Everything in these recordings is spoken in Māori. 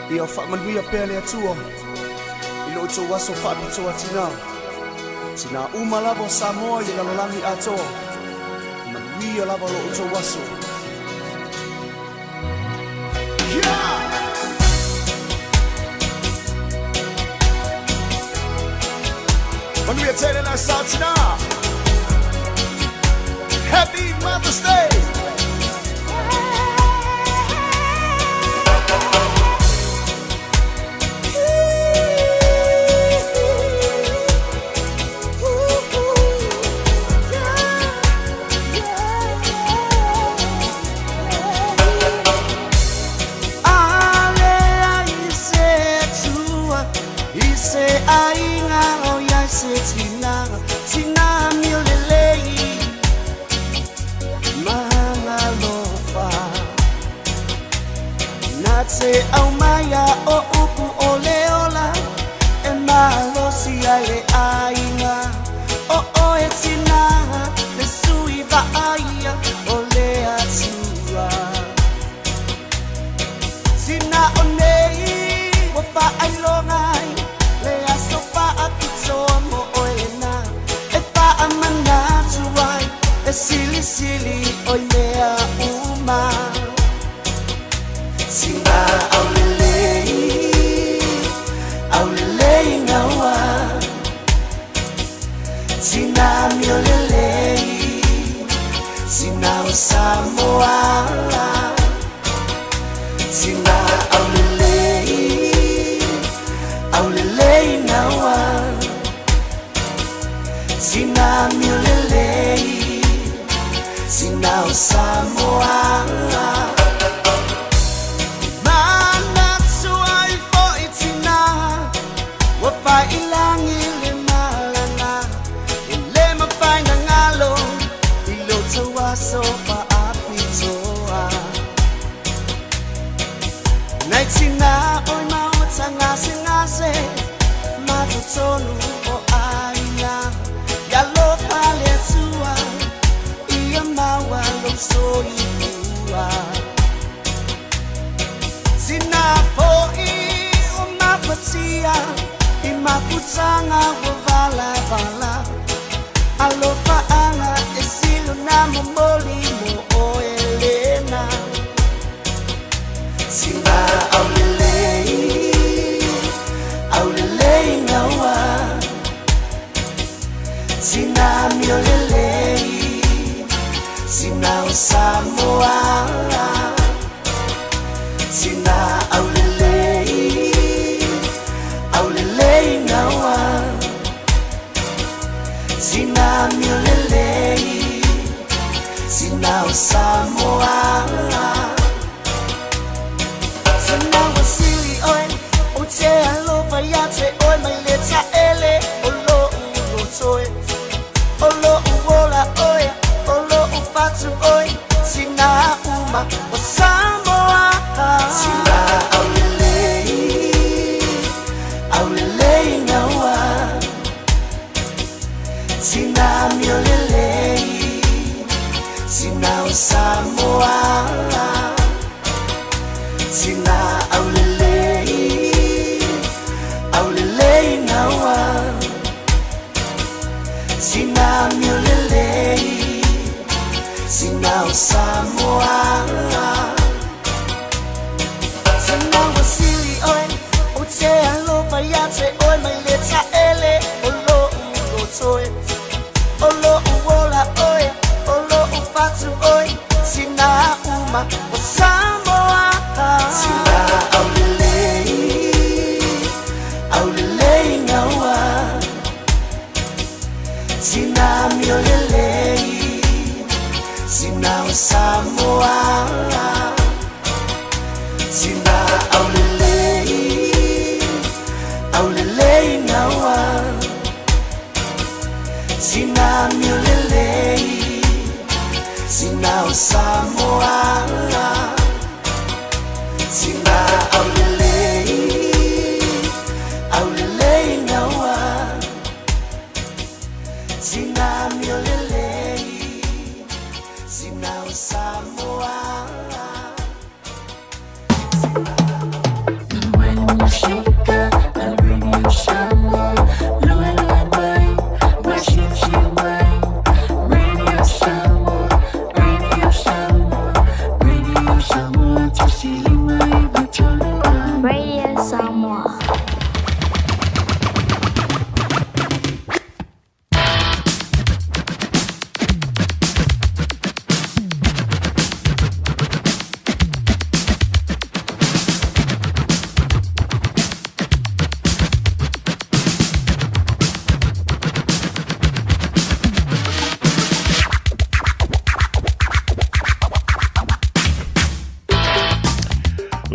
Ia whakamanuia pēr lea tua I lo tō waso whaapitoa tina Tina umalava Samoa I lalolami atoa Manuia lava lo tō waso Manuia tēne nā sā tina Happy Mother's Day Tina miolelei Mana lofa Nate au maya o upu o leola E malosi ai aina O o e tina Le sui va aia o le atua Tina o nei Wafa ai longai Le asopa akitomo Sili sili olea uma Sina aulelei ngawa Sina miolelei Sina Samoa Sina aulelei ngawa Sina miolelei Sinau Samoa Mana suai fo itina Wapa ilangi le malana Ile mapai na ngalo Ilo tawaso pa apitoa Naitina oi mauta ngase Matutonu o aina Yalo pale tua Mawa lo soiua Sina foi o mapatia I maputanga o vala Alofa anga e silo na momoli mo o Elena Sina aulelei ngawa Sina miolelei Sinau Samoa Sina aulelei ngawa Sina miolelei Sinau Samoa Sina wasili oi O te alofa ya te oi mai leta ele O lo ulo toe O lo uola oi Fatu oi, sina uma o Samoa Sina aulelei ngawa Sina miolelei, sina o Samoa Sina aulelei ngawa Sina miolelei Sinau Samoa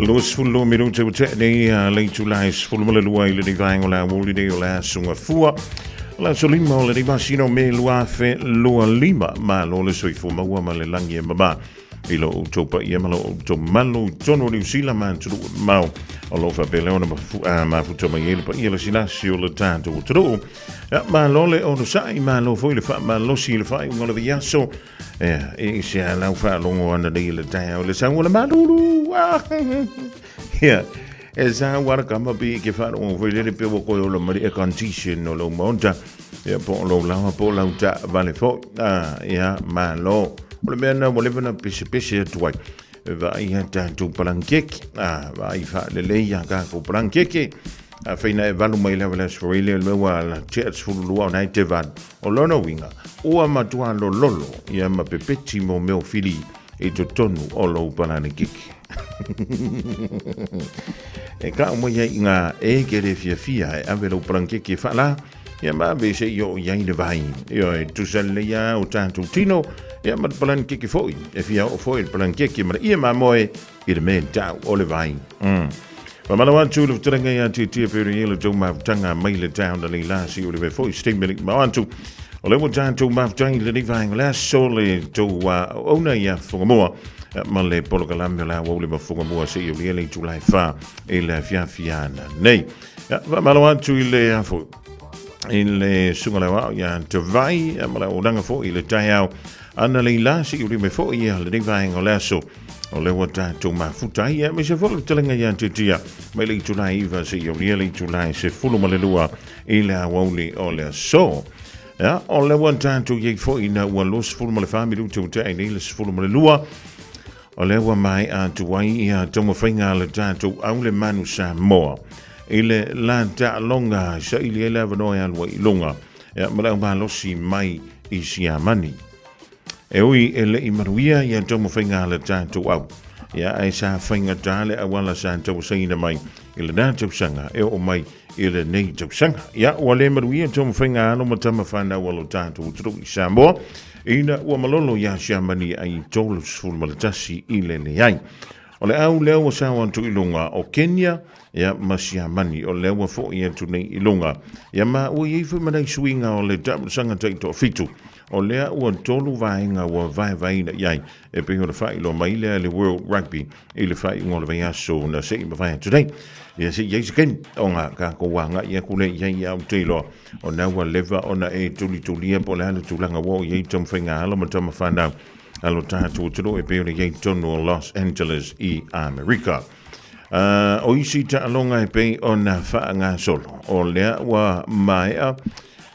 Los fullo minuto nei lei July fulmo le lua ile di vango la woli de la sunga fua la solimo le di basino me lua fe lua lima ma lo le soi fuma wa ma le langi mama ilo topa ia malo to malo tono New Zealand man tu mau all over Belona ma fu to ma ile pa ile sinasio le tanto tu ma lo le ono sai ma lo foi le fa ma lo si le fa uno le viasso e sia la fa longo ana de le tao le sangue ma lulu yeah esa war kama bi ke fa on foi le pe ko lo mari e condition no lo monta e po lo la po la ta vale fo ya ma lo Problema volevano pesce tuoi vai a tanto plankek vai fa le lei anche con plankek a fine valu mai level Australia lo wala church fu lo na te van o lono winga o ma tua lo lolo ia ma pepetimo meu fili e to tonu o lo plankek e ka mo ia inga e ke le fia e ave lo plankek fa la ia ma be se io ia in vai io tu selle ia o tanto tino ia ma plan kiki foi e fia o foi plan kiki ma ia ma moe i de men tau o le vai ma ma wan tu le tranga ia ti per ile jo ma tanga mai le town de la si o le foi stimuli ma wan tu o le mo tanto ma tanga le vai la sole to ona ia fo mo ma le polo kalambio la o le ma fo mo se io le tu la fa e la fiana nei ma wan tu le afo il sungalawa ya te vai ma la odanga fo ile taiao ana le la si uri me fo ia le vai ngolaso o le wata to ma futai e me se fo telenga ya titia me le tuna iva se uri le tuna se fulu ma le lua ile awoli o le so ya o le wata to ye fo ina wa los fulu ma le family to te ile se fulu ma le lua o le wa mai a tu wai ia to mo fainga le tato au le manu sa mo ile la ta longa sa ile la vano ya lo longa ya mala ma lo si mai i sia mani e ui ele i maruia ya tomo fainga le tanto au ya ai sa fainga tale a wala sa to saina mai ile na to sanga e o mai ile nei to sanga ya wale maruia tomo fainga no matama fana walo tanto tru sambo ina o malolo ya shamani ai tolu sul malatasi ile le ai ole au leo sa wan tu ilunga o Kenya ya masia mani o lewa fo ia tu nei ilunga ya ma o ye fu mana swinga o le tam sanga tai to fitu o le o tolu vainga o vai na yai e pe o fa ilo mai le World Rugby ile fa i ngol vai so na se ma vai today ya se ye sken onga ka ko wanga ya ku le ya te lo o na wa leva ona e tuli po la tu langa wo ye tom finga lo ma tom fanda alo tatu tulo e pe o ye tono Los Angeles i America o isi ta longa e pe ona faanga solo o lea wa mai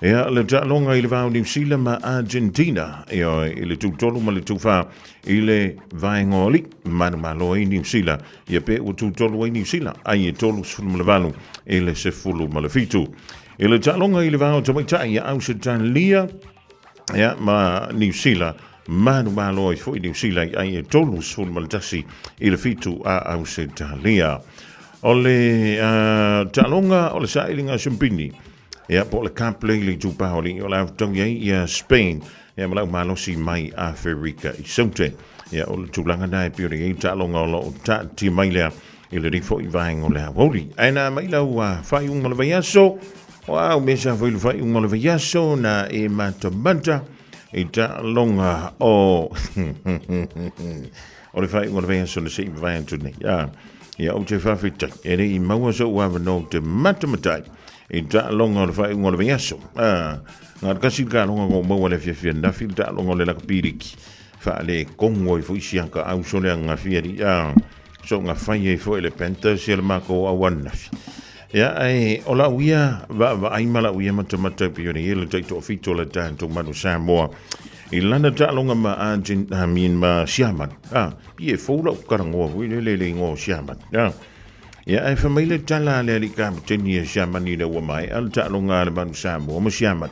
e le ta longa i le va New Zealand ma Argentina e le tu tolu ma le tu fa ile vai ngoli ma lo i New Zealand e pe o tu tolu i New Zealand ai tolu sul ma le valu e le se fulu ma le fitu e le ta longa i le va o tai au se tan lia ya ma New Zealand Manu malo i foi New Zealand ai tolu sul maltasi il fitu a Australia. Ole talonga ole sailinga Champini. Ja po le kaple li tu paoli ole tong ia Spain. Ja malo si mai Afrika i sonte. Ja ole tu langa dai puri talonga lo ta ti mai le il ri foi vai ole holi. Ana mai la fai un ole vaso. Wow, mesa foi fai un ole vaso na e matabanta. Ita longa o le fai ngol vea so le sei vai tuni ya o te fa fita ere i maua so wa no te matamatai ita longa le fai ngol vea so ngar kasi ka longa go mo le fia na filta longa le la piriki fa le kongo i fu sianka au so le nga fieri so ngā whai e fo le Panthers ia le mako awana. Ia ai o la uia va ai mala uia mata pio ni le taito fito le tanto manu Samoa. I lana talonga ma Myanmar Siaman. Ie fola karangoa hui le ngo Siaman. Ia ai whamaile tala le ali kapiteni Siaman i le wamai al talonga le manu Samoa ma Siaman.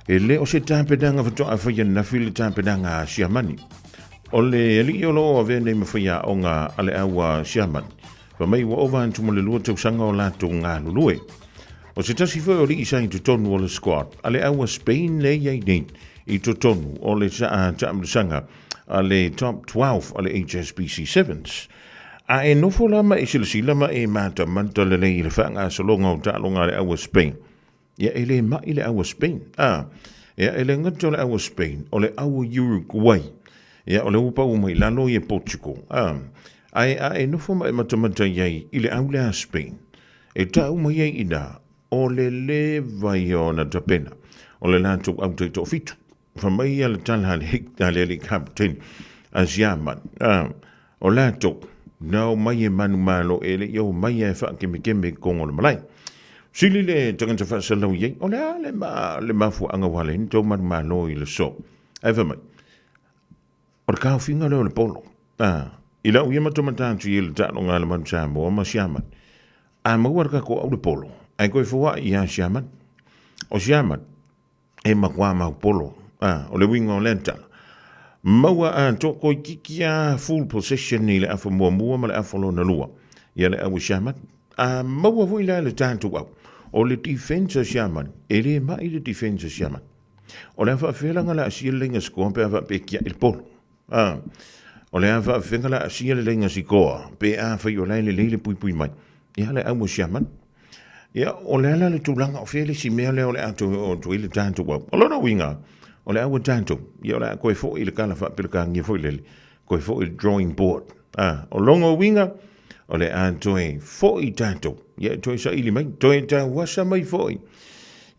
E le o se tāpedanga whatoa whaia na while tāpedanga Siamani. O le ali o lo ave nei mawhaia o ngā ale awa Siaman. Whamai wa ova antuma le lua tausanga o lato ngā lulue. O se tasi whai o li isa i tutonu o le squad. Ale awa Spain le iai nei i tutonu o le taamrisanga a le top 12 a le HSBC 7s. A e nofo lama e silasila ma e mata manta le le i le whanga salonga o talonga le awa Spain. Ia ele ma ile awa Spain. Ia ele ngata le awa Spain o le awa Uruguay. Ia o le upa umai lalo i Portugal. Ai nofo ma e matamata iai ile au le a Spain. E ta umai iai ina o le vai o na tapena. O le lato au te to fitu. Whamai ala tala le hikta le li captain a Siaman. O lato nao mai e manu malo ele iau mai e whakemekeme kongo le malai. Sili le tangata whasalau iei, o le mafu anga wale, ni tau manu malo i le so. Ai whamai. O le kao whinga leo le polo. I lau ia matomatatu i le talo ngā le manu Samoa ma Siaman. A mauarka ko au le polo. Ai koe fua i a Siaman. O Siaman, e makua mau polo. O le winga o lentala. Maua a toko i kikia full possession i le afa mua ma le afa lo na lua. Ia le au Siaman. Maua vui le tātu au. O le defense Siaman. E le mai le defense Siaman. O le afa whelanga la asia lenga skoa pe afa pekia il polo. O le afa whenga la asia lenga sikoa. Pe afa i o lai le leile pui mai. Ia le au Siaman. Ia o le ala le tūlanga o whele si mea le o le ato o tuile tātu au. O lona winga. O le awa tātu. Ia o le koe fo i le kala whapilaka ngia fo i lele. Koe fo i drawing board. O longa winga. O le atoe fo i tātu. Ia toe sa ili mai. Toe tā wasa mai fo i.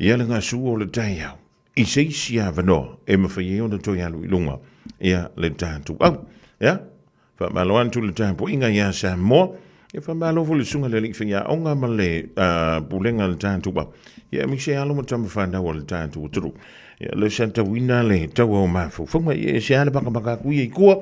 Ia le ngā su o le tai au. I seisi a vanoa. E mawhai o na toe alu i lunga. Ia le tātu au. Ia. Whamalo antu le tāpu inga ia sa moa. Ia whamalo fo le sunga le liwhinga. O ngā ma le pulenga le tātu au. Ia mi se alo ma tama whanau o le tātu o turu. Ia le santa wina le tau au mafu. Whunga ia se ala baka kui i kua.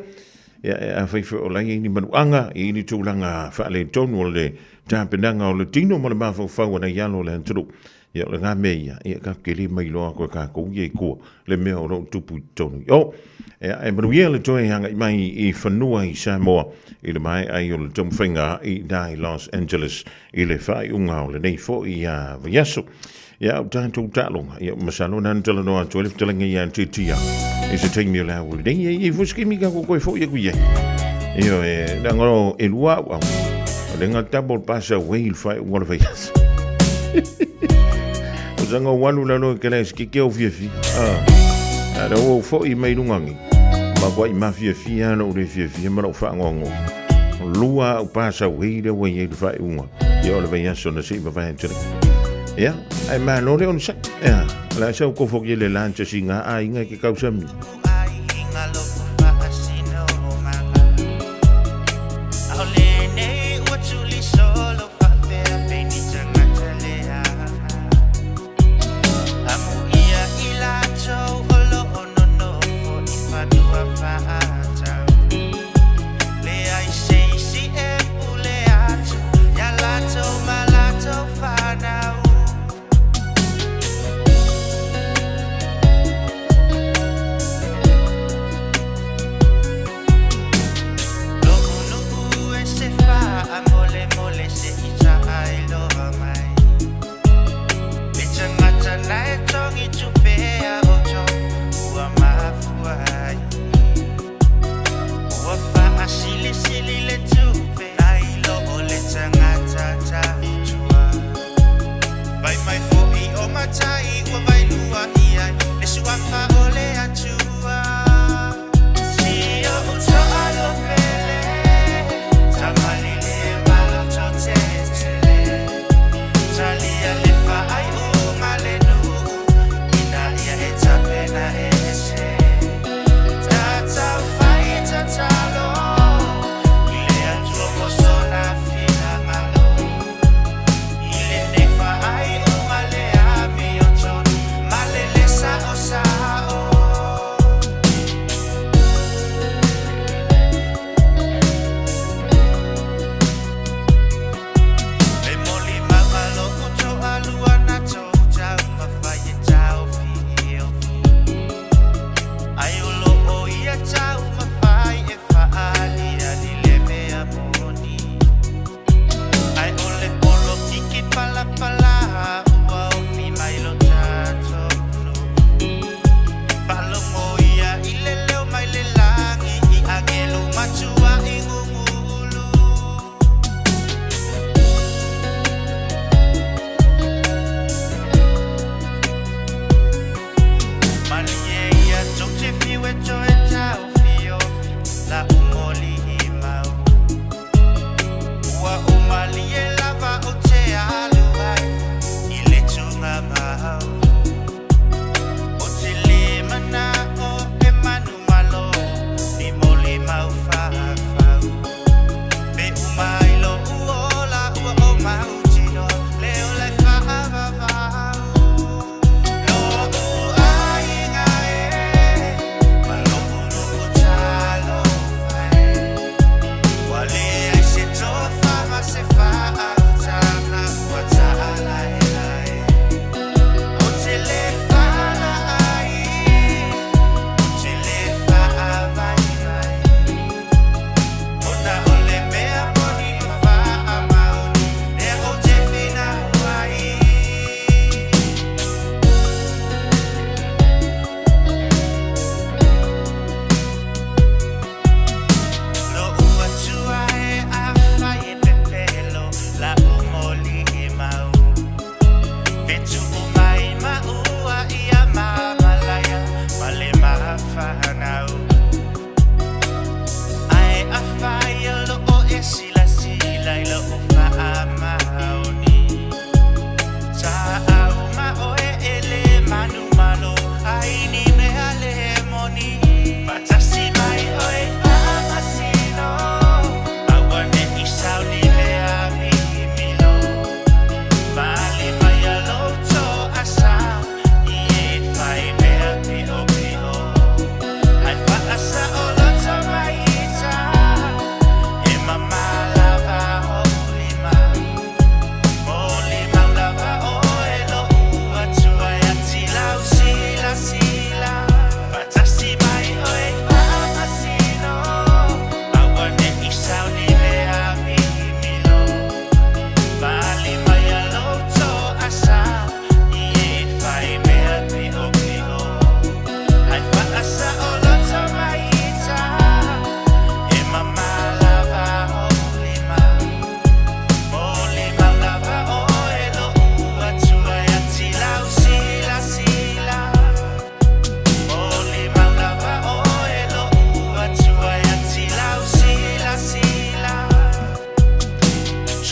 Ia a whaifa o lai ni manuanga. I ni tūlanga whaale tonu o le tāpenanga o le tino ma le mafu whau na ialo le anturu. Ia le ngā meia. Ia ka kele mai loa koe ka kui i kua. Le mea o rau tupu tonu. Ia e manuia le toe hanga i mai i whanua i Samoa. I le mai ai o le tamwhinga i dai Los Angeles. I le whai unga o le nei fo i a Vayaso. Ia o tātou tālonga. Ia masalo nantala noa tuelef talenga i antitia. I se teimi o la uli. Nei e fuskimi ka koe fo i a kuia. Ia e nangaro e lua au. O le ngā double passa whale whai unga le Vayaso. O zanga walu lalo ke la skike o fiafi. Ara o fo i mai lungangi. Ma kwa i mafia ana o le fiafi ma o whangongo. Lua o passa whale whai whai unga. Ia o le Vayaso na si mawhai tira. Ia, ai mā nore on sa. Ia, la sa ko fo le lancha singa a inga ke kausami.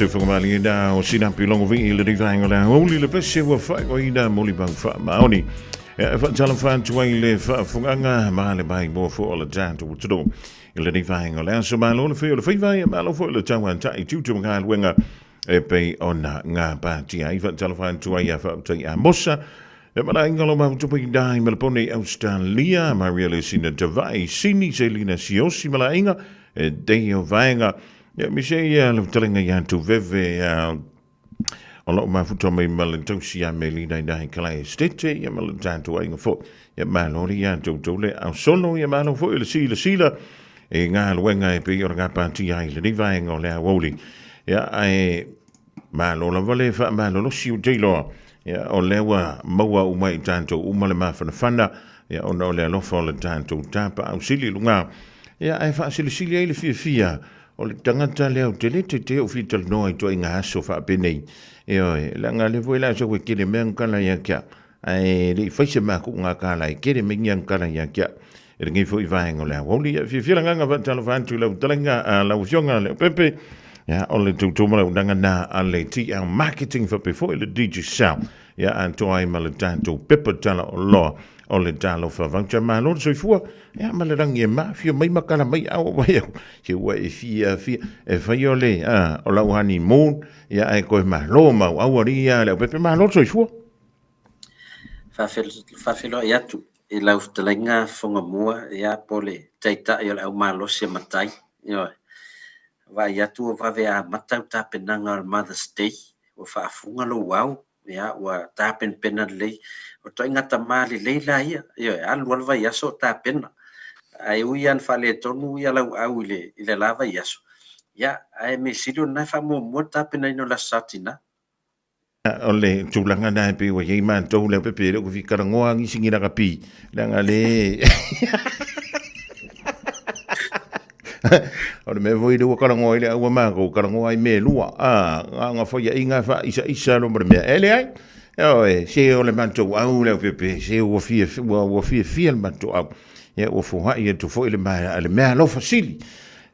se whakamali da o sina pilongo vi le rivainga la holi le pese wa whai o ina moli bang wha maoni. E whaatala whaantua i le whaafunganga ma le bai mo fo o le tātou utoro i le rivainga la so malo le whio le whiwai e malo fo le tawan ta i tiutu mga luenga e pei ona ngā pātia i whaatala whaantua i a whautai a mosa e mana ingalo ma tupu i dai malapone Australia Maria le sina tawai sini se lina siosi mala inga e deo vaenga ya mi se ia le talenga ia tu veve o lo ma futo mai mal tausi a me lina dai kala stete ia mal tanto ai fo ya malo ia tu le au solo ia malo fo le sila e nga luenga e pe orga panti ai le vaenga o le woli ya ai malo la vale fa malo lo si utilo ya o lewa maua umai tanto umale ma fana ya ona le lo fo le tanto tapa au sili lunga ya ai fa sili ai le fia o le tangata leo te o fital noi to inga aso fa penei e oi la nga le voila so ke le men kala ya kia ai le faise ma ku nga kala ke le men yang kala ya kia e ngi fo i vaenga le woli ya fia nga va tala van tu le talenga la usionga le pepe ya o le tu mo ndanga na ale ti ang marketing for before le DJ sound ya anto ai ma le tanto pepe tala o lo o le talo fa vangcha ma lo so fu ya ma le rangi ma fi mai makala mai au mai ke wa e fia e faiole o la hani moon ya ai ko ma lo ma au ri ya le pepe ma lo so fu fa felo ya tu e la ustelenga fonga mua ya pole taita yo au ma lo se matai yo va ya tu va ve a matai ta penanga Mother's Day o fa funga lo wow ya wa ta pen le o to ingata mali leila ia yo al walva ya so ta pena ai uian fale tonu ia lau au ile lava yaso ya ai me sido na fa mo ta pena no la satina ole tulanga na pe wa ye man to le pepe le ko fi karangoa ngi singira ka pi langa le ora me voi do karangoa ile au ma ko karangoa i me lua nga fo ya inga fa isa no me ele ai oi se ole man to au le pepe se wo fi el man to au ya o fo ha ia to fo ile ma le me lo fasili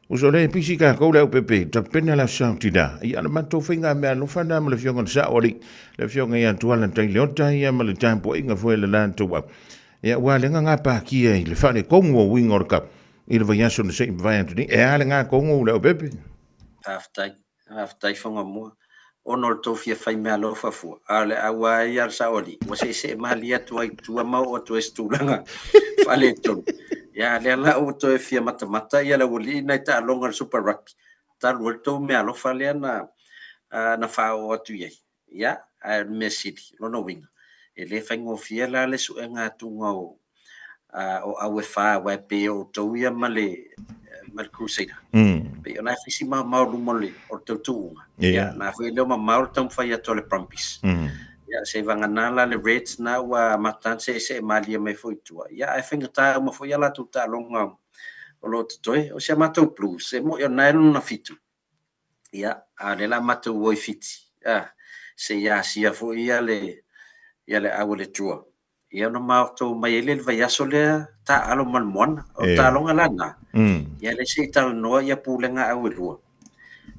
usole pisika ko le pepe ta pena la santida ia man to finga me lo fa na le fionga sa ori le fionga ia to ala tai le ota ia ma le tempo inga fo le lan to ya wa le nga pa ki e le fa le kongo wingor ka il va yaso ne se vai antoni e ala nga kongo le pepe aftai fonga mo onol to fia fai me alo fa fu ale awa ia sa ori wa se malia tu ai tu ma o tu estulanga fale to ya le la o to fia mata ia la woli na ta longa super rugby ta to me alo fale na fa o tu ye ya me city lo no wing ele fa ngo fia la le su nga tu ngo o awe fa wa pe o to ia male Crusader. Pe ona fisi ma lu mole o te tu. Ya na foi le ma tam fa ya tole prampis. Ya se vanga na la le Reds na wa matan se malia me foi tu. Ya I think ta mo foi la tu ta longa o lo toi o se matou plus se mo yo na na fitu. Ya ale la matou wo fiti. Se ya sia foi ya le awole tua. Ia no mauto mai ele vai asole ta alo malmon o ta longa lana ia le se tal no ia pulenga au lua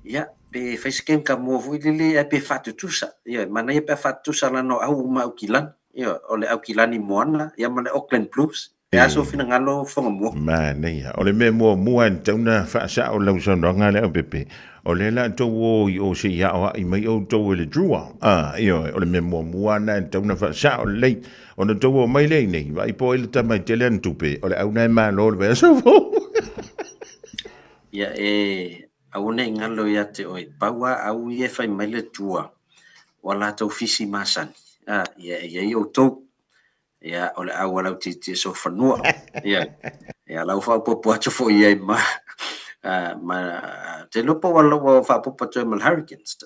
ia pe fesken ka mo vuile e pe fatu tusa ia mana ia pe fatu sala no au mau kilan ia ole au kilani mona ia mana Auckland Blues ia so fina ngalo fonga mo mana ia ole me mo muan tona fa sa o lo so nga le pepe ole la to wo o se ya o i mai o to le drua ia ole me mo muana tona fa sa o le ona to wo mai le nei vai po ile ta mai telen tupe ole au nai ma lo ve so fo ya au nei ngalo ya te oi paua au ye fai mai le tua wala to fisi masan ya yo to ya ole au wala ti so fanua ya la fa po po fo ye ma te lupo wala wa fa po mal Hurricanes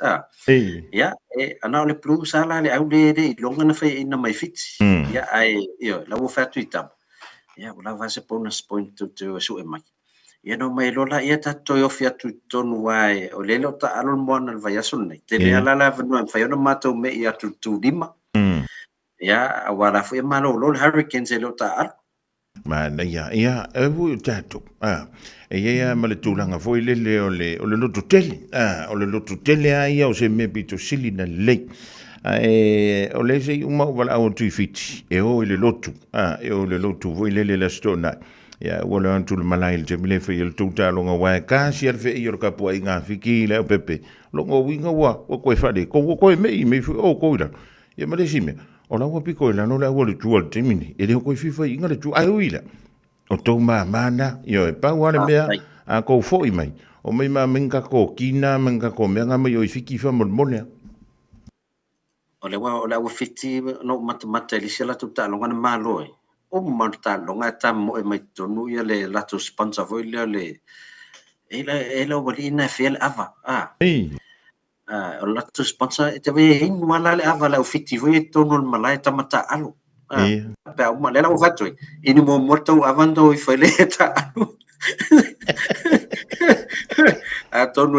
ya ana le plus ala le au le longa na fa ina mai fit ya yo la wo fa tuita ya wala va se bonus point to so mai ya no mai lola ia ta to yo fia tu tonu wai o le lo ta alon mon al vai asun nei te le ala la no fa yo no mato me ia tu lima ya wala fu malo lo Hurricanes lo ta al Ma na ia e fu tato. E ia ma le tūlanga foi lele o le lotu tele. O le lotu tele a ia o se me pito sili na lei. O le se uma wala au tui fiti. E o le lotu. E o le lotu foi lele la stona. Ia wala antu le malai le te mile fai il tūta longa wai kasi ar fe i or kapua i ngā fiki le o pepe. Longa winga wa koe whare. Koe mei fu o koe la. Ia ma le si mea. O la wapiko ila no la wale tua le temini. E leo koe fifa inga le tua ai uila. O tau mana, io e pau wale mea, a kou foi mai. O mai ma menga ko kina, menga ko mea ngama i fiki fa molmolea. O le wa fiti no mata li sela tu ta longa na malo e. O mata longa ta mo e mai tonu ia le lato sponsor voi le ele o wali na fel ava. O lato sponsor e te ve in wala le ava la fiti voi tonu malai tamata alu. Pe uma lela o vato ini mo morto avando i foi le ta alu. A tonu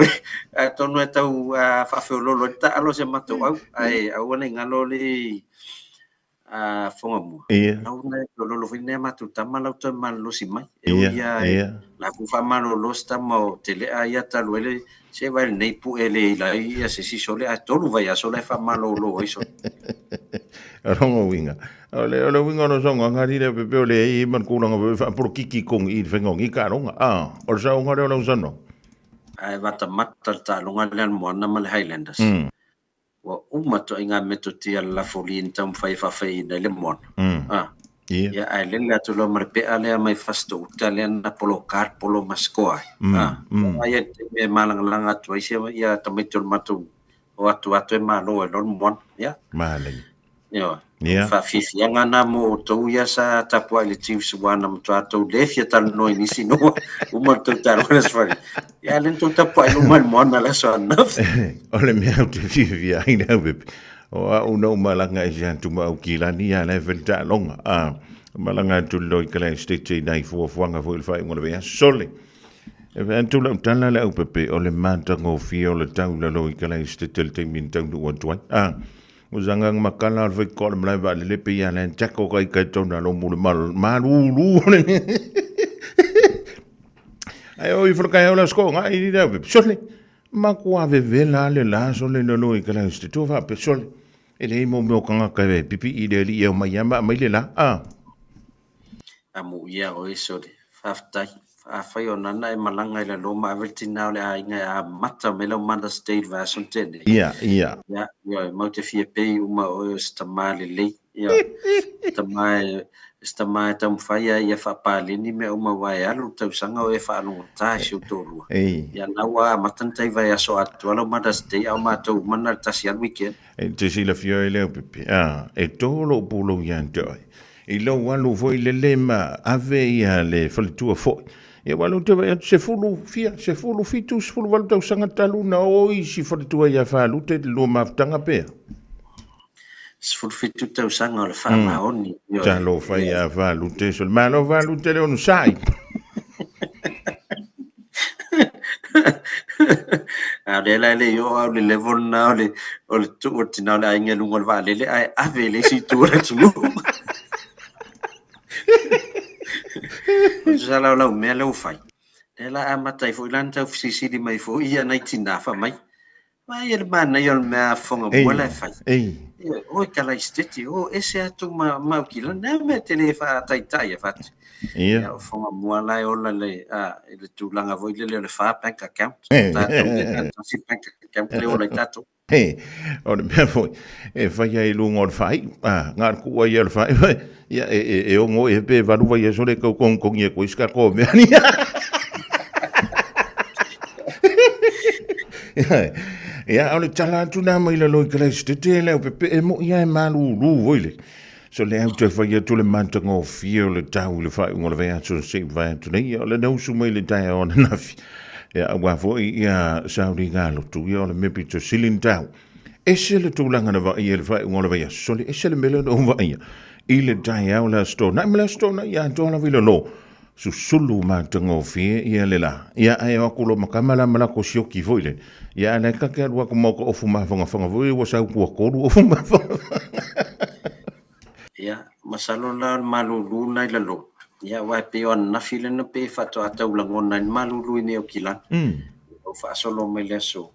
e tau fa feololo ta alo se mato au ai au na ngalo le fonga mo. Au na lolo vine matu tamala to malo si mai. Ia la ku fa malo lo sta mo tele ia ta luele se va nei pu ele la ia se si sole a tolu vai a sole fa malo lo iso. Rongo winga. Ole winga no songa ngari le pepe ole i man kulanga fa por kiki kong i fengong i karonga. O sa ngare o sono. Ai vata mata ta longa le mo na mal Highlanders. Wa umato inga metoti alla folin tam fai fa fai le mo. Ya ai le la to lo marpe ale mai fasto italian na polo car polo mascoa. Ai e malang langa to ia tamitul matu o atu e malo e lon mo ya. Malang. Yo. Fa fifi nga na mo to ya sa tapua le chiefs wana mo to le fia tal no inisi no uma to tal res fa ya len to tapua no mal mo na la so na ole me au te fifi ai na bep o uno malanga e jan tu mau kilani ya le velta longa malanga tu lo kala state nai fo fuanga fo il fai ngona be sole e ben tu lo tala le pepe ole manta ngo fio le tau lo kala state te min tau do one Uzanga makala al fai kore mlai vale le pe ya len chako kai kai tona lo mulu malulu. Ai o ifro kai ola sko nga i da be sole. Ma kwa ve vela le la sole no i kala instituto va pe sole. Ele mo mo kanga kai pipi i de li e ma yamba mai le la. Amu ia o eso de faftai a fai ona na e malanga ile lo ma vertina le a inga mata melo manda state va sontene. Ya mo te fie pe uma o stamale le. Ya stamai tam fai ia fa pali ni me uma vai alu tau sanga o e fa anu ta si utoru. Ya na wa matanta vai aso atu alo manda state au ma to mana tasi al weekend. Te si la fio ile pipi. E tolo pulo yan doi. I lo walu foi le ma ave ia le falitua foi. E walu te vai se fulu fitu se fulu walu tau sanga talu na oi si falitua ia falu te lo maftanga pe. Se fulu fitu tau sanga le fa maoni. Ja lo fai ia falu te sol ma lo walu te le onu sai. Ale le yo le level na le tu tina le ainga lungo va le ai ave le si tu re tu. Sala la me le fai. Ela amata fo lanta ofisi di mai fo ia na tina fa mai. Mai el man na yo me fonga bola fai. O kala isteti o ese atu ma kila na me telefa tai fat. Ia fonga moala o le le tulanga vo le fa bank account. Ta si bank account le o le tato. O le mea foi, e whai ai lungo o whai, ngā kua i al whai, e o ngō e pe waruwa i a sore kau kongkongi e koiska kō mea ni. Ia, o le tala atu nā mai la loi kalai stete leo pepe e mo ia e malu ru voile. So le au te whai atu le mantanga o fia o le tau le whai ungo le whai atu se whai atu nei, o le nausu mai le tai o na nafi. Ya wafo ia sauri ngalo tu ia le mepi to silin tau. Ese le tūlanga na vai le vai ngolo vai soli ese le mele no vai. Ile dai au la sto. Na mele sto na ia dona vilo no. Su sulu ma tango fie ia le la. Ia ai o kulo makamala mala ko sioki voile. Ia na ka ke ru ko moko ofu ma fanga fanga voi wo sa ku ko ru ofu ma. Ia masalo la malu lu na ile lo. ia wa pe on na file na pe fa to ata ulangona malulu ni o kila o fa solo me le so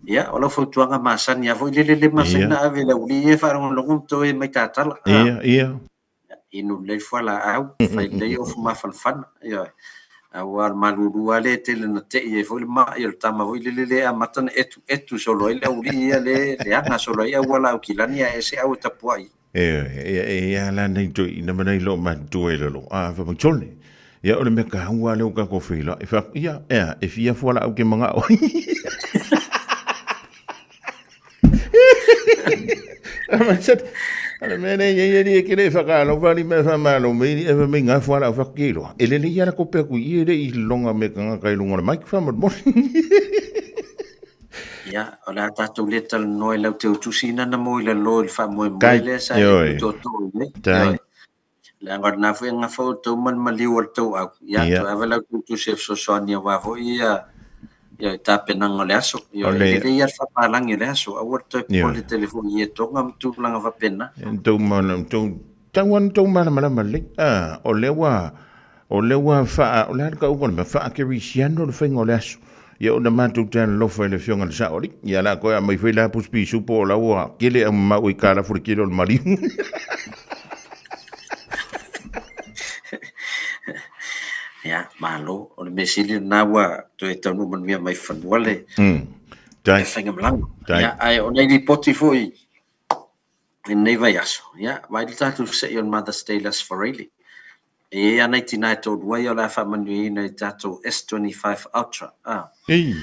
ia o lo fo tuanga masani a vo le masina ave la uli e fa ron lo to e mai tatala ia inu le fa la au fa le o ma fan fan ia awal malulu ale tele na te e vo ma ia tama vo le a matan etu solo ile uli le anga solo ia wala o kila ni e se au tapuai ia la nei to ina mana lo ma to e lo a fa chole ia o le me ka hua le o ka ko fila e fa ia e fia fola au ke manga o ama set ala mene ye ye ke le fa ka lo va ni me fa ma lo me e me nga fola fa kilo e le ia ko pe ku ye i longa me ka ka longa mai fa mo ia o le tātou le tal noe lau te utusina na mo i le lo i wha moe Kai, moe le sa ioi. i tō tō i Tai. le angar na fwe nga whau tau man maliu ar tau au ia Ia. tu awe lau tu tu sef so soani a wafo ia ia ta penang o le aso ia O le- le ia whapalangi le aso a war toi Ioi. po le telefoni ia tō ngam tu langa whapena Tau mana, tau mana le. Ah, o lewa fa, o le ka ukon, fa ke risiano le whaingo le asu. Ia o na mātou tēna lofa i le fionga le saori. Ia la koe a mai whaila puspi supo o la ua. Kele a mau i kāra furi kilo le marimu. ia malo o le mesili na wa to e tau man mia mai whanua le Tai. e whainga mlango Tai. ia ai o nei li poti foi e nei vai aso ia vai le tātou se i on Mother's Day las Farrelly e anai tina e tō duai o la whamanu i nei tātou S25 Ultra Ei.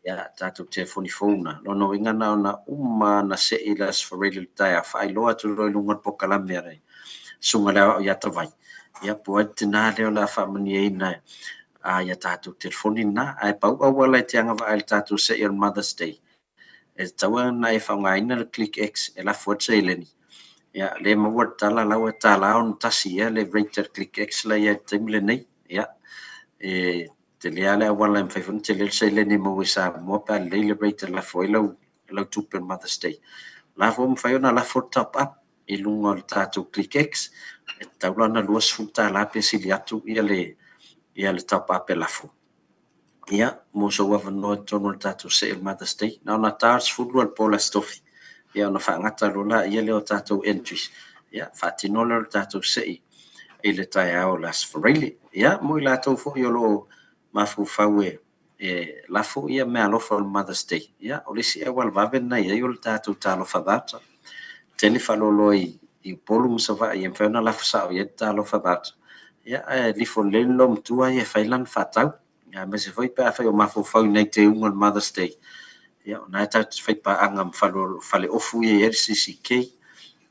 ia tātou te fonifona lono ingana o na na se i las Farrelly tai a whai loa tu roi lunga pokalame arei sunga lea o ia tawai ia poa tina leo la whamanu i nei ia tātou telefoni na ai pau awala i te anga wa ai tātou se i on Mother's Day e taua na e whaungaina le Click X e la fuatsa i leni ia le maua tala lau e tala on tasi ia le rated Click X la ia taimile nei ia e te lea le awala i mwhaifun te lele sa i leni maua sa mua pa le rated la fo i lau tupe on Mother's Day la fo mwhaiona la fo top up i lunga o le tātou Click X e taula na luas futa la pe sili atu ia le top up e la fo ia mo so wa no tono le tātou se il Mother's Day na ona tars fulu al pola stofi ia ona whaangata rola ia leo tātou entries ia whaatino le tātou se i le tai ao las Farrelly ia mo i lātou fo i olo mafu fau e lafo ia mea alofa o le Mother's Day ia o lesi e wal vave na ia i o le tātou tālo whadata tele whalolo i polu msawa i mwhauna lafa sao ia tālo whadata ia lifo lelo mtua i e whailan whatau ia me se foi pa fai o mafu fau nei te unga on Mother's Day ia na ta fai pa anga fale ofu i RCCK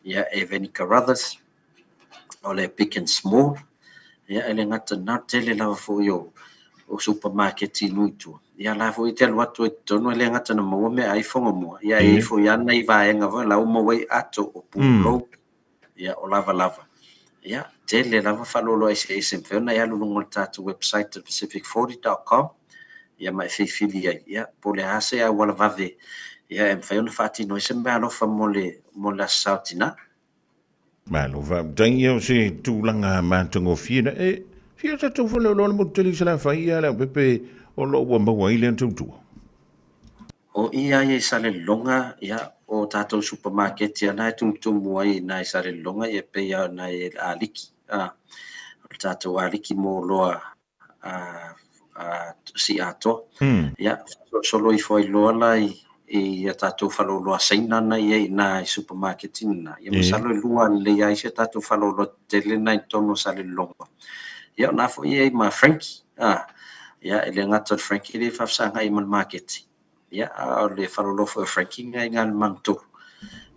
ia e Venica Brothers o le Pick and Small ia ele ngata na tele lava fo yo o supermarket i nuitu ia la fo i te watu e tono ele ngata na mo me iPhone mo ia e fo ia nei va enga va la mo wei ato o pulo ia o lava ia tele lava falolo ai se na ia lulungo tatu website pacific40.com ia mai fili ia po le ase a wala vave ia e fai ona fati no se mbalo fa mo la sautina Malo va tangi o se tūlanga mātango fina e fia ta tau whale o lola mo teli sala whaia la pepe o lo ua maua ile an tautua. o ia e sale longa ia o tatou supermarket ia na tumtumu ai na sale longa ia pe ia na aliki o tatou aliki mo loa si ato ia solo i foi loa la ia tatou faloloa saina na ia na supermarket ina ia masalo lua le ia se tatou faloloa tele na tono sale longa ia na fo ia ma Frankie ia ele ngata Frankie le fa sanga i mal market ia o le faloloa fo Frankie ngal manto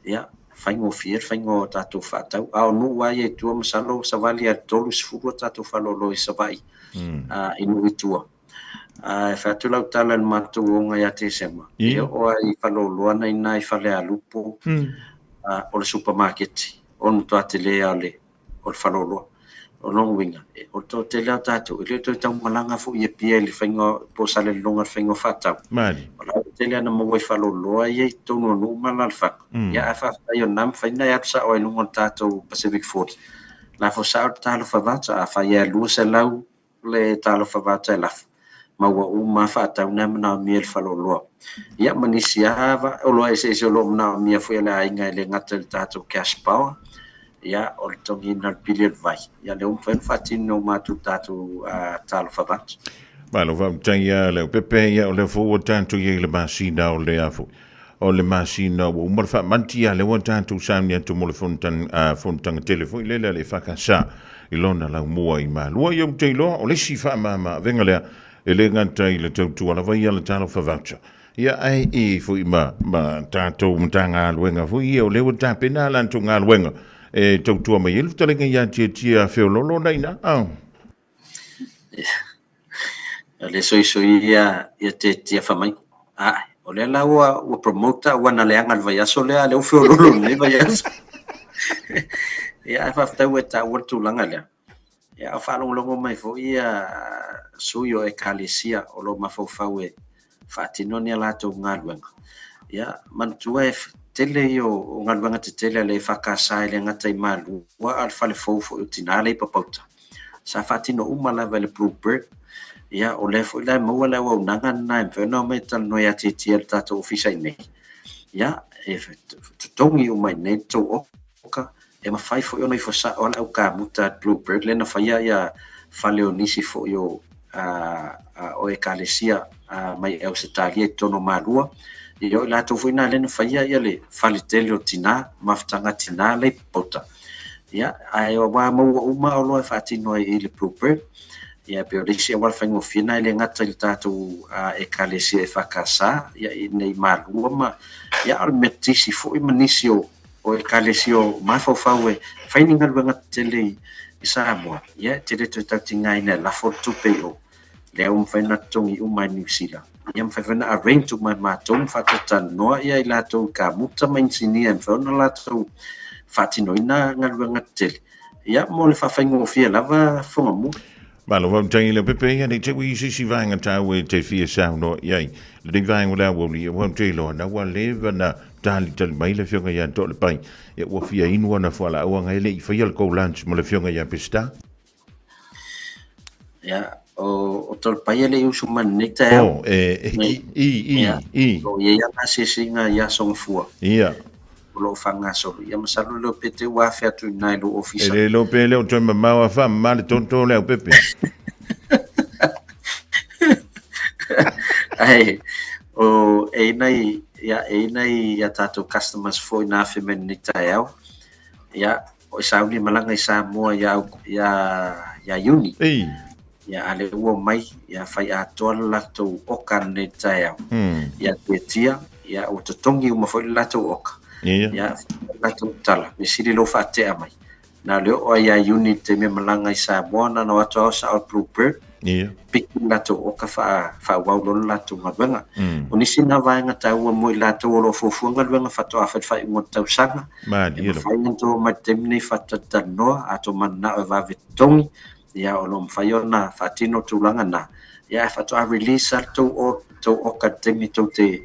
ia faingo fier faingo tatou fatau au no wa ia tu masalo savali a tolu sfugo tatou faloloa i savai inu tua fa tu lau tala manto nga ia te sema ia o ai faloloa na ina i fale a lupo o le supermarket on to atele ale o le faloloa o long winga o to tele tatou ile to tau malanga fu ia pia le faingo po sale longa faingo fatau Mari. o tele na mo faloloa ia to no malal fa ia fa yo nam faina ia sa o lunga tatou Pacific 40 la fo sa talo favata a fa ia lu se lau le talo favata la ma wa uma fa ta na na miel fa lo ia manisia va o lo ese lo na mia foi la inga le ngatel tato cash power ia o tongi na billion vai ia le umfen fatino ma tu tato talo favata ma lo va tanga le pepe ia o le fo tanto ye le masina o le afu o le masina o mo fa mantia le wa tanto samia tu mo le fontan telefone le fa kasa ilona la mua i ma lo yo telo o le sifa ma venga le ele ngata i le tautu ala vai ala talo fa voucher ia ai e foi ma tato mtanga luenga foi o le wata pena lan tunga luenga e tautu ma yelu talenga ya tia feololo naina le ia te tia famai o le la o promota wana le anga vai aso le o feololo le vai aso ia fa fta weta watu langa le ia fa longo mai foi ia suyo e kalesia o lo mafau e fatino ni la to ngalwenga ya mantua e tele yo ngalwenga te tele le fakasa le ngata i malu wa al fale fofo utinale papauta sa fatino umala vele bluebird ya o le fo la mo la wa nanga na mfeno metal no ya titiel tato ofisa nei ya e tongi o mai nei to oka e ma fai fo yo nei fo sa ona o ka muta bluebird le na faya ya fale onisi fo yo o e kalesia mai e o se talia tono malua i o la to fuina le na faia ia le falitele o tina maftanga tina le pota ia ai o wa mo uma o lo fatino i le proper ia pe o disi wa fango fina le ngata le tato e kalesia e fakasa ia i nei malua ma ia al metisi fo i manisio o e kalesia ma fo fawe faininga le ngata tele isa mo ia tele to tatinga ina la foto pe o le faina tongi uma New Zealand ia faina arrange to my matom fatata no ia ila to ka muta main sini en fauna la to fatino ina ngalwenga tele ia mo le faingo fia lava fonga mo malo va tangi le pepe ia ni te wi si vanga ta we te fia sound no ia le vanga la wo li wo te lo na wa le na tali mai le fionga ia to le pai ia wo fia inu na fala o nga le fa ia ko lunch mo le fionga ia pista ia o tol pai le usu man nekta o o ia na singa ia song fua ia lo fanga so ia masalo lo pete wa fa tu na lo office ele lo pele o toma ma fa mal tonto le pepe ai o ei nei ia tato customers foi na femen nekta ia o sauni malanga sa mo ia uni ya ale wo mai ya fai atol la to okan ne taya ya tetia ya o tongi uma foi la to ok ya la to tala mi sili lo fa te mai na le o ya unit me malanga isa bona no ato sa al proper pik la to ok fa wa lo la to ngabanga unisi na va nga ta wo mo la to lo fo fu ngabanga fa to afa fa mo ta sanga ma di lo fa to matemni fa ta no ato manna va vetongi ia o lo mfaiona fatino tulanga na ia fa to release to o katemi to te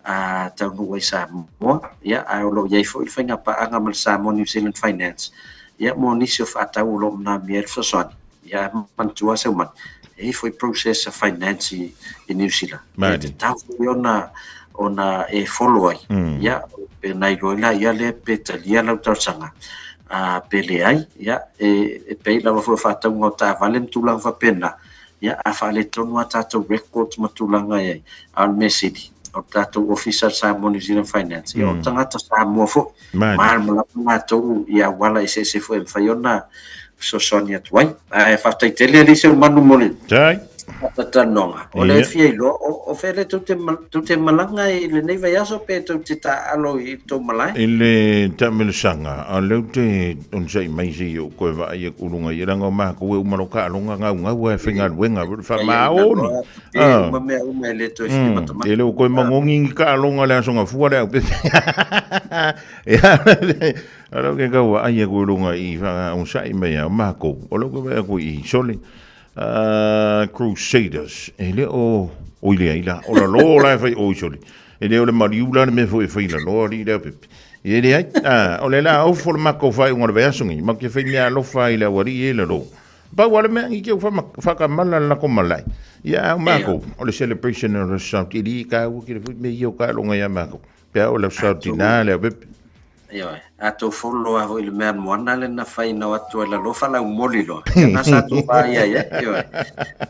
ta no wai sa mo ia a lo ia fo il fanga pa anga mal sa mo New Zealand Finance ia mo nisio fa ta lo na mier so son ia man tua se man e foi process of finance in New Zealand ta ona e follow ia pe nai lo la ia le petalia la sanga pele ai ia e pe la fo fa ta ngo ta valem tulang fa pena ia a fa le tonu ata to record matulanga ai al mesidi o tato officer sa New Zealand Finance ia o tangata sa mo fo mal mala to ia wala ise se fo fa yona so sonia twai e fa ta tele le se manu mole tai tata nonga o le fielo o fele tutte malanga i le nei vai aso pe tutte ta alo i to malai ele tamil sanga a le te on sei mai si o ko va ia kulunga ia nga ma ko u maroka longa nga wa finga wenga fa ma on me le to fi matoma ele ko mangongi ka longa le songa fuare ya alo ke ka wa ia kulunga i fa on sai mai ma ko o lo ko i sole Crusaders ele o ile ila o la lo la fai o soli le o le mariula me foi la no ri le pepe e le ai o le la o fo ma ko fai ngor be asungi ma ke fai mea lo fai le wari e le ro ba wale me ngi ke fa ka mala la ko malai ya ma ko o le celebration o le South Iri ka u ki me yo ka lo ngai ma ko pe o le South Ina le pepe Yo, ato folo a hoi le mea moana le na whai na watu e la lofa lau moli loa. Ia nasa atu wha ia, yo.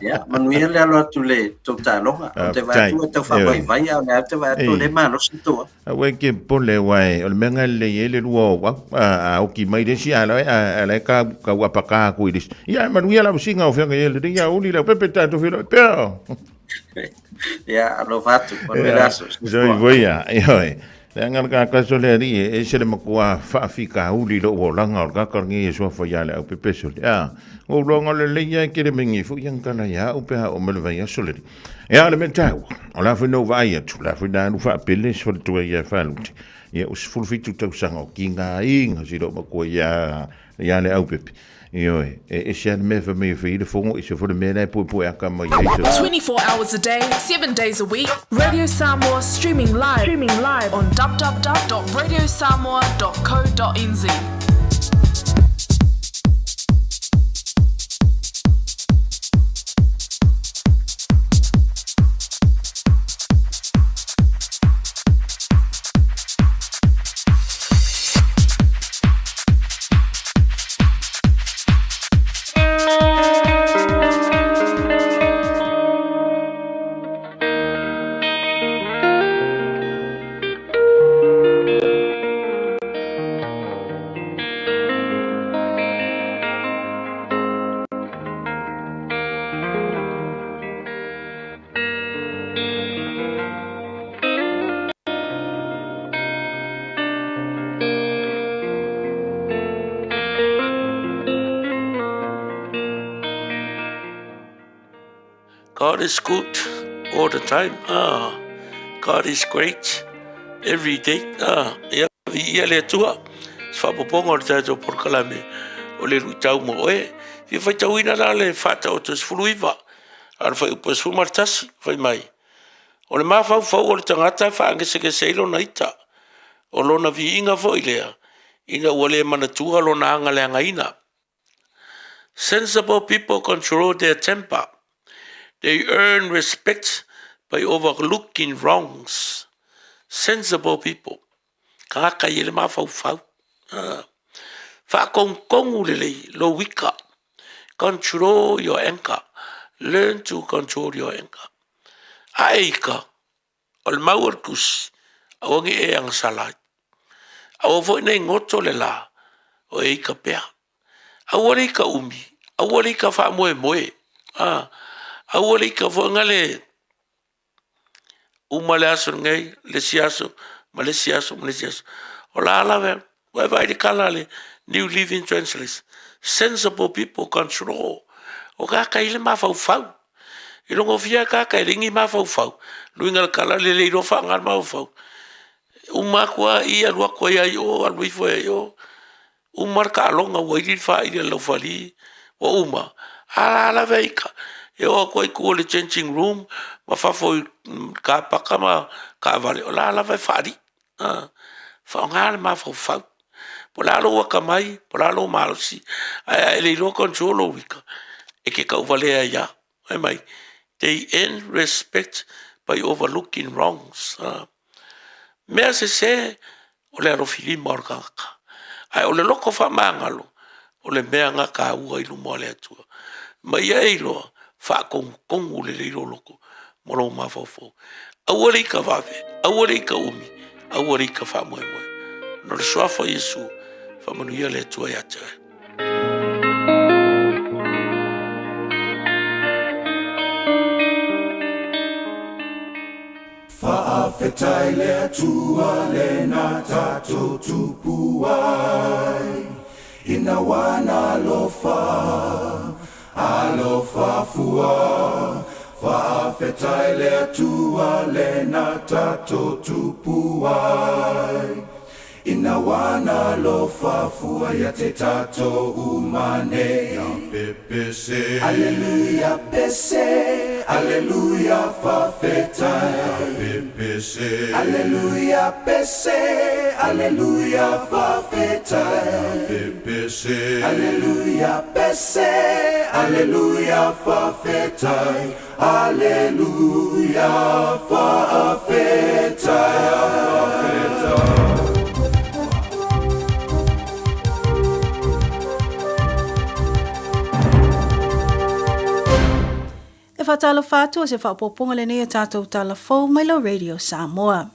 Ia, manuia le alo atu le tau tālonga. O te vai atu e tau whawai vai au le te vai atu le mano sintoa. A wai ke pole wai, o le menga le ele lua o a o ki mai desi ala a le ka wapaka ku iris. Ia, manuia la singa o whenga ele, ia uli la pepe tātu whilo, pēo. Ia, alo vatu, manuia aso. Zoi voia, ioi. Le angar ka kaso le ri e se le makua whaafika uli lo o langa o kakarngi e soa whaiale au pepeso le a o longa le leia e kere mingi fu yang kana ya o peha o melvai aso le ri e a le me tau o la whenau vai atu la whenau whaapele so le tua ia whaluti ia o sifuru fitu tau sanga o ki ngā inga si lo makua ia le au pepe Ioi, e se ane me me le fongo i se fo le mena e pui aka mai 24 hours a day, 7 days a week. Radio Samoa streaming live on www.radiosamoa.co.nz. God is good all the time. God is great every day. Ia le tua. Whapoponga o tātou porkalame o le rutau mo oe. Fi whai tauina la le whata o tus fuluiva. Ar whai upas fumartasi, whai mai. O le mawhau o le tangata whaangese seilo na ita. O lona vi inga fwoi lea. Ina ua le manatua lona anga le angaina. Sensible people control their temper. They earn respect by overlooking wrongs. Sensible people. Kaka yele mawhau whau. Whakongkongu lelei, lo wika. Control your anger. Learn to control your anger. Aika, o le mauar kusi, awangi e ang salai. Awa fo ina ingoto le la, o e ika pea. Awale ika umi, awale ika wha moe moe. Awale ika fo ngale, umale aso ngai, le siaso, ma le siaso. O la alawe, wai de kalale, New Living Translation. Sensible people control. O kaka ile mawhau whau. I rongo fia kaka i ringi mawhau whau. Luinga kala le leiro whangar mawhau. Umakua i alua koe ai o, aluifo ai o. Umar ka alonga wairi wha i le laufali. O uma. Ala veika. E o koe kua le changing room. Ma whafo ka paka ma ka vale. O la ala vei whari. Whaongare mawhau whau. Po lalo waka mai. Po lalo malosi. Ai leiro control o wika. E ke kau valea ia. Ai mai. They earn respect by overlooking wrongs. Mea se o le arofili maorkaka. Ai o le loko wha maangalo. O le mea ngaka ua ilu moa le atua. Mai ai loa wha kongu le leiro loko. Moro mawhawhau. Aua reika wawe. Aua reika umi. Aua reika wha moe moe. No le soafa Yesu. Wha manuia le atua i atua. Whaafetai le atua le na tato tupuai. Ina wana alofa fua. Whaafetai le atua le na tato tupuai. ina wana lo fafua ya te tato umane. Ya pepese, aleluya pese, aleluya fafetai. Ya pepese, aleluya pese, aleluya fafetai. Ya pepese, aleluya pese, aleluya fafetai. Aleluya fafetai. E whatala whātua se whapoponga le nei a tātou tala fau mai lo Radio Samoa.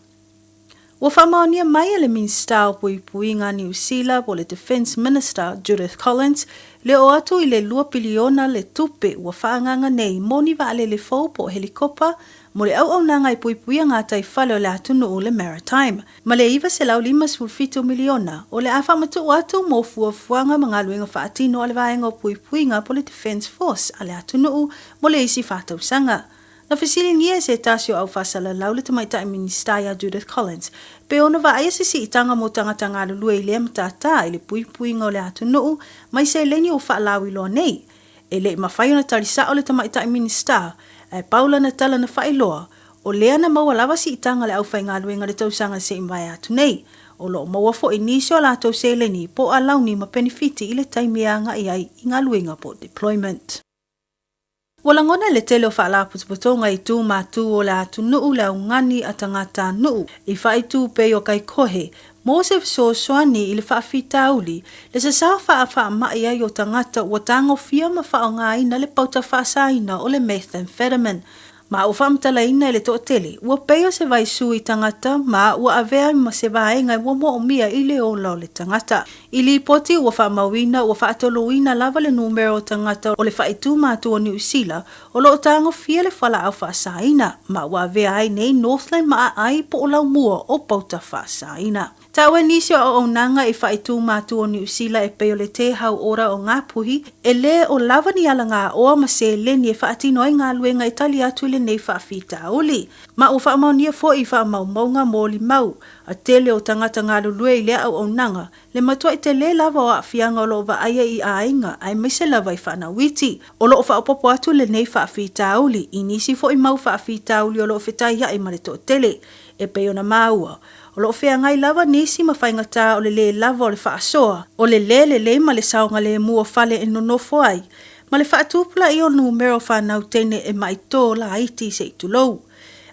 Wa whamaonia mai ele Minista o Pui ngā New Zealand po le Defence Minister Judith Collins le o atu i le 2 piliona le tupe wa whaanganga nei moni wa ale le fau po helikopa mo le au nanga i Pui ngā tai whale o le atunu o le Maritime. Ma le iwa se lau 5.7 miliona o le awhamatu o atu mo fuafuanga mga luenga whaatino o le vaenga o Pui ngā po le Defence Force a le atunu o mo le isi whātausanga. Na fasili ngia se tasio au fasala lau le tamaita i Minista ya Judith Collins. Pe ona wa aia sisi itanga mo tangata ngā lulua i lea matata i le Pui ngā o le atunu mai se leni o whaalau i loa nei. E le mawhai ona tarisa o le tamaita i Minista e paula na tala na whailoa o lea na maua lawa si itanga le au whai ngā luenga le tausanga se imai atu nei. O lo maua fo inisio la tau se leni po a launi ma benefiti i le taimianga i ai i ngā luenga po deployment. Walangona le tele o whaala putuputonga i tū mātū o le atu nuu le ungani a tangata nuu i whaitu pe o kai kohe. Mo se so soani i le whaafita uli, le se sa wha mai ai o tangata o tango fia ma wha o ngā ina le pauta whaasaina o le methamphetamine. Ma o whamtala ina le tō tele, ua peo se vai sui tangata, ma ua avea ma se vai ngai ua mo o mia i le o lau le tangata. I li poti ua whamauina, ua whaatoloina lava le numero tangata o le whaitu mātu o New Zealand, o lo o tango fia le whala au whaasaina, ma ua avea ai nei Northland ma ai po o lau mua o pauta whaasaina. Taua nisio o nanga i whaitu mātu o New Zealand e peo le te hau ora o ngā puhi, e le o lava ni ala ngā oa ma se leni e whaatino ai ngā luenga itali atu le nei whaafita uli. Ma o whaamaunia fo i whaamaumaunga mōli mau, a tele o tangata ngā lulue i lea au nanga, le matua i te le lava o awhianga o lo wa aia i ainga, ai maise lava i whana witi. O lo o whaapopo atu le nei whaafita uli, i nisi fo i mau whaafita uli o lo whetai ia i marito tele, e peo na maua. O lo fea ngai lava nisi ma whaingata o le lava o le whaasoa, o le ma le saonga le mua fale e nonofo ai, ma le whaatupula i o numero whanau tene e mai tō la iti se itulou.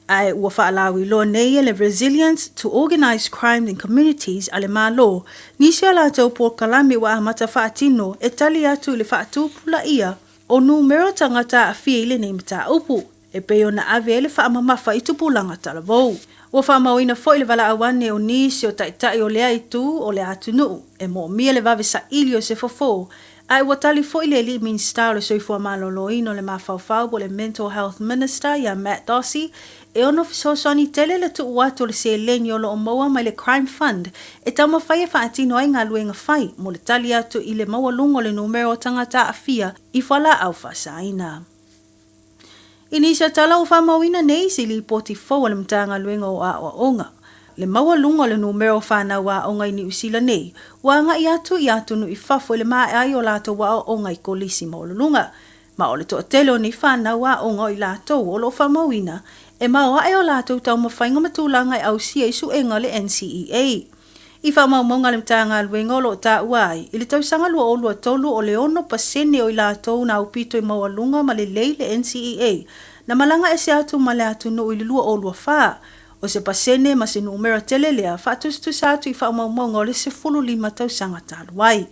Ai ua whaalawi lo nei e le Resilience to Organized Crime in Communities a le malo, nisi ala tau po kalami wa amata whaatino e tali atu le whaatupula ia o numero tangata a fia ile nei mata upu, e peo na ave le whaamamafa i tupulanga talavou. Ua whaamauina fo i le wala awane o nisi o taitai o lea i tū o le atunu, e mo mia le vave sa ili o se fofo, ai ua tali fo i le li Minista o le soifua maloloino le mawhauwhau po le Mental Health Minister ia Matt Dossey, e ono fisosoni tele le tu uatu le se leni o lo o maua mai le Crime Fund, e tau mawhai e whaatino ai ngā luenga whai, mo le tali atu i le maua lungo le numero tangata a fia i whala au whasaina. Inisa tala o whamauina nei si li poti fau le mtanga luenga o a onga. Le maua lunga le numero whana wa onga i New Zealand nei, wanga i atu nu i fafo le maa ai o lato wa onga i kolisi maulunga. Ma o le to telo ni whana wa onga i lato o lo whamauina, e maua ai o lato tau mawhainga matulanga i au sia isu enga le NCEA. I whamaumonga le mtanga luenga o lo ta uai, i le tau sanga lua o lua tolu o le ono pasene o i lato na upito i maua lunga ma le lei le NCEA, na malanga e se atu ma le atu no i le lua o lua wha. O se pasene ma se numera tele lea, whatustu sa atu i whamaumonga o le se fulu lima tau sanga taluai.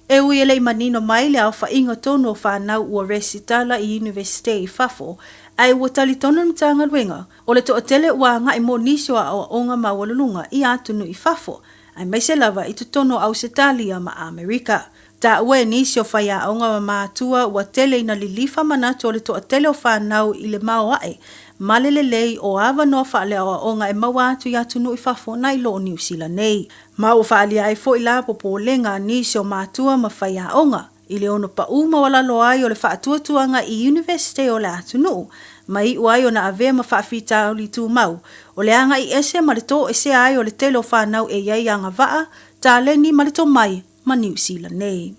E ui ele i manino mai le au whainga tonu o whanau ua resitala i Universite i Fafo, ai ua tali tonu mtanga luenga, o le toa tele ua ngai mo nisio a o onga ma walulunga i atunu i Fafo, ai mai se lava i tutono au Setalia ma Amerika. Ta ue nisio whaia aonga ma mātua ua tele ina lilifa manatu o le toa tele o whanau i le mao ae, malele lei o awa noa whaale o aonga e maua atu i atunu i Fafo na i lo New Zealand nei. Ma o whaali ai fo i la popo lenga nisio mātua ma whaia aonga, i le ono pa uma wala lo ai o le whaatuatuanga i Universite o le atunu, Mai uai o na ave ma whaafita o li tū mau. O le anga I ese ma le tō ese ai o le telo whanau e iai anga waa, tā leni ma le tō mai ma New Zealand nei.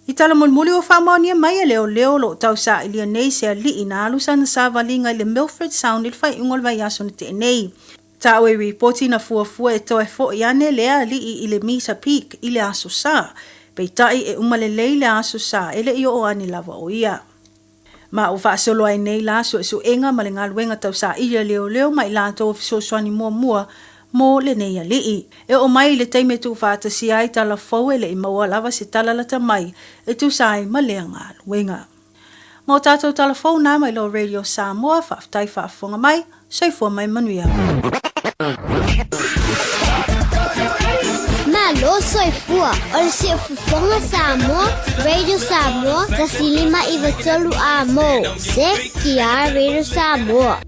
I tala mulmuli o whamonia mai e leo lo tau sa ilia nei se a li ina alusa na sa valinga I le Milford Sound il whai ungol vai aso na te nei. Ta oe reporti na fuafua e toe fo I ane lea li I le Mesa Peak I le aso sa. Peitai e umalelei le aso sa ele I o ane lava o ia. Ma o whaasolo ai nei la so enga ma le ngaluenga tau sa ilia leo ma I lato o fisoswani mua mo le nei a lii. E o mai le teime tu whaata si ai tala fau ele I maua lava se tala lata mai e tu sai ma lea ngaluenga. Mo tātou tala fau nā mai lo Radio Samoa whaaftai whaafonga mai, saifua mai manuia. Malo soifua, o le siafufonga Samoa, Radio Samoa, tasilima I vatolu a mo, se kia Radio Samoa.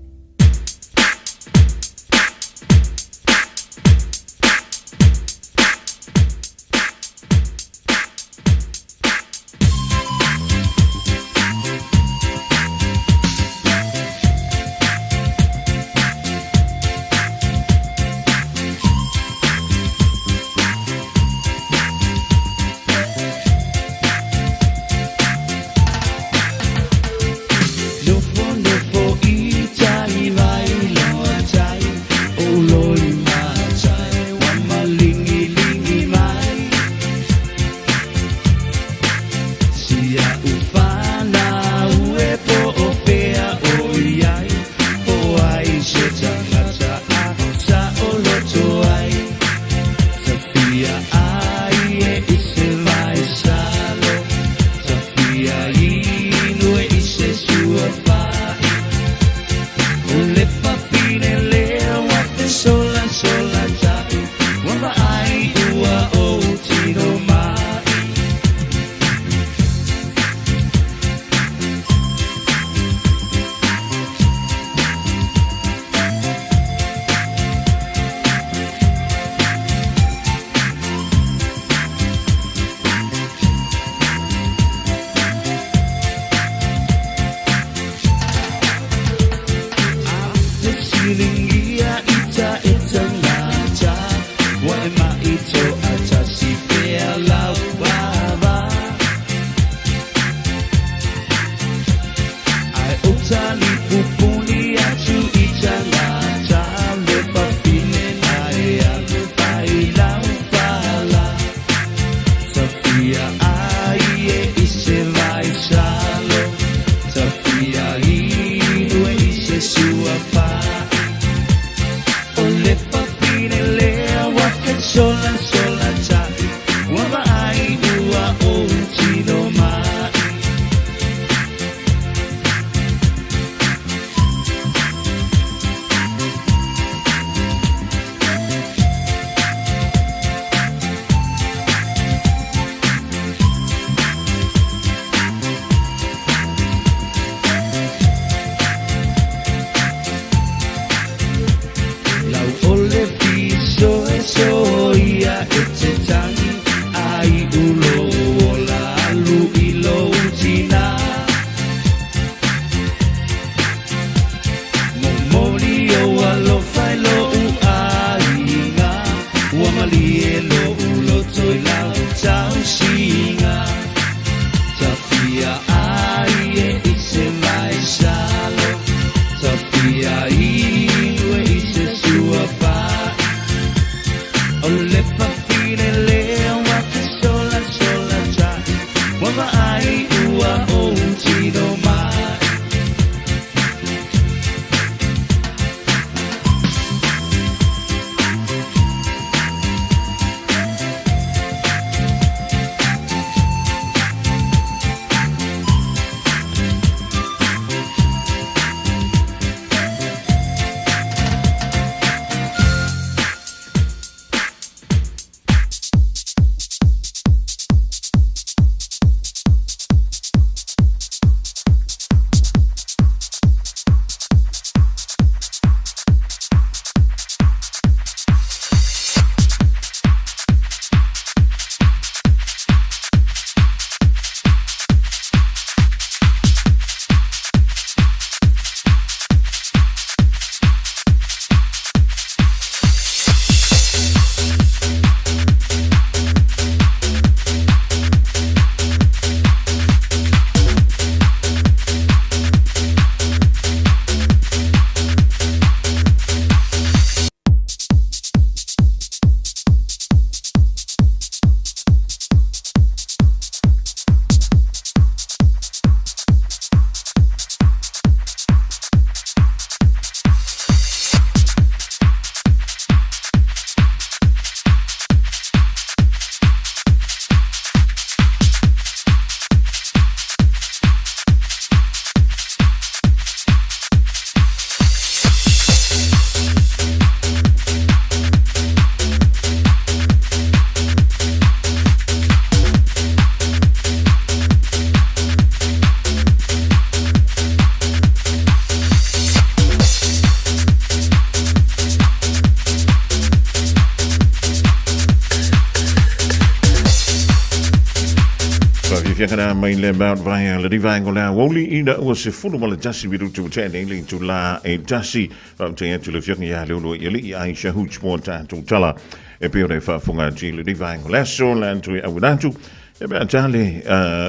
fiakana mai le about vai le divai ngola woli ina o se fulu mala jasi biru tu tene link to la e jasi from te tu le fiakana ya lo yeli Aisha Hooch Monta to tala e pe fa funga ji le divai ngola so lan tu awudantu e be tale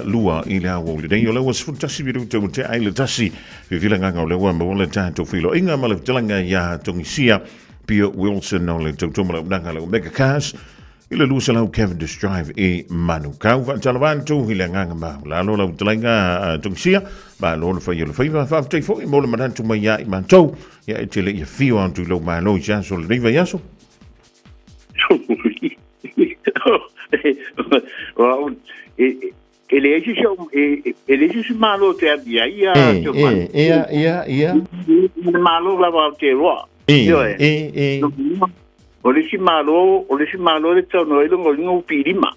lua ila woli den yo le was fu jasi biru tu te ai le jasi vi vilanga ngola wa mo le tanto filo inga mala telanga ya tongisia Pio Wilson no le to mala nanga le mega cash Ila lusa lau Cavendish Drive e Manukau va talavantu hila nganga ma la lo lau talanga tungsia ba lo fa yo fa fa te fo mo le manantu mai ya mantou ya etele ya fio antu lo ma lo ja so le riva yaso ele esse malo te dia ia malo la va te ro Ole si malo le tau no ele ngol pirima.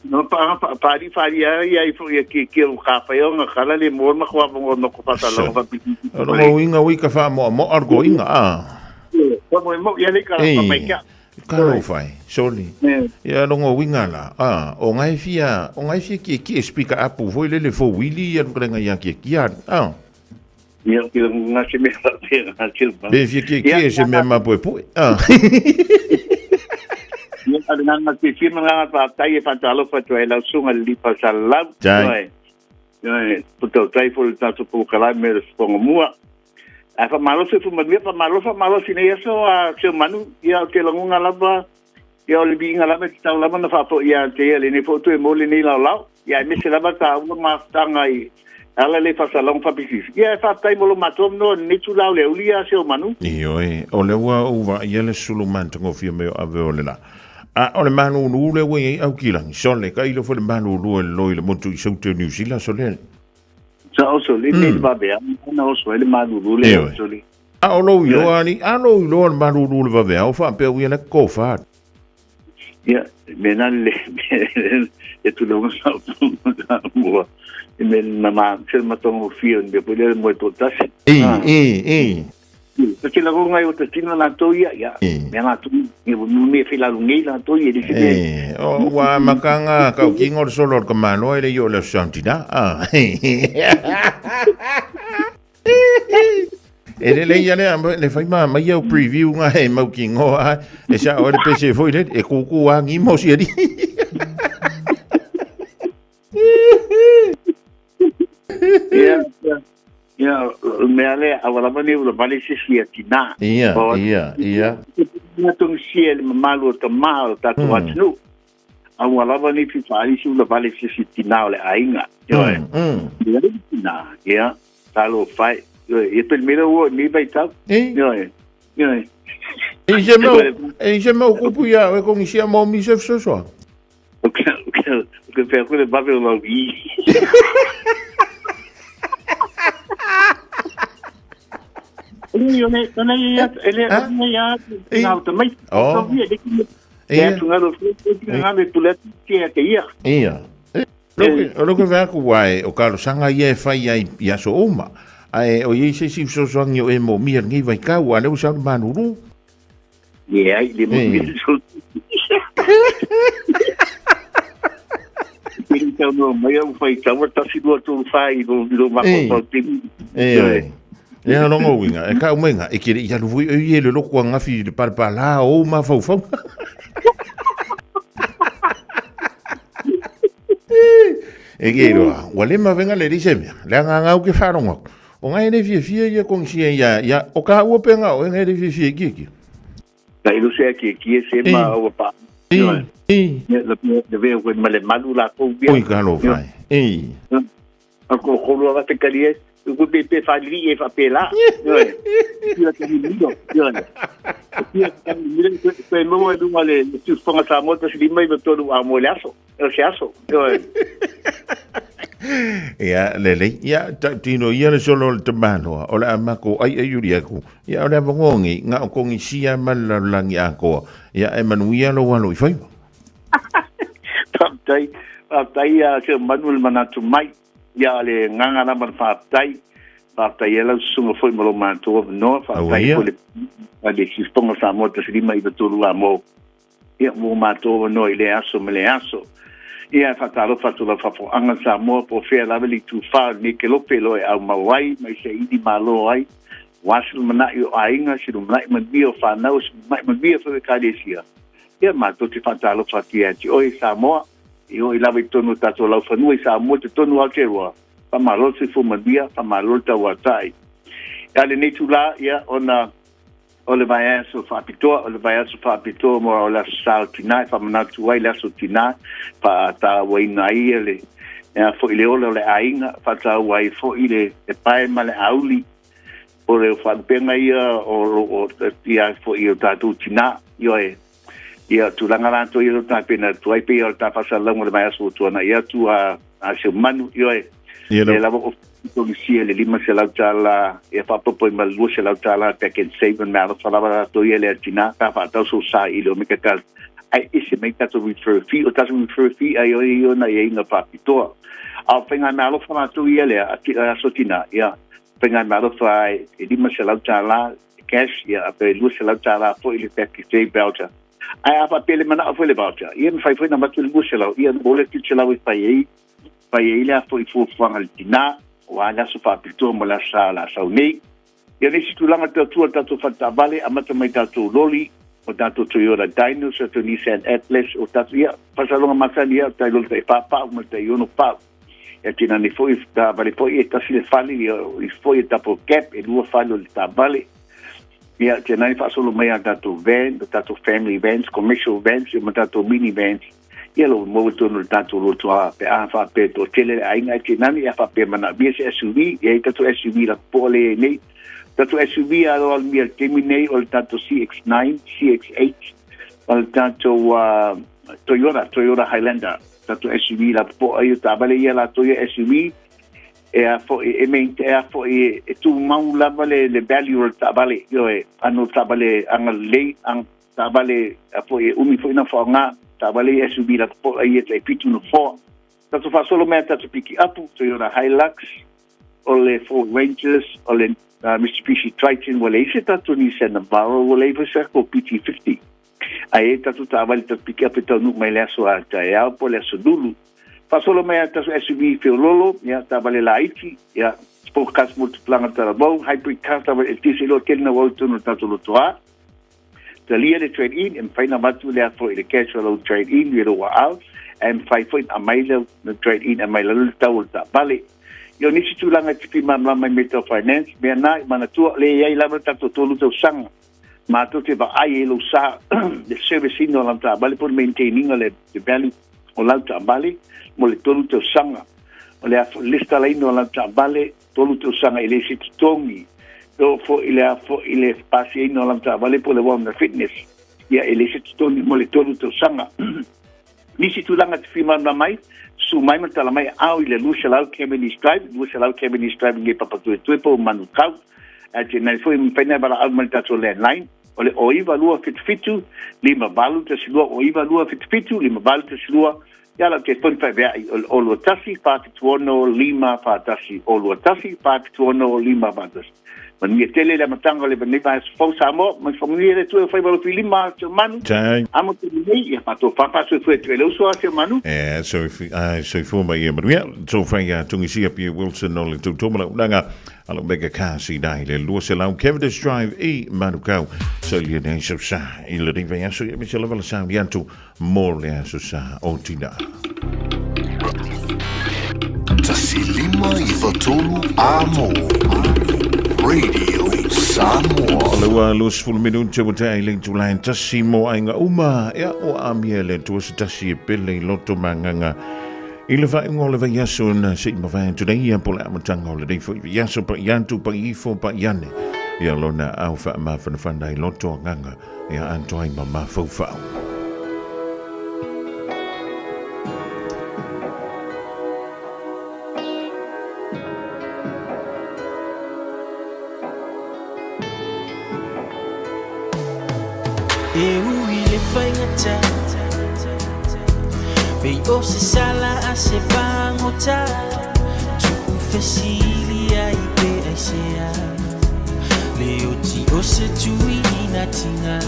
No pari ai foi que o café o ngala le mor ma kwa no ko pata la va piti. No winga wika fa mo argo inga mo ya le ka mai ka. Kalo fai, soli. Ya longo winga la. O ngai fia ki speaker apu foi le fo wili ya ngrenga ya ki ya. Ia que não se me fazia aquilo. Bem, que se me mapoi poi. Ia ada nang ke firma nang pa tai pa talo pa tu ela sunga li pa salam. Ai. Ai, puto tai fo ta tu po kala me respongo mua. A fa malo se fu pa malo sine eso a se manu ia ke longa lava. Ia le binga lava ta lava na fa po ia te ele ni fo tu e mole ni la. Ia me se lava ta uma tanga ai. Ala le fasalong fa bisis. Ia fa tai molo matom no ni tu lau le ulia se o manu. Io o le wa uva ia le sulu mantango fia me ave o le la. O le manu nu le we au kilang. Son le kai lo fo le manu lu le loi le motu i saute New Zealand so le. Sa o so le ni ba be. Na o so le manu lu le so le. O lo ilo ani, lo ilo le manu lu le va be. O fa pe wi le ko fa. Ia, menale e tu lo sa mo. Men mama se matong fio de poder mo totas porque la gonga yo te tino la toya ya me na tu me fila lungi la toya de o wa makanga ka kingo solo ka mano ele yo le santina ele le ya le fai ma yo preview nga he mo kingo e sa o de pc foi le e ku wa ngi mo si di Ya, me ale awala mani ulo mani sisi atina. Ia. Na tung siel malu ta mal ta tu atnu. Awala mani fi fali si ulo mani sisi tina ole ainga. Ya. Ya, talo fai. E primeiro o ni vai ta. Ya. E je me ocupo ya con isi mo mi se so. Que fait que le bave la vie. Ele não também. Ia. Lo que vai ku wai o Carlos sanga ia fai ai ia so uma. Ai o ia se so songo e mo mi ngi vai ka wa le usa manuru. Ia, ele mo so. Então no meio foi tão tá se do tu fai do mako tim. Ya no ngo winga e ka umenga e kiri ya lu e le lo kwa ngafi de par la o ma fo fo. E gero, wale ma venga le dice mia, le nga o ke faro ngo. O nga ene fie ya con si ya o ka o penga o nga ene fie ki. Da ilu se ki se ma o pa. Le veo con male malula ko bien. Oi ka lo fai. Ako ko va te carie. O bebê falia e papela. Ia te lindo. Ia te lindo. Foi mo do male, tu fonga sa moto se lima e todo a molhaço. Eu chaço. Ya lele ya tino ya le solo te mano o la mako ai yuri aku ya o le bongi nga ko ngi sia malalangi ako ya emanuia lo walo fai tai ya se manul manatu mai ya le nganga na man fatai ela sunga foi malo manto no fatai ko le ale si stonga sa moto se lima e todo amo ia mo mato no ile aso mele aso ia fatalo fatula fafo anga sa mo po fe la veli tu fa ni ke lo pelo e au mawai mai se idi malo ai wasil mana yo ainga si dum lai mabio fa na us mai mabio fa ka desia ia mato ti fatalo fatia ti oi sa mo io i lava tonu tato lau fanua i sa mo te tonu Aotearoa pa malo se fu mabia pa malo ta watai ale nei tu la ia ona ole vai aso fa pito mo o la sal tina fa manatu wai la so tina pa ta wai nai ele ya fo ile ole ainga fa ta wai fo ile e pai male auli o le fa penga ia o ia fo ia ta tu tina yo e ia tu langa la to ia ta pena tu ai pe o ta fa sa longo le mai aso tu na ia tu a se manu yo e la vo con si le lima se la tala e fa popo mal lu se la tala pe que save na fa la to ia le tina ka fa ta so sa ile me ka ai isi me ka to refer fee o ta refer fee ai o na ia na pa pito a penga na lo fa to ia le a so tina ia penga na lo fa e lima se la tala cash ia pe lu se la tala fo ile pe que save belta ai a pa pele mana fo le belta ia me fa foi na ma tu lu se la ia bole tu se la wi pa ile a fo i fo fanga tina wala so fa pito mo la sala sa nei ia ni situlanga tu tatu fata vale amata mai tatu loli o tatu Toyota Dino so to Nissan Atlas o tatu ia pasalonga masania tai lo te papa mo te yono pa e tina ni foi sta vale foi e ta sile fali i foi tapo cap e due fallo il ta vale ia tina ni fa solo mai tatu van tatu family vans commercial vans e tatu mini vans ia lo mo to no tanto lo to pe a fa pe to tele ainga ke nani a fa pe mana bi SUV e tanto SUV la pole nei tanto SUV a lo mi terminei o tanto CX9 CX8 o tanto Toyota Highlander tanto SUV la po ai ta vale ia la Toyota SUV e a fo e mente a fo e tu mau la vale le value ta vale yo e anu ta vale ang le ang ta vale a fo e umi fo ina fo nga ta vale SUV la po ai e pitu no fo tanto fa solo me tanto piki apu Toyota Hilux o le Ford Rangers o le Mitsubishi Triton o le ise tanto Nissan Navara o le Versace PT50 ai tanto ta vale tanto piki apu tanto mai le so a ta e po le so dulu fa solo me tanto SUV Fiorolo ya ta vale la Iti ya sport cars multiplanga ta bo hybrid car ta vale tisilo kelna volto no tanto lo toa the lead trade-in and find a matu le for the casual trade-in we do out and 5 point a mile the trade-in a mile tawul ta vale yo ni situ langa tipi mamla mai Metro Finance me na mana tu le ai la ta to lu to sang ma to te ba ai lo sa the service no la ta vale por maintaining le the value o la ta vale mo le to lu to sang o le lista la no la ta vale to lu to sang ele situ tongi do fo ile pasi no la ta vale por le one fitness ya ele situ tongi mo le to lu to sanga ni situ langa te fima na mai su mai mata la mai au ile lucia lau Kemeny Drive nge papa tu po manu kau a te nei foi me pena para al mata to landline ole o iva lua fit lima balu te silua o iva lua fit lima balu te silua ya la te pon fa vea o lo tasi pa tuono lima pa tasi o lo tasi pa tuono lima batas man mi tele la matanga le bani va fo samo man famiglia le tue fai valo lima manu amo te nei ya pa to fa so foi te lo so a manu so fu mai e maria so fai ya tungi si api Wilson no le tutomo langa alo mega kasi dai le lo se lau Cavendish Drive e manukau so le nei so sa il le vai so mi se la vala sa biantu more so sa otina Tasilima ifatolu amo Radio Samoa. Lewa los full minuti o tai le tu line tasimo ainga uma ya o amiele tu se tasi pele loto manganga. Ile vai ngole vai yaso na se ma vai tu dai ya pola matanga le dai fo yaso pa yantu pa ifo pa yane. Ya lona alfa ma fa dai loto nganga ya antoi ma fo fa. Vei o se sala a se pangota tu fesilia i pe aisea le o ti o se tui na tinga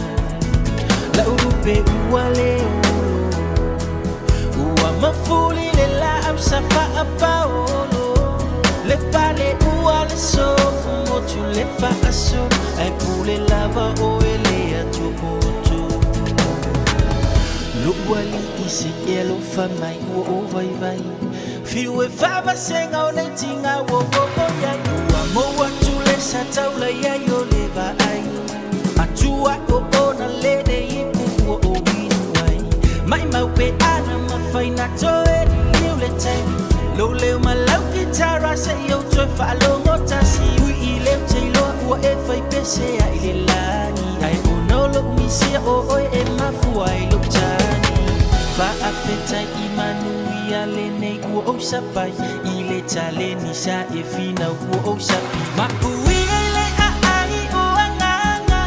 la urupe pe ua leo ua mafuli le la am safa apaolo le pale ua le so mo tu le fa aso ai pule lava o ele a tu moto lo wali isi elo fa mai o vai vai fiu e fava senga o ne tinga o ya ua mo tu le sa taula ya yo le va ai atua o na le de ipu o wai mai mau pe ana ma fai na toe liu le tai lo le ma lau kitara se yo toe fa lo ngota si ui I le te lo ua e fai pese ai le lani ai o no lo mi se o oi e mafu ai lo tani fa a feta I manu ia le nei ua o sapai I le tale ni sa e fina ua o sapi ma ui le a ai o anganga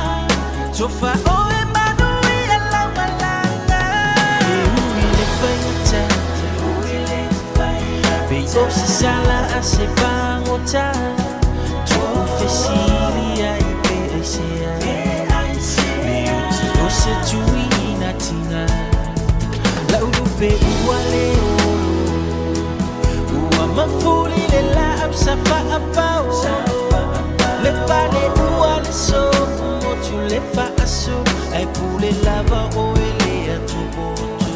sofa o e manu ia lau malanga e ui le fai ta ui le fai be o se sala a se pangota tu fesili ai pe ai se ai me o se tui na tinga la ulupe ua leo ua mafuli le la am safa apao le pale ua le so mo tu le fa aso ai pule lava o ele a tu boto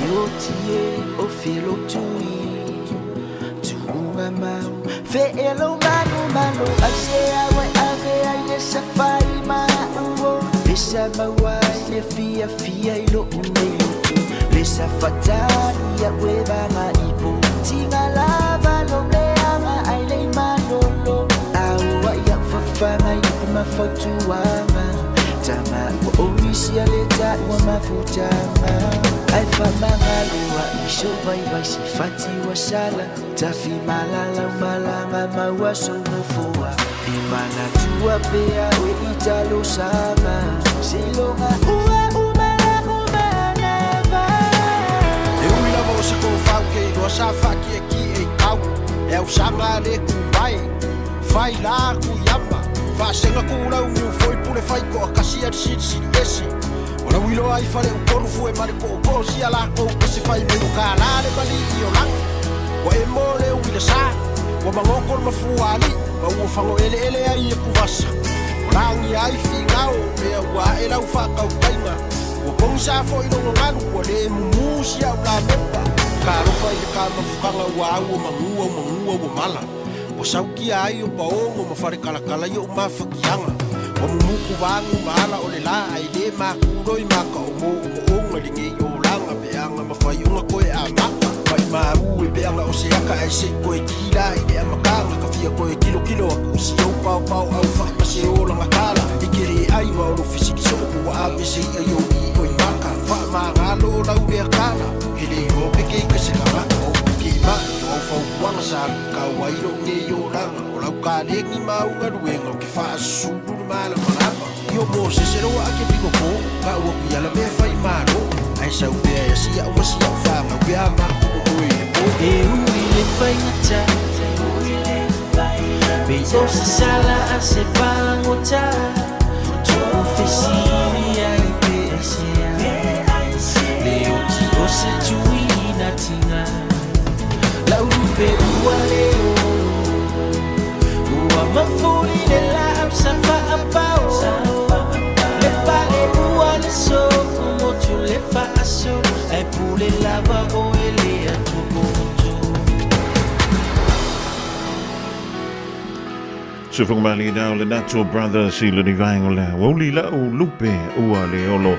io tie o filo tui tu ua mau fe elo manu manu ase awe ave ai le safari ma uo esa mawai le fia fia ilo unei le safatani ya weba ma ipo tinga lava lo le ama ai le manolo awa ya fafanga ipo mafotuama tama wa omisia le ta wa mafutama ai famanga lua isho vai vai sifati wa sala tafi malala malanga mawa sono foa imana tua pea we italo sama silonga ua se ko fau ke no sa fa ki e kau e o sanga le ku vai fai la ku yama fa senga ku la u foi pule fai ko kasi at sit esi ora wilo ai fale u koru fu e mari ko si ala ko se fai me ka la le bali o lang o e mo le u le sa o mango ma fu ali ma u fango ele ai ku vasa rangi ai fingao me wa e la u fa ka kaima o ponsa foi no nganu o le musi au la mepa karo fai ka mafukanga wa o mangua o mala o sauki ai o paongo mafare kala kala yo mafakianga o muku vangu mala o le la ai le makuro I maka o mo lingi o langa peanga mafai unga koe a maka mai maru e peanga o se aka ai se koe kila I le amakanga ka fia koe kilo a kusi o pau au fai pase o langa kala ikere ai wa o fisiki so o a bese ai o I maka fa magalo la u kala ele o peke ka se kala o ki ma o fo wanga sa ka wairo ne yo langa o la ka le ni ma u ga ruenga ki fa su mala malapa yo mo se ro a ke piko ko ka o ki ala me fai malo ai sa u be si a o si a fa ma be a ma o e ui le fai ngata be o se sala a se pangota tu fesili ai pe se le o ti o se tui na tinga la ulupe ua leo ua mafuli le la am safa apao le pale ua le so mo tu le fa aso ai pule lava o ele a tu boto So from Mali now, the Natural Brothers, si le divine ola, woli la o lupe ua le olo.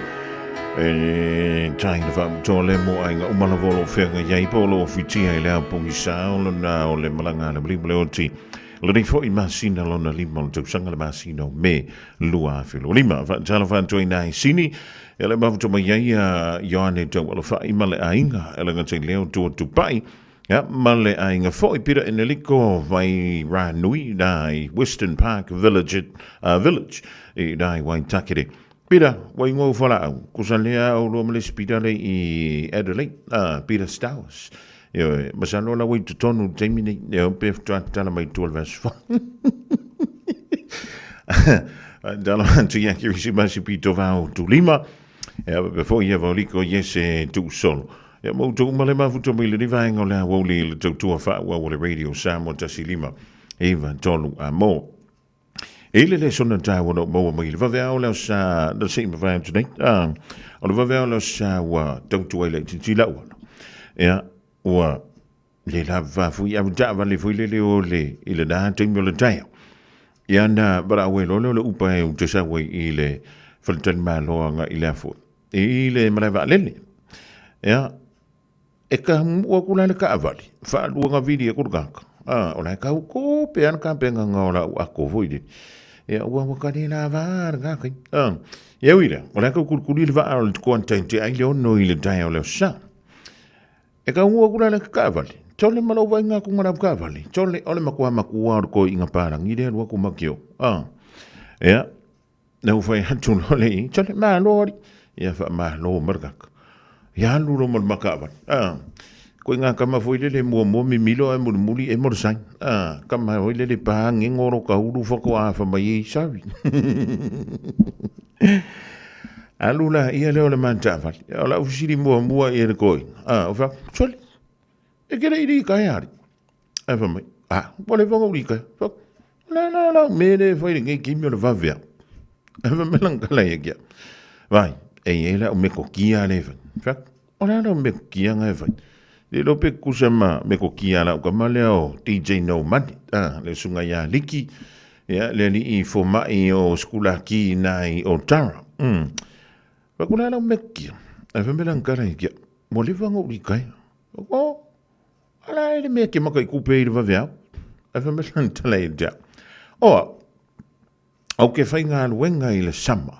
Taina fa tole mo ainga o malavolo fenga yai polo fitia I le apongi sa o na o le malanga le bli oti. Le ni fo I masina lona lima o sanga le masino me lua filo lima fa tala fa toi nai sini ele ba to mai ia yane to lo fa I male ainga ele ngate leo to pai. Ja, male ainga fo I pira in eliko vai ra nui dai Western Park Village I dai wai takere. Pira, wai ngō whala au, kusalea au lo male spidale I Adelaide, Peter Stowers. Yo, masano la wai tutonu taimine, yo pef tala mai 12 verse 4. Dala tu ia ki si masi pito va tu lima. Ja, before ia va liko yes tu solo. Ja, mo tu male ma futo mi le vai ngola wo le tu tu fa wo le radio Samoa tasi lima. Eva tolu a mo. Ele le sona ta wo mo mo le va le sa the same va today. O le va le sa wa tu tu ele ti la wa. Ja, wa le la va fu ia va le fu le o le ile da tu mo le tai. Ja na bara we lo le upa e tu sa we ile faltan ma lo nga ile fu. Ile ma va le. Ja, e ka mua kula le ka avali. Fa lu nga vidi e kurgaka. O la ka ko pe an ka pe nga ola a ko voidi. E o wa ka ni na va nga kai. Ye wila, o la ka kurkuli le va al content ai le no ile dai o le sa. E ka mua kula le ka avali. Tole malo vai nga ku ngara ka avali. Tole ole makua makua ko inga parang ide lu ku makio. Ya. Na u fai hatu le. Tole ma lori. Ya fa ma lo margak. Ya lu lo mal makavan. Ko nga kama foi le mo mi milo e mo muli e mo sai. Kama foi le pa ngoro ka uru foko a fa mai savi. Alula ia le mantava. Ala usiri mo e le koi. O fa chole. E que iri ka yari. E fa mai. Pole fa uri ka. La me foi nge kimio le va via. E fa me lang kala ia. Vai. E la me ko kia le fa. Fa. Ona no me kia nga fa. Le lope kusama me ko kia la ka maleo DJ no mani. Le sunga ya liki. Ya le ni fo mai o skula ki nai o tara. Fa kula la me kia. E fa me lang kala ia. Mo le va ngori kai. O ala ele me ke makai kupe i va vea. E fa me lang tala ia. O au ke fai ngā luenga i le sama.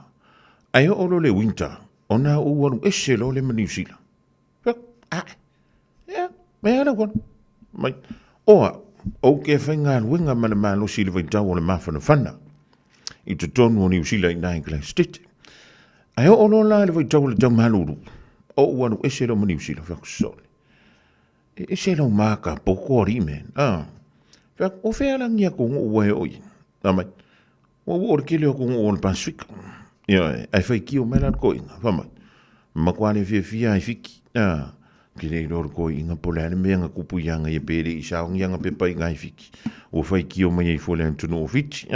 Ai o le winter. Ona o waru ese lo le manisila. Me ana kon. Mai. O ke fai ngā luenga mana malo sila vai tau o le mawhana whana. I te tonu o New Zealand nai kala stete. Ai o lo la le vai tau le tau maluru. O waru ese lo manisila. Sole. Ese lo maka poko men. O fea lang ia kong o wae oi. Mai. O kile o kong o le Pacific. Ai fai ki o mela ko inga. Famai. Makwale fia ai fiki. Ki rei lor ko inga polane me nga kupu yanga ye pere i saong yanga pepa inga ai fiki. O fai ki o mai fo le tunu o fiti.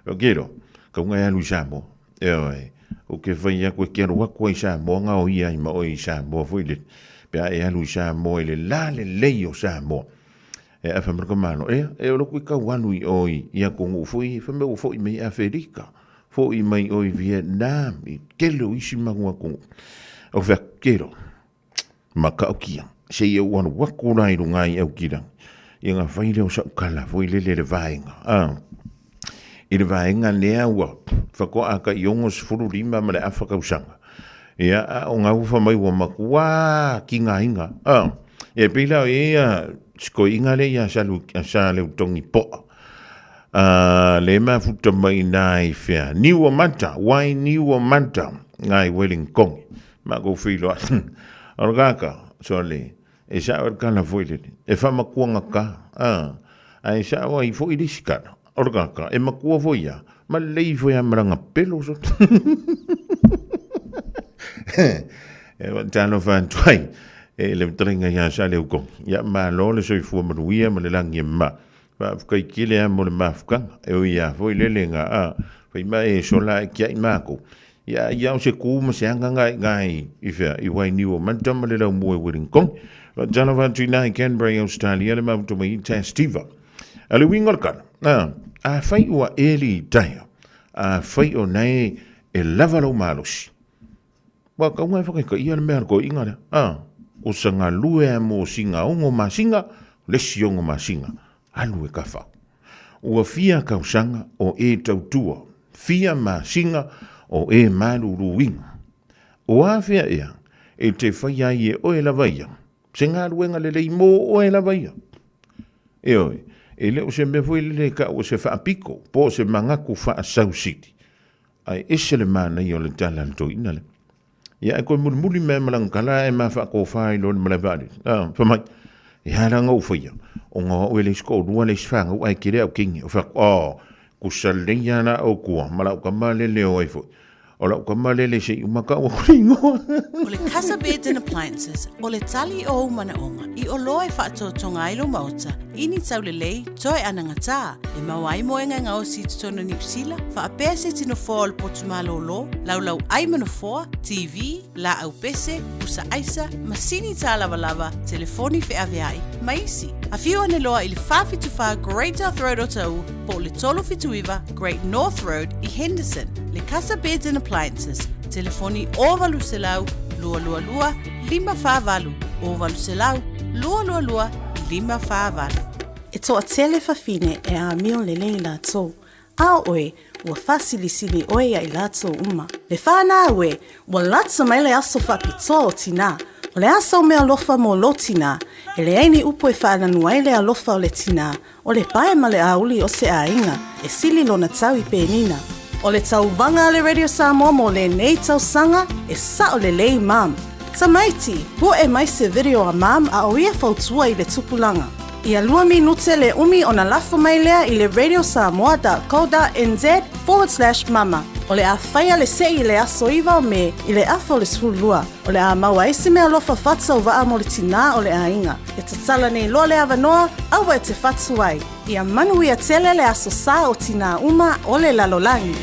O kero. Ka unga ya lu Samoa. O ke fai ya ko kero wa ko i Samoa nga o ia i ma o i Samoa foi le. Pe ai lu Samoa le la le lei o Samoa. E a famar komano. E o loku ka wanu i oi ia ko ngu foi fa me o foi me Afrika. Foi mai oi Vietnam i kelo isi mangua ko. O fa kero. Maka okia. Se ia wanu wako rai rungai au kira. Ia ngā whaile o sa ukala foi le vaenga. I le vaenga lea ua. Whako aka i ongos furu rima ma le awhaka usanga. Ia o ngā ufa mai wa makua ki ngā inga. E pila o ia ko inga le ia sa le utongi poa. Le mafuta mai nai fea. Niwa manta. Wai niwa manta. Ngai Wellington. Ma go filo. Orgaka. So le. E sa o kala foile. E fa makua ngaka. Ai sa o i fo i disikana. Orgaka. E makua foia. Ma lei foia maranga pelo so. E tano fan tuai. E le tringa ya sa le uko. Ya ma lo le soi fu maruia ma le langi ma. Fa kai kile a mo le mafka. E o ia foi le lenga Fa ma e sola e kia i mako. Ya o se ku ma se anga ngai i fa i wai niu ma tama le la mo e Wellington. Jana van tuina i Canberra Australia le ma to mai testiva. Ale wingol kan. A fai ua eli tai. A fai o nei e lavalo malos. Wa ka ngai fa ka ia le mer ko inga. O sanga lue mo singa ongo ma singa le siongo ma singa alue ka fa o fia ka usanga o e tautua fia ma singa o e malu ruinga o afia ia e te faia ie o e lavaia singa luenga le mo o e lavaia oi e le o se me foi le ka o se fa pico po se mangaku fa South City ai ese le mana i o le talanto inale. Ya ko muli me malang kala e ma fa ko fa i lo me vale. Fa mai. E hala ngo fa ya. O ngo o le sko do le sfanga o ai kire o king o fa kusalia na o kua malau kamale le o ifo o lau kamale le se umaka o kuringo o le Casa Beds and Appliances o le tali o mana onga I o loa whaatotonga ilo mauta ini tau le lei toe anangata e mawai moenga ngao si tutono New Zealand wha pese tino fōa le potumalo lo lau ai manofoa TV la au pese usa aisa masini ta lava telefoni fe aveai maisi a fiu ane loa I le whawhituwha Great North Road o tau po le tolo fituiva Great North Road I Henderson le Casa Beds and Appliances telefoni ovalu selau lua 555 ovalu selau lua 555 E toa tele whawhine e a mio le nei la tō. A oe, ua whasilisili oe a I la tō uma. Le whāna oe, ua latsa mai le aso whapito o tina. O le aso mea lofa mo lo tina. E le aini upo e whaananu ai le alofa o le tina. O le pae ma le auli o se a inga. E sili lona tau I pēnina. O le tau vanga le Radio Samoa mo le nei tau sanga. E sa o le lei mam. Tamaiti, po e mai se video a mam a o ia fautua I le tupulanga. Ia 2 minute le umi ona lafo mai lea I le radiosamoa.co.nz/mama. O le a whaia le se I le aso iwa o me I le afo le sfulua. O le a maua ese mea lofa fatsa o waa mo le tina o le a inga. E tatala nei loa le avanoa, awa e te fatsu ai. Ia manu ia tele le aso sa o tina uma o le lalolangi.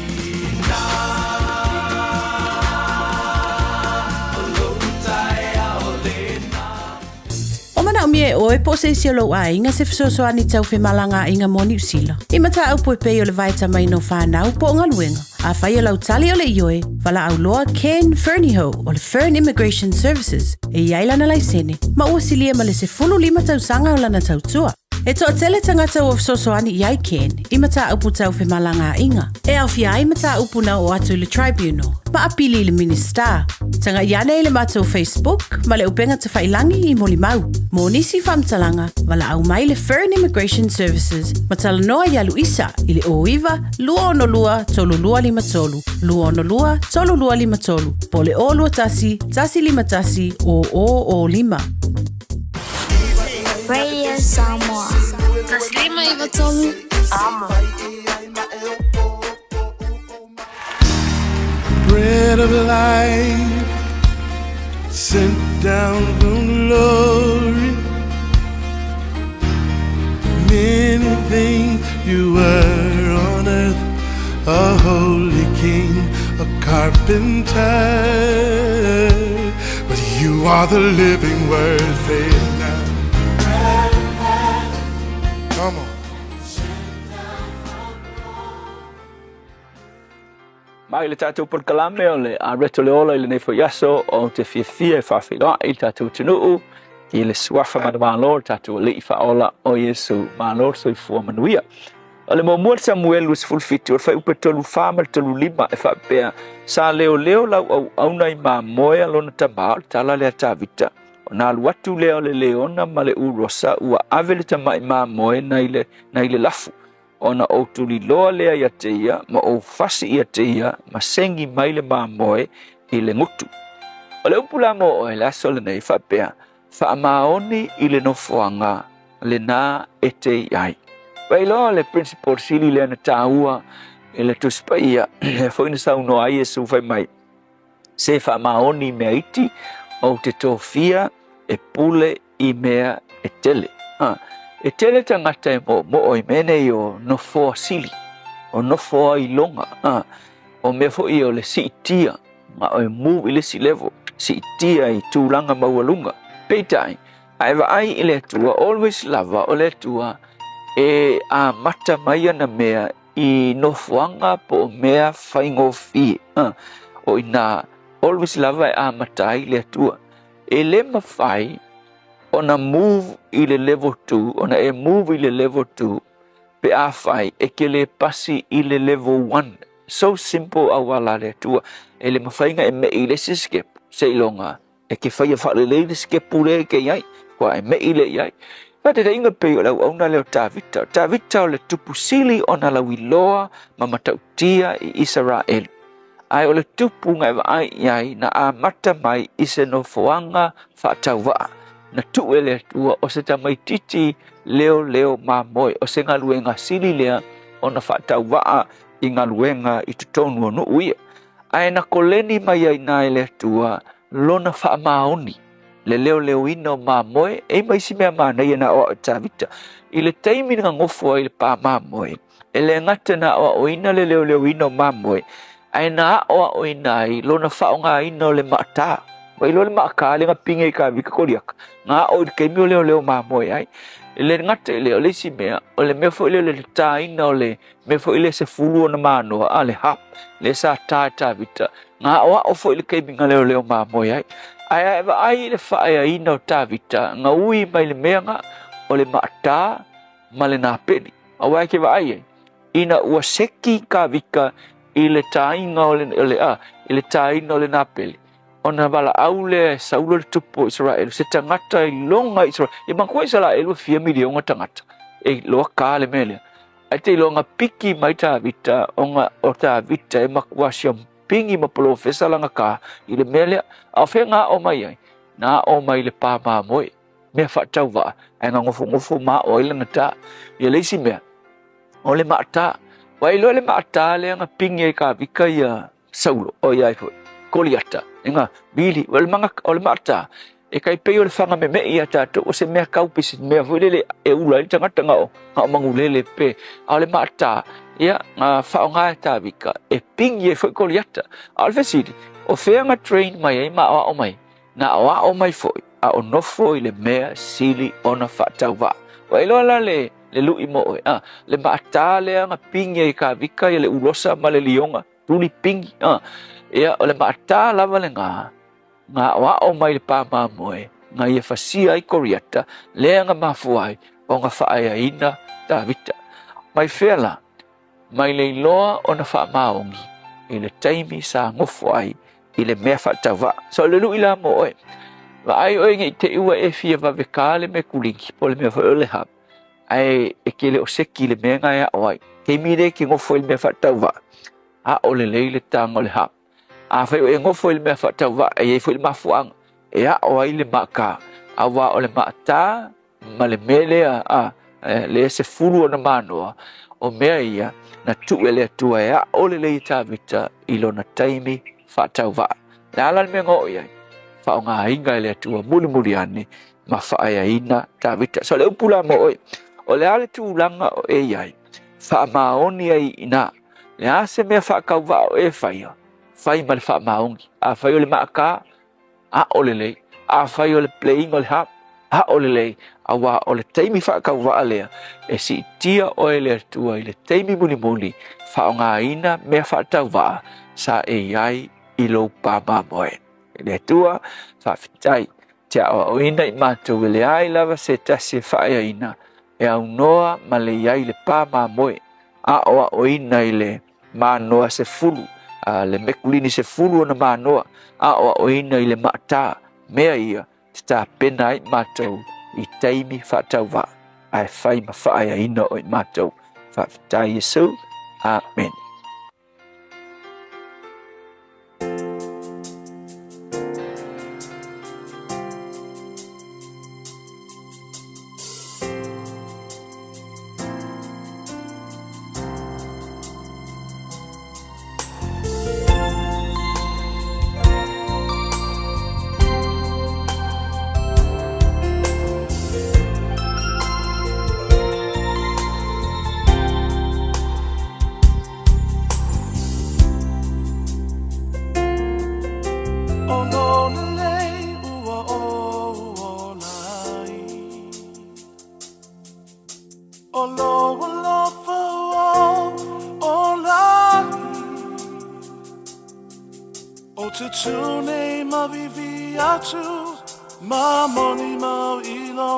Mana mie oe po se isi lo a inga se fisoso ani tau fe malanga inga mo New Zealand. I mata au po pe o le vaita mai no whanau po ngā luenga. A whai o lau tali o le ioe, wala au loa Ken Ferniho o le Fern Immigration Services. E iaila na laisene, ma ua silia ma le se 15 tau sanga o lana tau tua. E toa tele tangata o fisoso ani iai Ken, I mata au po tau fe malanga inga. E au fia ai mata au puna o atu le tribunal, pa apili le minister. Tanga iane le mata o Facebook, ma le upenga te whailangi I moli mau. Mo nisi whamtalanga, wala au mai le Fern Immigration Services, ma tala noa ia Luisa, I le oiva, lua ono lua, tolu lua lima tolu, lua ono lua, tolu lua lima tolu, po le o lua tasi, tasi lima tasi, o lima. Radio Samoa. Taslima iwa tolu, amo. Bread of life sent down from glory. Many things you were on earth, a holy king, a carpenter, but you are the living word. Say it now. Come on. Mai le tātou por kalame o le a reto le ola I le nefo yaso o te fia whawhiloa I tātou tunuu I le suafa manamalo tātou le I whaola o Yesu malo so I fua manuia. O le momuar Samuel was fulfiti o whai upe tolu whamal tolu lima e whapea sa leo lau au auna I ma moea lona tamao tala lea tāvita. O nā luatu leo le leona ma le urosa ua ave le tamai ma moe na I le lafu. Ona o tuli loa lea ia te ia, ma o fasi ia te ia, ma sengi mai le māmoe I le ngutu. O le upula mo o e laso le nei whapea, whaamaoni I le nofoanga, le nā e te iai. Wai loa le principal sili lea na tāua, e le tuspaia, e whaina sau no ai e su whai mai. Se whaamaoni mea iti, o te tōwhia, e pule I mea e tele. E tele tangata e mo o I mene I o nofoa sili, o nofoa I longa, o mea fo I o le si itia, ma o e move I le si level, si itia I tūlanga maualunga. Peitai, aiva ai I le tua, always lava o le tua, e a mata mai ana mea I nofoanga po mea whaingofi, o ina always lava e a mata I le tua. E le mawhai, ona move I le level 2, ona e move I le level 2, pe a whai e ke le pasi I le level 1. So simple a wala le tua. E le mawhainga e me I le siskep, se ilonga. E ke whai a wha le le skepu le ke iai, kwa e me I le iai. Pate te inga peo lau auna leo tāvita. Tāvita o le tupu sili ona lau I loa ma matautia I Israel. Ai o le tupu ngai wa ai iai na a mata mai I se no foanga whaatau waa. Na tu ele tua o se tamai titi leo ma moi o se ngaluenga sili lea ona whaatauwaa I ngā luenga I te tonu anu uia. Ai na koleni mai ai nai le tua lona whaamaoni. Le leo ino mā moe, e mai si mea mā nei na o tāwita. I le teimi nga ngofo ai le pā mā moe. E le ngata na o ina le leo ino mā moe. Ai na o ina ai lona whaonga ino le maata. Wai lo le maaka le ngā pinga I ka wika koriaka. Ngā o I keimi o leo mā moe ai. E le ngata I leo le si mea, o le mea fo I leo le tā ina o le mea fo I le se fulu o na mānoa, a le hap, le sa tāwita. Ngā o fo I le keimi ngā leo mā moe ai. Ai eva ai le whaia ina o tāwita, ngā ui mai le mea ngā, o le maata, ma le nā peni. Awai ke wa ai, ina ua seki ka wika I le tāinga o le tāinga o le nā peli. Ona wala au le saulo le tupo Israel, se tangata I longa Israel. E mangkua Israel wa 4 miliona tangata. E loa ka le mele. Ai te longa piki mai tāwita, o tāwita e makua siam pingi ma profesa langa ka I le mele a fe nga o mai ai na o mai le pa ma moe me fa tau va ai nga ngofo ma o ile ngata ye le si me o le mata wai lo le mata le nga pingi ka vika ya saulo o ia fo koliata nga bili wal manga o le mata e kai pe o le fanga me ia tato o se me kau pisi me vo le e ula I tanga o nga mangulele pe o le mata ia nga whaonga tā wika e pingi e fwoi koliata alfe siri o whenga train mai ai ma o mai na o mai fwoi a o nofo I le mea sili ona whaatau wa wa ilo ala le lui mo le maata le nga pingi e ka wika ia le ulosa ma le lionga tuli pingi ia o le maata lava le nga o mai le pa ma moe nga ia fasia I koriata le nga mafuai o nga whaaya ina tā wita mai whela mai le loa o na wha maongi I le taimi sa ngofo ai I le mea whaatawa. So le lui la mo oe. Wa ai oe ngai te ua e fia wa wekale me kulingi po le mea wha le hap. Ai e ke le o seki le mea ngai a oai. Kei mire ki ngofo I le mea whaatawa. A o le leile tanga o le hap. A whai o e ngofo I le mea whaatawa e fo I le mafuanga. E a oai le maka. A wa o le maata ma le mele le se fulu o na manoa. O mea ia na tu ele atua e a ole le tāwita I lona taimi whaatau wa. Le ala me ngō ia, whao ngā hinga ele atua muli ane ma whaaya ina tāwita. So le upula mo oi, o le ale tūlanga o e iai, wha maoni ai ina, le ase mea whaakau wa o e whaia, whai ma le wha maongi, a whai o le maaka, a ole le, a whai o le playing o le hap, a ole le, a wa o le taimi whaakau wa lea, e si tia o ele atua I le taimi muli, whao ngā ina mea whaatau wa, sa e iai I lo pāma moe. E le atua, whawhitai, tia o ina I mātou le ai lava se tase whaia ina, e au noa ma le iai le pāma moe, a o ina I le mānoa se fulu, le mekulini se fulu o na mānoa, a o ina I le maata, mea ia, ta pena I mātou, I taimi whaatau wa, ai whai ma whaia ina o I mātou, whawhitai Yesu, Amen.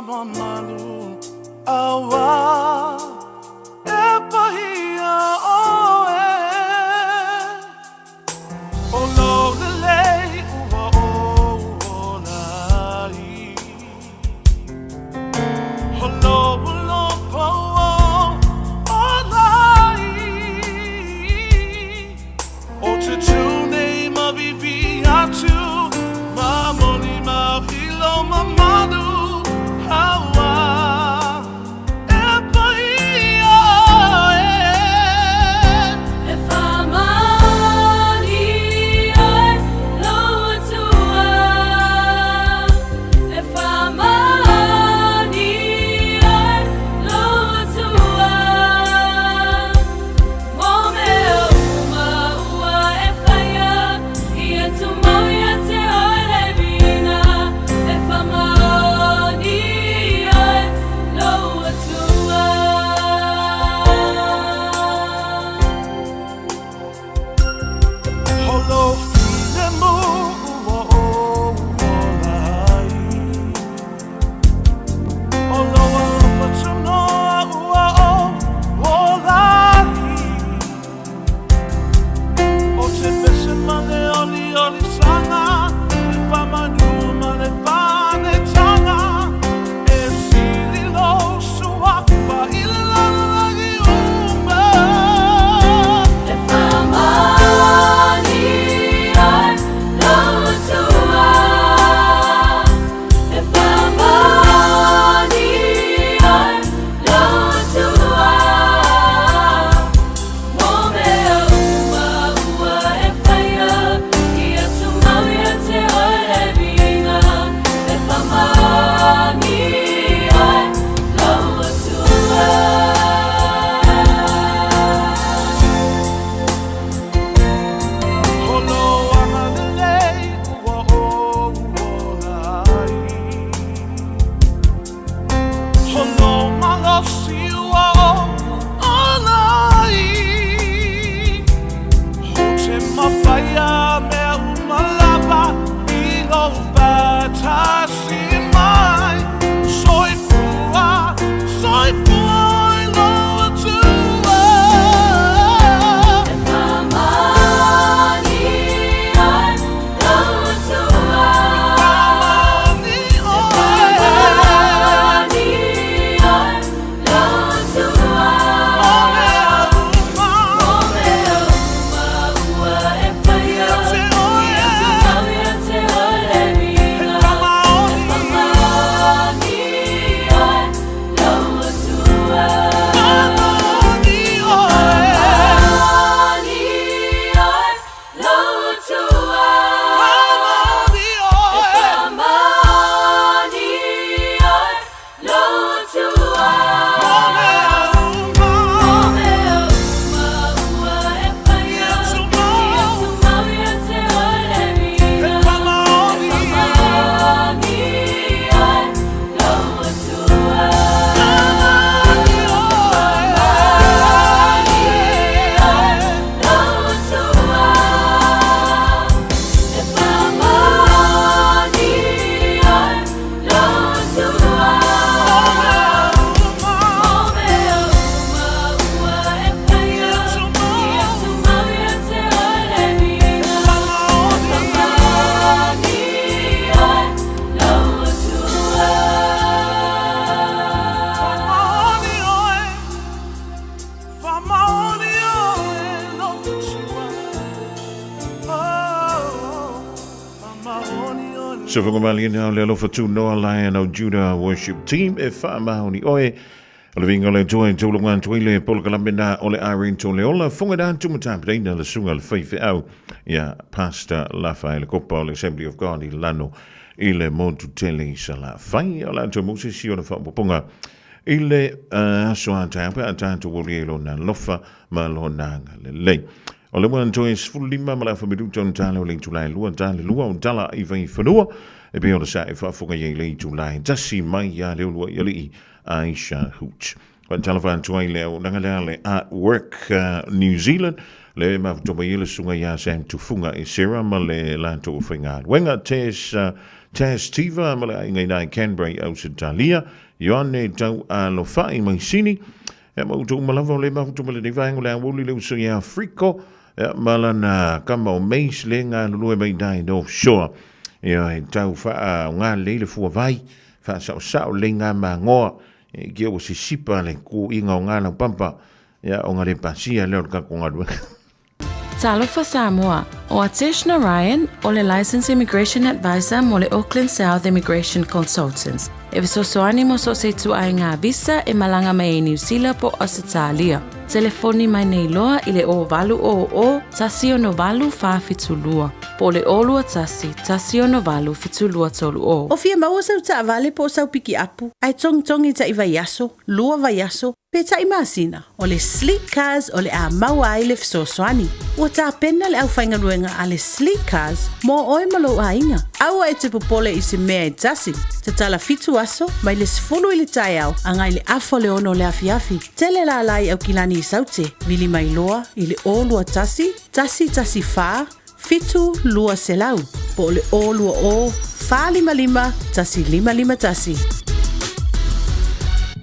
Mamadu, Hawa, So whakamali na le alofa tu Noah Lion o Judah Worship Team e whaamahoni oe. O le vinga le joe tūlungan tuile polkalamena o le Irene to le ola whunga da tumatapereina le sunga le whaiwhi au. Ia Pastor Lafa le kopa o le Assembly of God I lano I le motu tele sa la whai o la to musisi o le whaapoponga. I le aso a tāpe a tātu wori e lo na lofa ma lo nanga le lei. O le wan toi sfulima ma la famidu ton tala o le tulai lua tala lua o tala I vai whanua e pe o le sa e whaafonga ye le tulai tasi mai ya leo lua i li Aisha Hooch. Wan tala whan tuai leo nangalea le Artwork New Zealand le mawtoba i le sunga ya Sam Tufunga I Sera ma le lanto o whainga. Wenga Tess Tiva ma le ingai nai Canberra au Sitalia Ioane tau a lo whai mai sini e mautu malava le mautu le divango le wuli le uso ya Afriko malana kama o meis le ngā lulu e mai dai no offshore ia e tau wha ngā le fua vai wha sao le ngā ma ngoa e kia o si sipa le ku inga o ngā na pampa ia o ngā le pasia leo ka ko ngā rua Talofa Samoa, o Ateshna Ryan, o le Licensed Immigration Advisor mo le Auckland South Immigration Consultants. E visosoani mo so se tu ai ngā visa e malanga mai e New Zealand po Australia. Telefoni mai nei loa I le o valu o tasi o no valu wha fitulua. Po le olua tasi o no valu fitulua tolu o. O fia maua sau ta avale po sau piki apu. Ai tongi ta I vaiaso, lua vaiaso, pe ta I masina. O le sleek cars o le a maua ai le fisosoani. Ua ta pena le au whainga ruenga a le sleek cars mo oe malo a inga. Aua e te popole I se mea I tasi. Te tala fitu aso, mai le sifulu I le tai au, angai le afo le ono le afiafi. Tele la lai au kilani I saute, vili mai loa I le o lua tasi wha, fitu lua selau. Po le o lua o, wha lima, tasi lima tasi.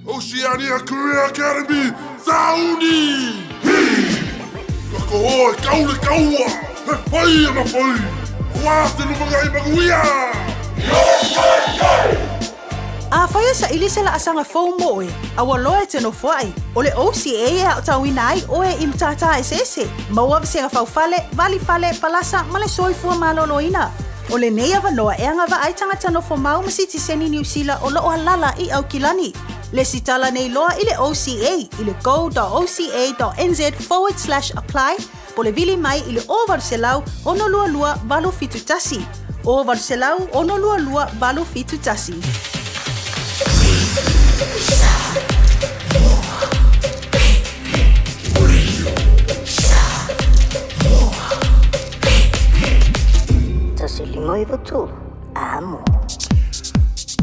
Oceania Career Academy, Sauni! Kako o e kaule kaua, he whai ana whai. Wafte lumagai maguia. A whaia sa ili se la asanga fau mo e, a waloa te no whai, o le OCA e a tawina ai o e imtata e sese, maua visenga fau fale, vali fale, palasa, male soifua malolo ina. O le nei avanoa e anga wa aitanga tano fo mau masiti seni New Zealand o loo halala I au kilani. Le sitala nei loa I le OCA, I le go.oca.nz/apply, po le vili mai I le o varselau ono lua lua valo fitu tasi. O varselau ono lua lua valo fitu tasi.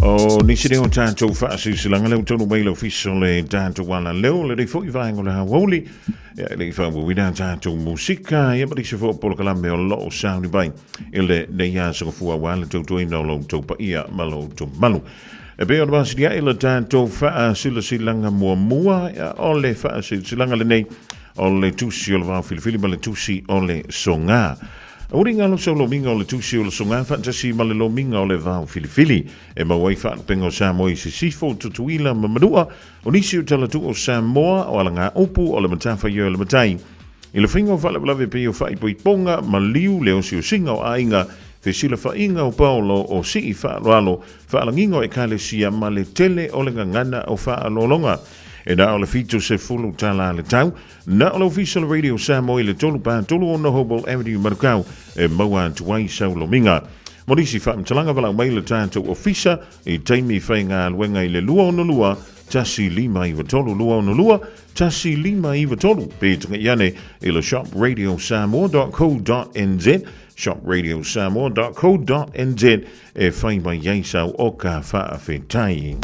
O nisi reo tātou whaasilanga leo tonu mai lau fiso le tātou wala leo le rei fo I vaengo le hawoli le I whaengo wina tātou musika ia pari se fo polo kalame o lo o sauni bai ile ne ia sa fua wala tautu ina o lo tau pa ia malo tau malu e pe o le basi dia ile tātou whaasilanga mua o le whaasilanga le nei o le tusi o le wao filifili ma le tusi o le songa Uri ngalo sa lo minga o le tusi o le songa fantasi ma le lo minga o le vau filifili e ma wai fa pengo Samoa I se sifo tutuila ma manua o nisi o tala tu o Samoa o ala ngā opu o le matafa i o le matai. I le whinga o whale walawe pe o whai poi ponga ma liu le o si o singa o ainga fe sila whainga o Paulo o si I whaaloalo whaalangingo e kale sia ma le tele o le ngangana o whaalolonga. E na o le fitu se fulu tala le tau, na o le official radio Samoa I le tolu pa tolu o no Hobel Avenue Marukau e maua tuai sau lo minga. Morisi whaam talanga wala mai le tātou ofisa I taimi whainga luenga I le lua o no lua, tasi lima I watolu lua o no lua, tasi lima I watolu. Pe tunga iane I le shopradio.samoa.co.nz, shopradio.samoa.co.nz e whaima yaisau o ka whaafetai.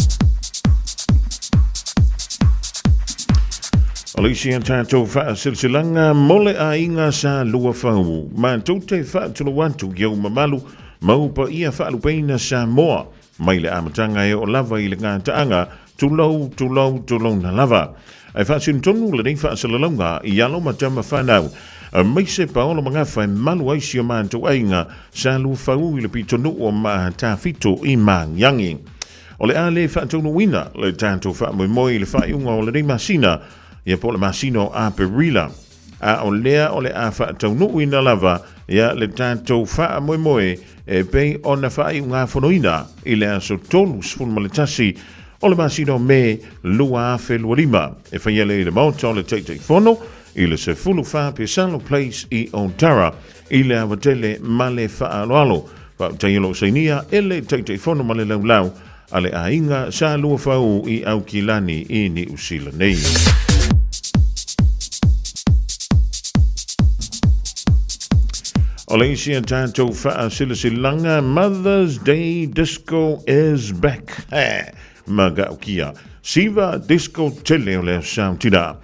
Alicia tātou whaasilsilanga mole a inga sa lua whau. Ma taute whaatulu wantu iau mamalu maupa ia whaalupeina sa moa. Mai le amatanga e o lava I le ngā taanga tulau na lava. Ai whaasin tonu le nei whaasilalonga I alo matama whanau. Mai se paolo mga whai malu aisi o mātou ainga sa lua whau I le pitonu o maa tāwhito I māngiangi. O le a le whaatonu wina le tātou whaamoi I le whaiunga o le nei masina ia po le masino a perila a o lea o le a whaatau ina lava ia le tātou wha moe e pei o na whai unga whanoina I le aso tolu sfun maletasi o le masino me lua a whelua lima e whaiele I le mauta o le teitei whono I le se fulu wha pe Salo Place I Ontara I le awatele male wha aloalo wha taielo sainia e le teitei whono male laulau a le a inga sa lua whau I au kilani I ni usila nei. O le isi a tātou whaasilasilanga Mother's Day Disco is back. Maga o kia. Siva Disco tele o leo Sautira.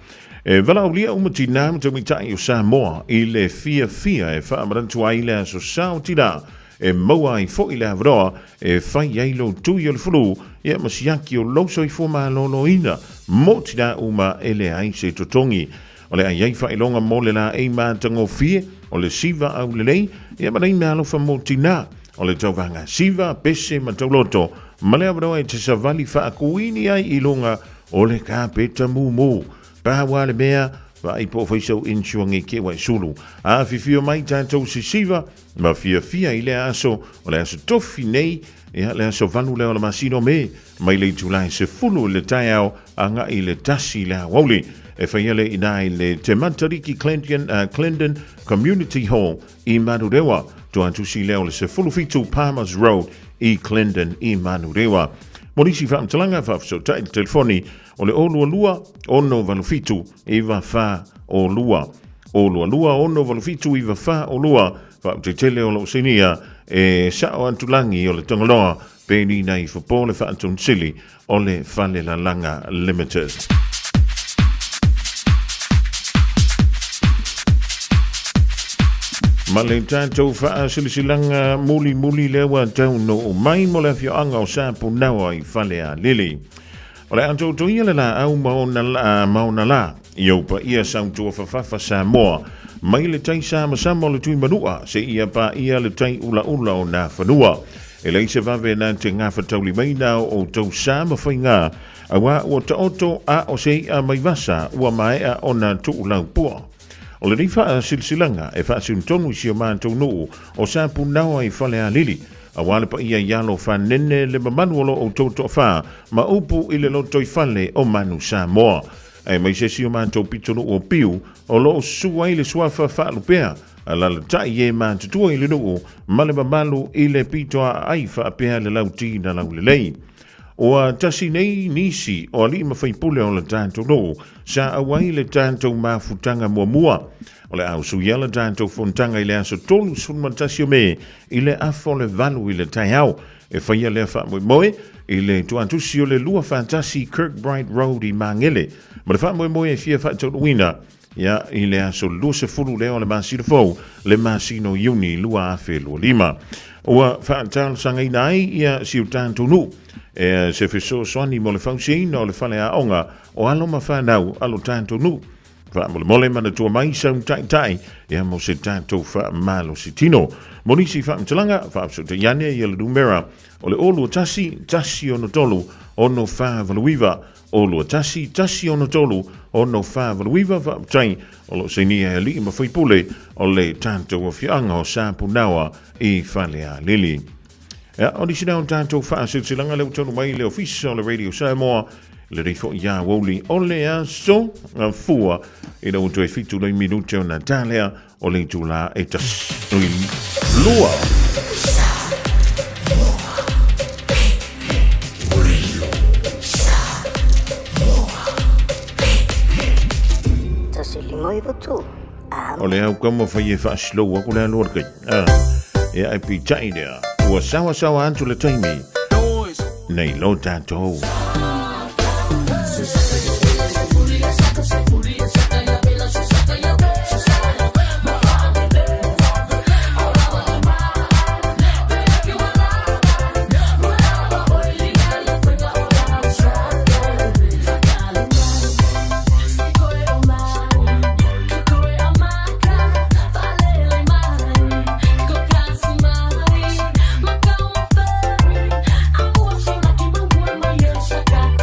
E wala o lia umati nām tau mitai o Samoa I le fia e whaamarantua I le aso Sautira. E maua I fo I le avroa e whai ailo tui o le fulu ia masiaki o lauso I fuma lolo ina. Motina uma e le aise totongi. O le ai whailonga mo le la e mātango fie o le siva au le lei, ia marei me alofa mo tina, o le tauvanga siva, pese ma tauloto, ma le abroa e te savali whaakuini ai I longa o le kāpeta mumu. Pāwa le mea, wa I po whaisau insuangi ke wai sulu. A fifio mai tātou si siva, ma fia I le aso, o le aso tofi nei, ia le aso vanu leo le masino me, mai le tulai se fulu le taiao, anga I le tasi le hawauli. E whaiele I nai le Te Matariki Clendon Community Hall I Manurewa. Tua tusi leo le se fulufitu Palmers Road I Clendon I Manurewa. Morisi whaamtalanga whafso tai telefoni o le olua lua ono valufitu I wa wha o lua. Olua lua ono valufitu I wa wha o lua. Whaamtetele o lo sinia e sao antulangi o le tangaloa peni nei whapo le whaantun sili o le Whale la Langa Limited. Ma le tātou whaasilisilanga muli lewa tau no o mai mo le whioanga o sāpu nawa I whale a lili. O le antou toia le la au maona la, I aupa ia sautua whawhawha Samoa, mai le tai sa masama le tui manua se ia pa ia le tai ula o na whanua. E lei se vave na te ngā whatauli mai na o tau sa mawhai ngā awa o ta oto a o se a mai vasa ua mai a o na tu ulau pua. O le rifa a silsilanga e wha asun tonu si o mātou nuu o sa punau ai whale a lili. A wale pa ia ialo whanene le mamanuolo o toto wha ma upu i le loto i whale o manu Samoa. E mai se si o mātou pitonu o piu o lo sua i le suafa whaalupea a la tai e mātutua i le nuu ma le mamalu i le pitoa ai whaapea le lauti na lau le lei. O a tasi nei nisi o ali ma whaipule o le tātou nuu sa awai le tātou mafutanga mua. O le au suia le tātou fontanga i le aso tolu sunmatasi o me i le afo le valu i le tai au e whaia le wha moe i le tuantusi o le lua fantasi Kirkbride Road i Mangele. Ma le wha moe e fia wha tau wina ia i le aso lua se fulu leo le masino fau le masino iuni lua afe lua lima. O a wha tal sanga i nai ia si o tātou nu e se fiso soani mo le fausiina o le whale a onga o alo ma whanau alo tātou nu. Wha mole mana tua mai saun tai ia mo se tātou wha malo si tino. Monisi wha mtalanga wha apso te yane i le numera o le olu tasi ono tolu ono wha valuiva olu tasi ono tolu ono wha valuiva wha aptai o lo se nia e li ma whaipule o le tātou o fianga o sāpu nawa i whale a lili. O ni sinau tātou wha silsilanga leo tonu mai le ofisa o le Radio Samoa le rifo ia woli o le aso a fua i na uto e fitu le minute o Natalia o le tula e tas nui lua. O le au kama whai e wha slow ako le alor kai. E ai pitai dea. Ua sawa antu le taimi. Nei lo tātou. Saka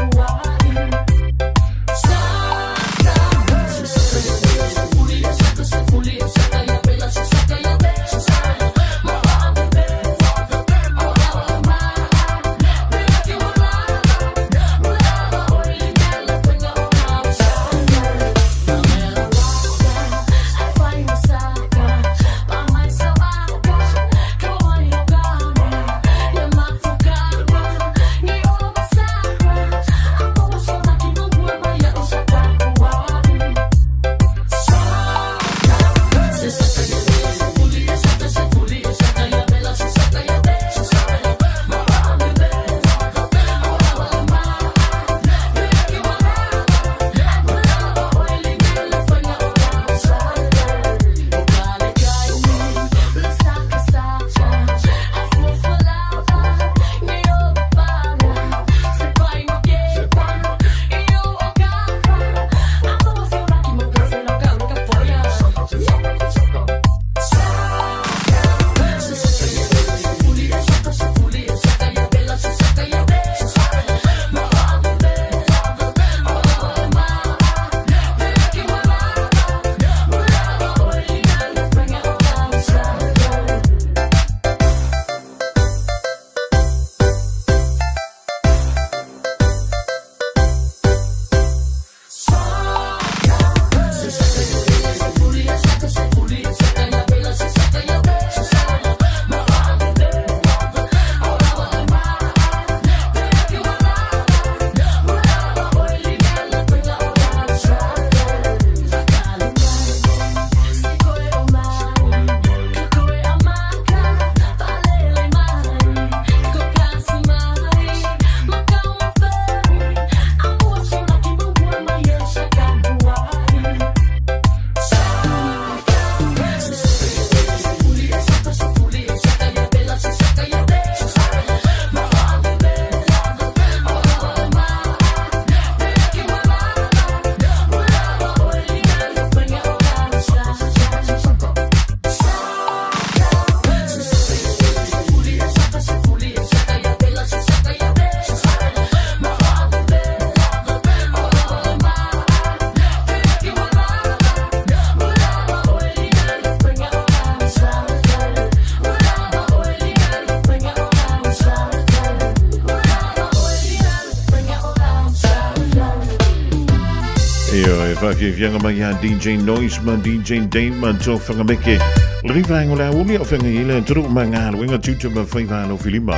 whafianga mai a DJ Noise ma DJ Dane ma tō whangameke. Rivaengo la uli o whanga ila turu ma ngā luenga tuta ma whaivano filima.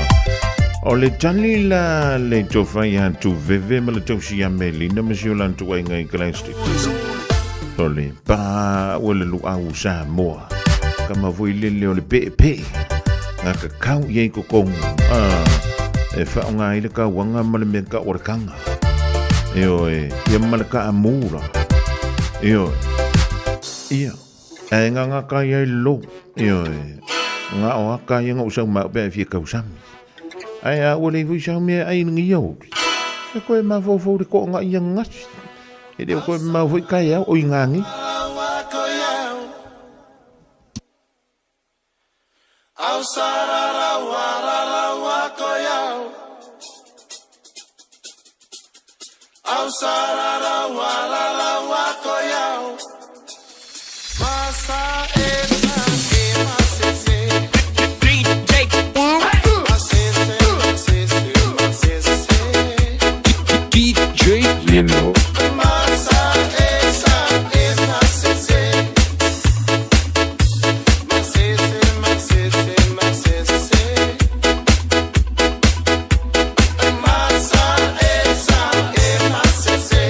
O le tali la le tō whai a tu veve ma le tō si a me lina ma si o lan tu wainga i Glastic. O le pa o le lu au sa moa. Ka ma vui lele o le pe pe. Ngā ka kau iei ko kongu. E whaonga ila ka wanga ma le mea ka orakanga. Io ia malaka amura. Io e nga kai ai lo. Io nga o kai nga usau ma be fi ka usami. Ai a ole fu sa me ai ngi yo. E ko ma fo de ko nga ia nga. E de ko ma fu kai o ngangi. Au sarara warara wa koyao. Au sarara warara wa koyao. Masa esa e masese. Green Jake. Masese, masese, masese. DJ Lino. Masa esa e masese. Masese, masese, masese. Masa esa e masese.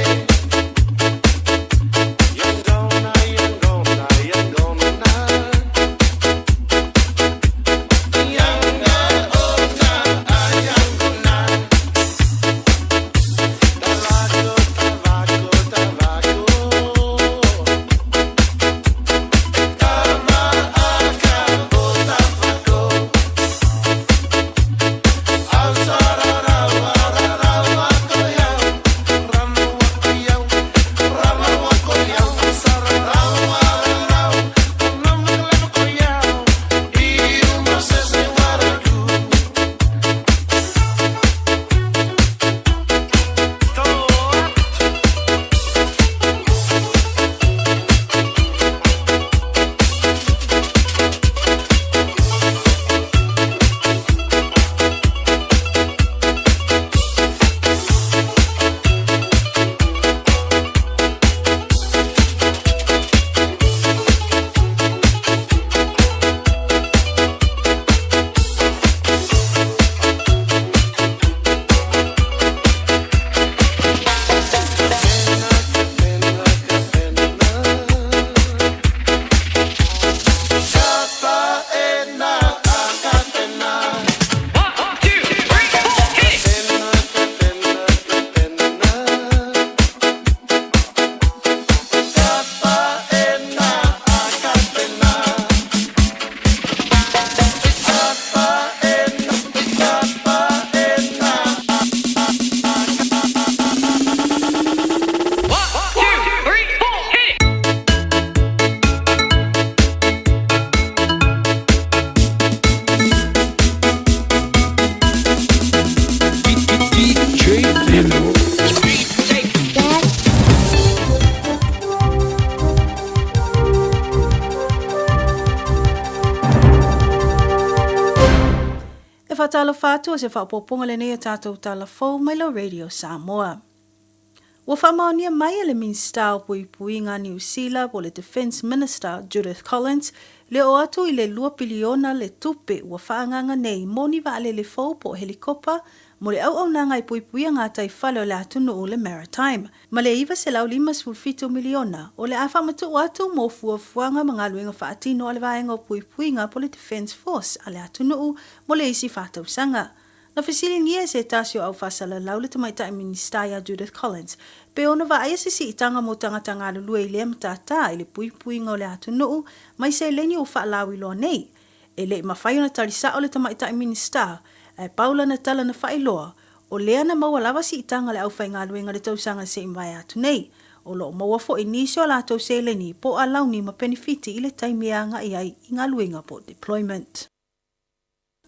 Talo fatu se fa poponga le nei tatou talafou mai lo Radio Samoa. Wa whamaonia mai le Minista o Puipuinga New Zealand po le Defence Minister Judith Collins le o atu I le 2 piliona le tupe wa whaanganga nei moni wa ale le fau po helikopa mo le au nanga I Puipuinga tai whale o le atunu o le Maritime. Ma le iwa se lau 5.7 miliona o le awha matu o atu mo fuafuanga mga luenga whaatino ale vaenga o Puipuinga po le Defence Force ale atunu o mo le isi whatau sanga. Na fesilingia se tasio au fasala lau le tamaita Minister ya Judith Collins. Pe ona va aia sisi itanga mo tanga lulu I le mtata I le Puipuinga o le atunu mai se leni o whaalawi lo nei. E le mawhai ona tarisa o le tamaita Minister e Paula na tala na whailoa o lea na maua lava si itanga le au whainga luenga le tausanga se imwai atu nei. O lo maua fo inisio la tau se leni po a launi ma benefiti I le taimianga I ai I ngā luenga po deployment.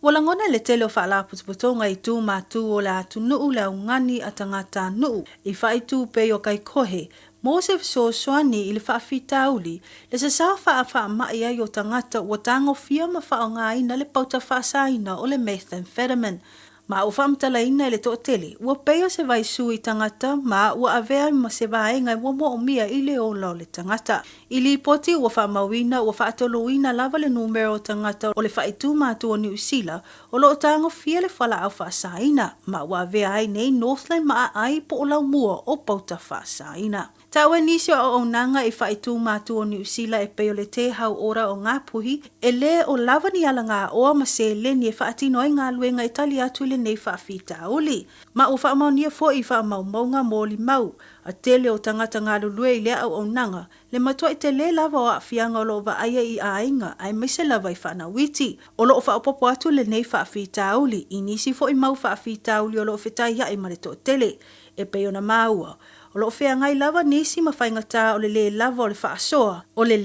Walangona le tele o whaala putuputonga I tū mātū o le atu nuu le ungani a tangata nuu I whaitu pe o kai kohe mo se soani I le whaafitauli le se sa wha mai ai o tangata o tango fia ma whaonga ina le pauta whaasaina o le methamphetamine. Ma o whamtalaina le tō tele, ua peo se vai sui tangata, ma ua avea ma se vaenga ua mo o mia i le o lau le tangata. I li poti ua whamawina, ua whaatoloina lava le numero tangata o le whaitu mātua o New Zealand, o lo o tango fia le whala au whaasaina, ma ua avea ai nei Northland ma ai po o lau mua o pauta whaasaina. Taua nisi o nanga i whaitu mātua o New Zealand e peo le te hau ora o ngā puhi, e le o lava ni ala ngā oa ma se leni e whaatinoi ngā luenga i tali atu le nei whaafita uli. Ma o whaamaunia fo i whaamaumaunga mōli mau, a tele o tangata ngā lulue i lea au o nanga, le matua i te le lava o a whianga o lo wa aia i a inga, ai maise lava i whaana witi. O lo o whaapopo atu le nei whaafita uli, i nisi fo i mau whaafita uli o lo o whitai ia i mare tō tele, e peo na maua. O lo fea ngai lava nisi ma whaingata o le lava o le whaasoa, o le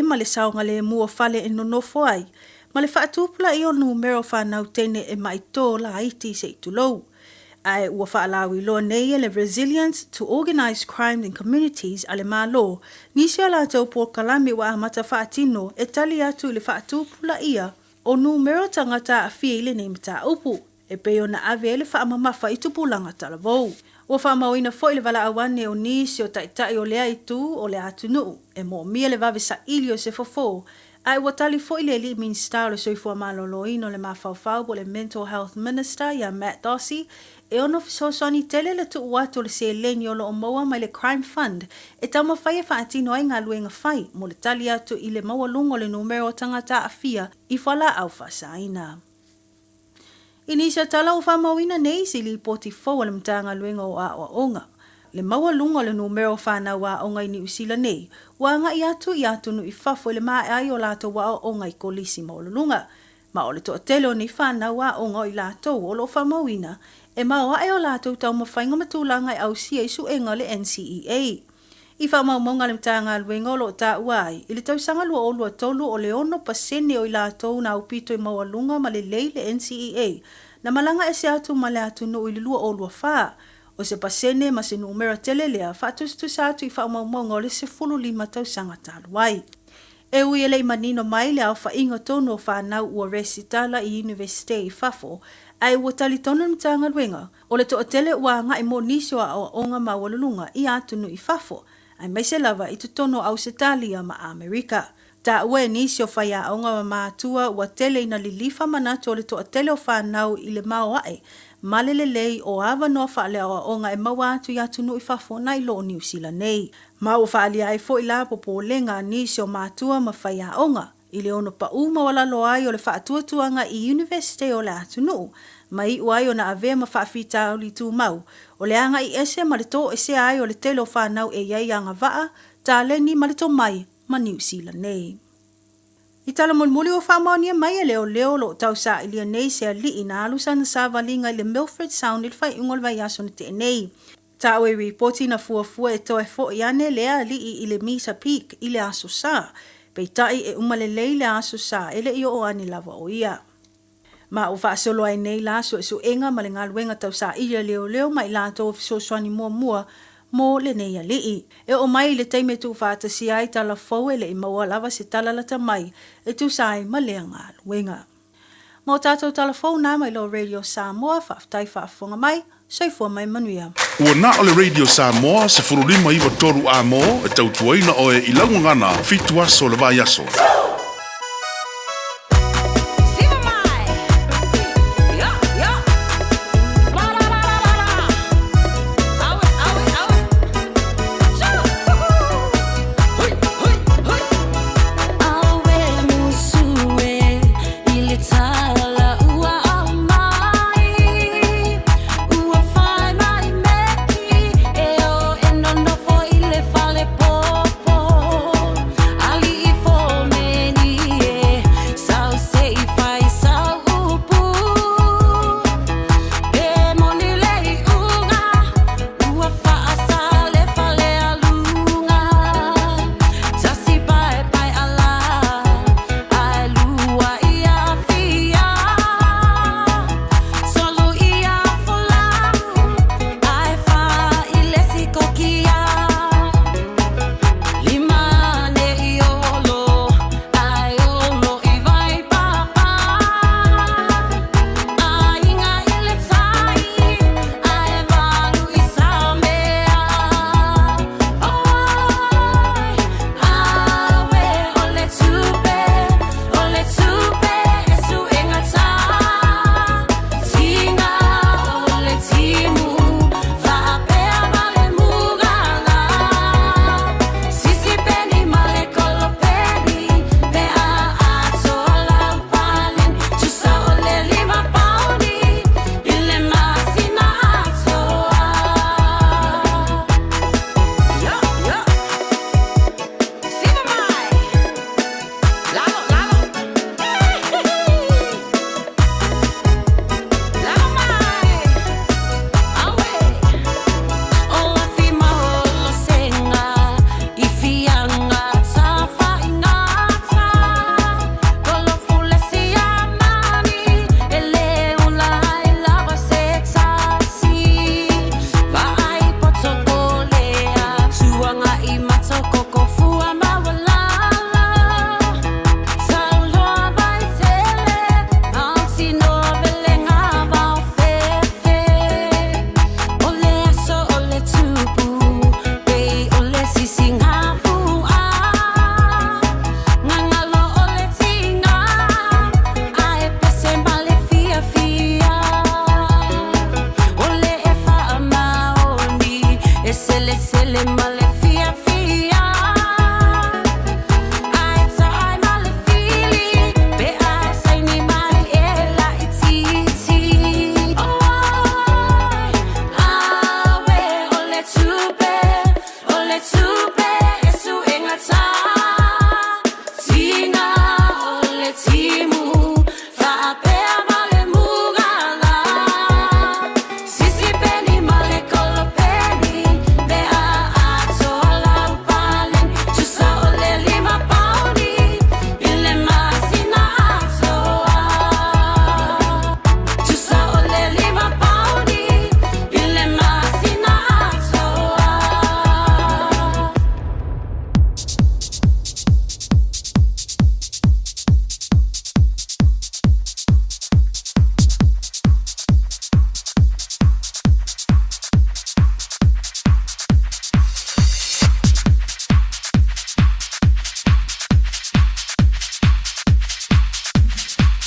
ma le saonga le mua fale e nonofo ai, ma le whaatupula i o numero whanau tene e mai tō la iti se itulou. Ai ua whaalawi loa nei le Resilience to Organized Crime in Communities ale malo, nisi ala tau po kalami wa amata whaatino e tali atu le whaatupula ia o numero tangata a fia ile nei mata upu, e peo na ave le whaamamafa i tupulanga talavou. Ua whaamauina fo i le wala awane o nisi o taitai o lea i tū o le atunu, e mo mia le vawe sa ili o se fofo, ai ua tali fo i le li minsta o le soifua maloloino le mawhauwhau po le Mental Health Minister ia Matt Dossey, e ono fisosoni tele le tu watu le se leni o lo o maua mai le Crime Fund, e tau mawhaia whaatino ai ngā luenga whai, mo le tali atu i le maua lungo le numero tangata a fia i whala au whasaina. Inisa tala o whamauina nei si li poti fau le mtanga luenga o a onga. Le maua lunga le numero whana wa onga i New Zealand nei, wanga i atu nu i fafo le maa ai o lato wa onga i kolisi maulunga. Ma o le toa telo ni whana wa onga i lato o lo whamauina, e maua ai o lato tau mawhainga matulanga i au sia isu enga le NCEA. I whamaumonga le mtanga luenga o lo ta uai, i le tau sanga lua o lua tolu o le ono pasene o i lato na upito i maua lunga ma le lei le NCEA, na malanga e se atu ma le atu no i le lua o lua whaa. O se pasene ma se numera tele lea, whaatus sa atu i whaumaumonga o le se fulu lima tau sanga taluai. E ui ele i manino mai le au whainga tonu o whanau ua resitala i University i Fafo, ai ua tali tonu mtanga luenga, o le toa tele ua ngai mo nisio a o onga ma walulunga i atunu i Fafo, ai maise lava i tutono au Setalia ma Amerika. Ta ue nisio whaia aonga ma mātua ua tele ina lilifa manatu o le toa tele o whanau i le mao ae, malele lei o awa noa whaalea o aonga e maua atu i atunu i Fafo na i loo New Zealand nei. Ma ua whaalea ai fo i la popo lenga nisio mātua ma whaia aonga, i le ono pa uma wala loai o le whaatuatuanga i University o le atunu, ma i uai o na avea ma whaafita o li tū mau, o le anga i ese ma le tō ese ai o le tele o whanau e iai anga vaa, ta leni ma le tō mai, ma New Zealand nei. I tala mulmuli o whamaunia mai e leo lo tau sa ilia nei se ali ina alusa na sa valinga i le Milford Sound il whai ungol vai aso na te nei. Ta oe reporti na fuafua e toe fo i ane lea ali i le Mesa Peak i le aso sa, pei tai e umalelei le aso sa ele i o ane lava o ia. Ma o whaasolo ai nei laso e su enga ma le ngā luenga tau sa ilia leo mai lato o fisoswani mua mo le nei alii. E o mai le teime tu whaatasi ai tala fau ele i maua lava se talalata mai e tu sai ma lea ngā luenga. Mo tātou tala fau nā mai lo Radio Samoa whaaftai whaafonga mai, soifua mai manuia. Ua nā o le Radio Samoa se furulima iwa toru a mo e tau tuaina oe i laungangana fitu aso le vai aso. Ali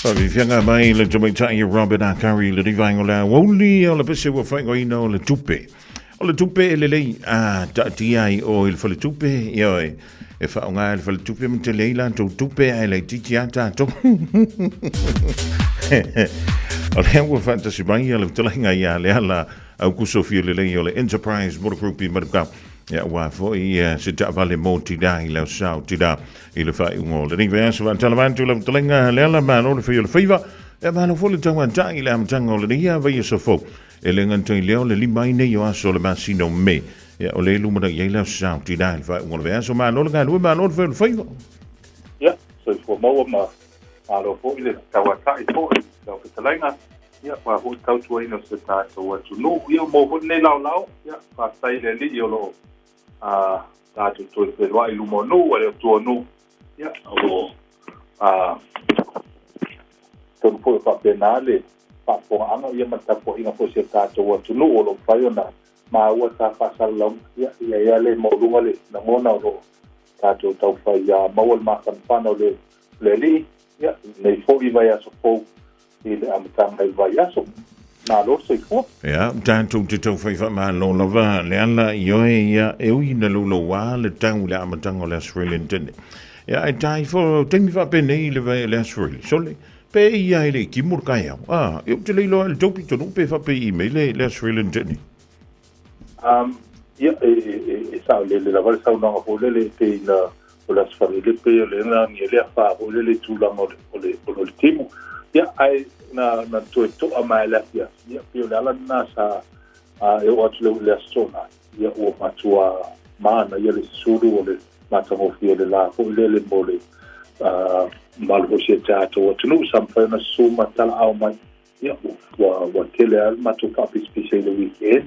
Vi fianga mai le Jamaica Robert Akari le rivango la woli o le pese wa fango ino le tupe. O le tupe le lei ta tiai o il fale tupe io e fa nga il fale tupe mte leila to tupe ai le tiata to. O le wa fantasy mai le telinga ya le ala au ku Sofia le lei o le Enterprise Motor Group i marka. Ja, waarvoor je zit daar wel in moti daar, je zou die daar in de vijf uur. Ik weet zo van telefoon toe te lengen, leren maar nodig voor jullie fever. Ja, maar nog volle tang aan tang, je laat tang al die hier, weet je zo vol. Lengen toe leo le limai ne yo aso le maar sino me. Ja, ole lu maar je leo zou die daar in vijf uur. Wees zo maar nodig gaan, we maar nodig voor de fever. Ja, zo voor morgen maar. Maar voor je tawatai voor, dat te lengen. Ja, maar hoe touw toe in ons staat, wat je nu, je moet niet lauw. Ja, maar zij le li yo lo. Tātou tōi whērua I lumo nō, wale o tō nō. Ia, o tōnu pōi whapena le, whaponga anga, ia matapo inga pōi se tātou atu nō, o lo whai o nā, mā ua tā whasalau, ia le maurunga le, na ngona o lo, tātou tau whai mawal mākan whana le li, ia, nei fōi vai aso fōu, I le amatanga I vai aso. Ja, tātou te tau whaiwha mā lola wā, le ala I oe ia e ui na lola wā, le tau le amatanga le Australian tene. Ja, e tai fo, tengi wha pene I le vai le Australia, sole, pe ia I le ki murkai au. Eu te leilo le topi tonu, pe wha pe I me le Australian tene. Ia, sao le lawale sau nanga po le pe ina o le Australia, le pe o le nga ngi le wha o le tūlanga o le timu. Ia, ai, na toe toa mai lafia ia pio le ala na sa e o atu le astona ia o matua mana ia le suru o le matango fia le la o le mole malu se tato o tunu sampai na suma tala au mai ia wa tele al matu kapi spesial le weekend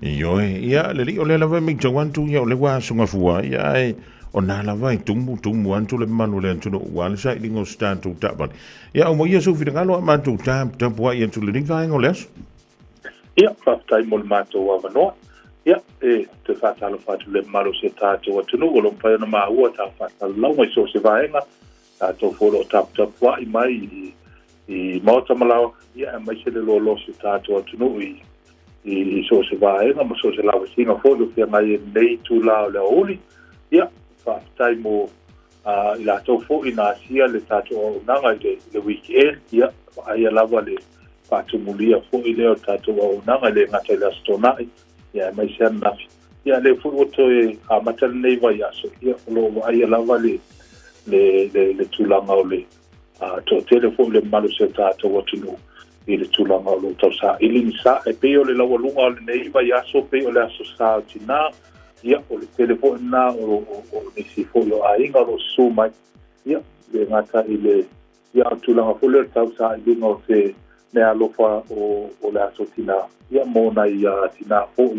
ia le li o le lava mi jawantu ia o le wa sunga fua ia o nā la vai tumu antu le manu le antu no wale sai lingo statu tapan. Ia o mo ia so fina ngalo mantu tapua ia tu le ringa ingo les? Ia, whaftai mo le mātou wa manoa. Ia, te whatalo whatu le maro se tātou atunu, o lompai na maa ua tā whatalo lau mai so se vaenga, tātou whoro tapua I mai I maota malawa, ia mai se le lolo se tātou atunu I so se vaenga, ma so se lawa singa whoro, fia ngai nei tu lao le oli. Ia, whaftai mo I la tau fo I nā sia le tātou o nanga le weekend, ia, aia lawa le whatumulia fo I leo tātou o nanga le ngata le astonai, ia, mai sean nafi. Ia, le fo o toe a matala nei vai aso, ia, lo aia lawa le tūlanga o le, tō tele fo le malu se tātou o tunu I le tūlanga o lo tau sa. Ili ni sa, e peo le lawa lunga o le nei vai aso, peo le aso sa o tina, ia o le telefone na o nisi fo o ainga o su mai ia le ngata I le ia tulanga fo le tau sa I linga o se ne alofa o le aso tina ia mo na ia tina fo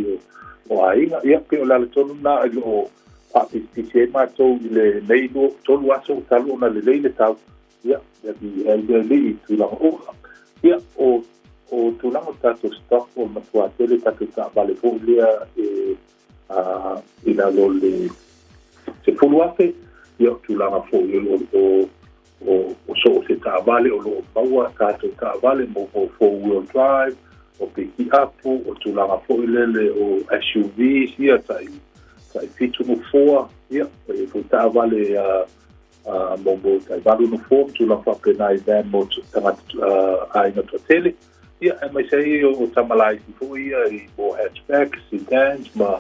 o ainga ia pe o le tonu na o papi ma to le nei no tolu aso talu na le le tau ia ia di le tulanga o ia o tulanga tato stock o matua tele tato ta vale fo le ina lo le se puluafe ia tulanga fo o so se ta vale o lo baua tato ta vale mo fo wheel drive o piki apu o tulanga fo le o SUV ia tai fitu no foa ia e fo ta vale mo tai vale no fo tulanga fa penai van mo tanga ai no tele ia mai sei o tamalai fo ia I mo hatchback sedans ma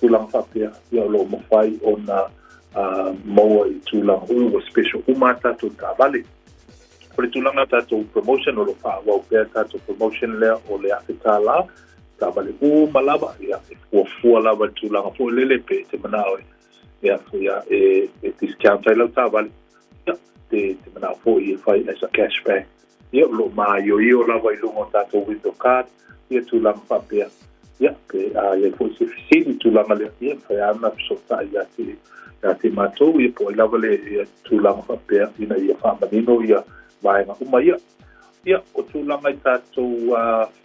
tulang whapea ia lo mawhai o na maua I tulang o special umata tu ta vale. O le tulanga tātou promotion o lo whaawau pēr tātou promotion lea o le awhita la ta vale malawa ia e fua lawa tulanga fo lele pe te manao ia discount ai lau ta vale ia te manao fo I whai as a cashback ia lo maa io lawa I lungo tātou window card ia tulang whapea ia pe ia fo se fisini tulanga le ia fai ana psota ia te matou ia po lava le tulanga whapea ina ia whamanino ia vaenga uma ia o tulanga I tātou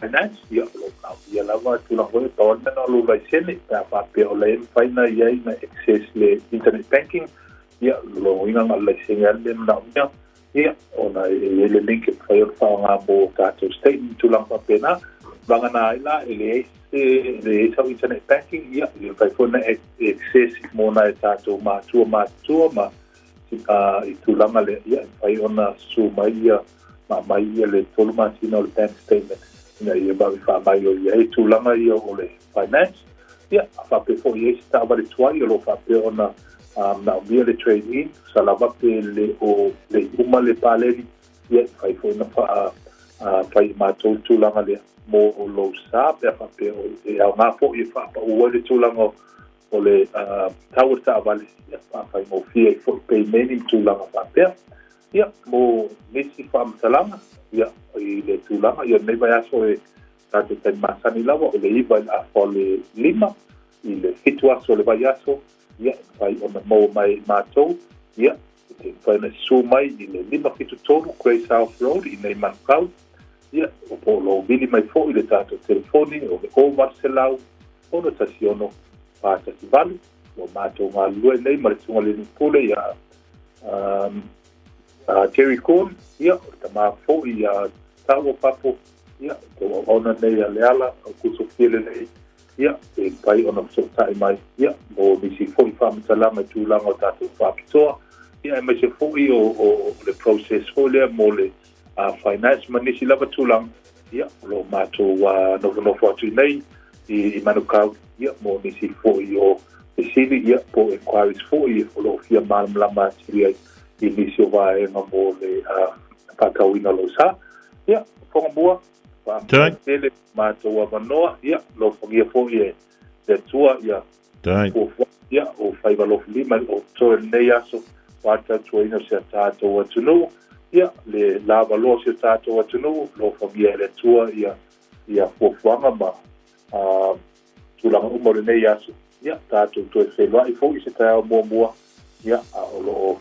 finance ia lo nau ia lava tulanga o tawana na lo lai sene pia whapea o lai whaina ia ina access le internet banking ia lo inga ngā lai sene ane na umia ia ona le link fa yo fa nga mo tato statement tulang pa pena banga na ila ele le sa internet banking ia le fa fona access mo na tato ma itulanga le ia fa ona suma ia ma ia le tolma sino le bank statement na ia ba fa ba yo ia itulanga ia ole finance ia fa pe fo ia sta ba le twai lo fa pe ona na via le trade in salava pe le uma le paleri ia fai foi na fai ma tulanga le mo lo sa pe fa pe e a nga fo i fa o le tulanga o le tower ta vale ia fai mo fie fo pe meni tulanga fa pe ia mo nisi fa mtalanga ia i le tulanga ia me vai aso e tato ten masani lava o le iba a fo le lima i le fitua so le vai aso ia fai ona mo mai matou ia te fai na su mai i le lima fitu tolu Grey South Road i nei Manukau ia o po lo vili mai fo i le tato telefoni o le o Marcelau o no tasiono pa tasi valu o matou ngā lue nei ma le tunga le nipule ia Jerry Corn ia o ta maa fo i tau o papo ia te ona nei a leala o kuso fiele nei ia e pai ona sotai mai ia mo nisi foi whamitalanga tūlanga o tātou whakitoa ia e mai se foi o le process foi lea mo le finance ma nisi lava tūlanga ia lo mātou nofonofo atu nei i Manukau ia mo nisi foi o e sili ia po inquiries foi o lo fia malamlama atiri ai i nisi o vaenga mo le whakauina lo sa ia whangamua ele mātou a manoa ia lo whangia fo ia le tua ia ia o whaivalofu lima o toe nei aso wata tuaina se tātou atunu ia le lava lo se tātou atunu lo whangia le tua ia fuafuanga ma tulanga umore nei aso ia tātou toe whelua i fo i se tāo mua ia o lo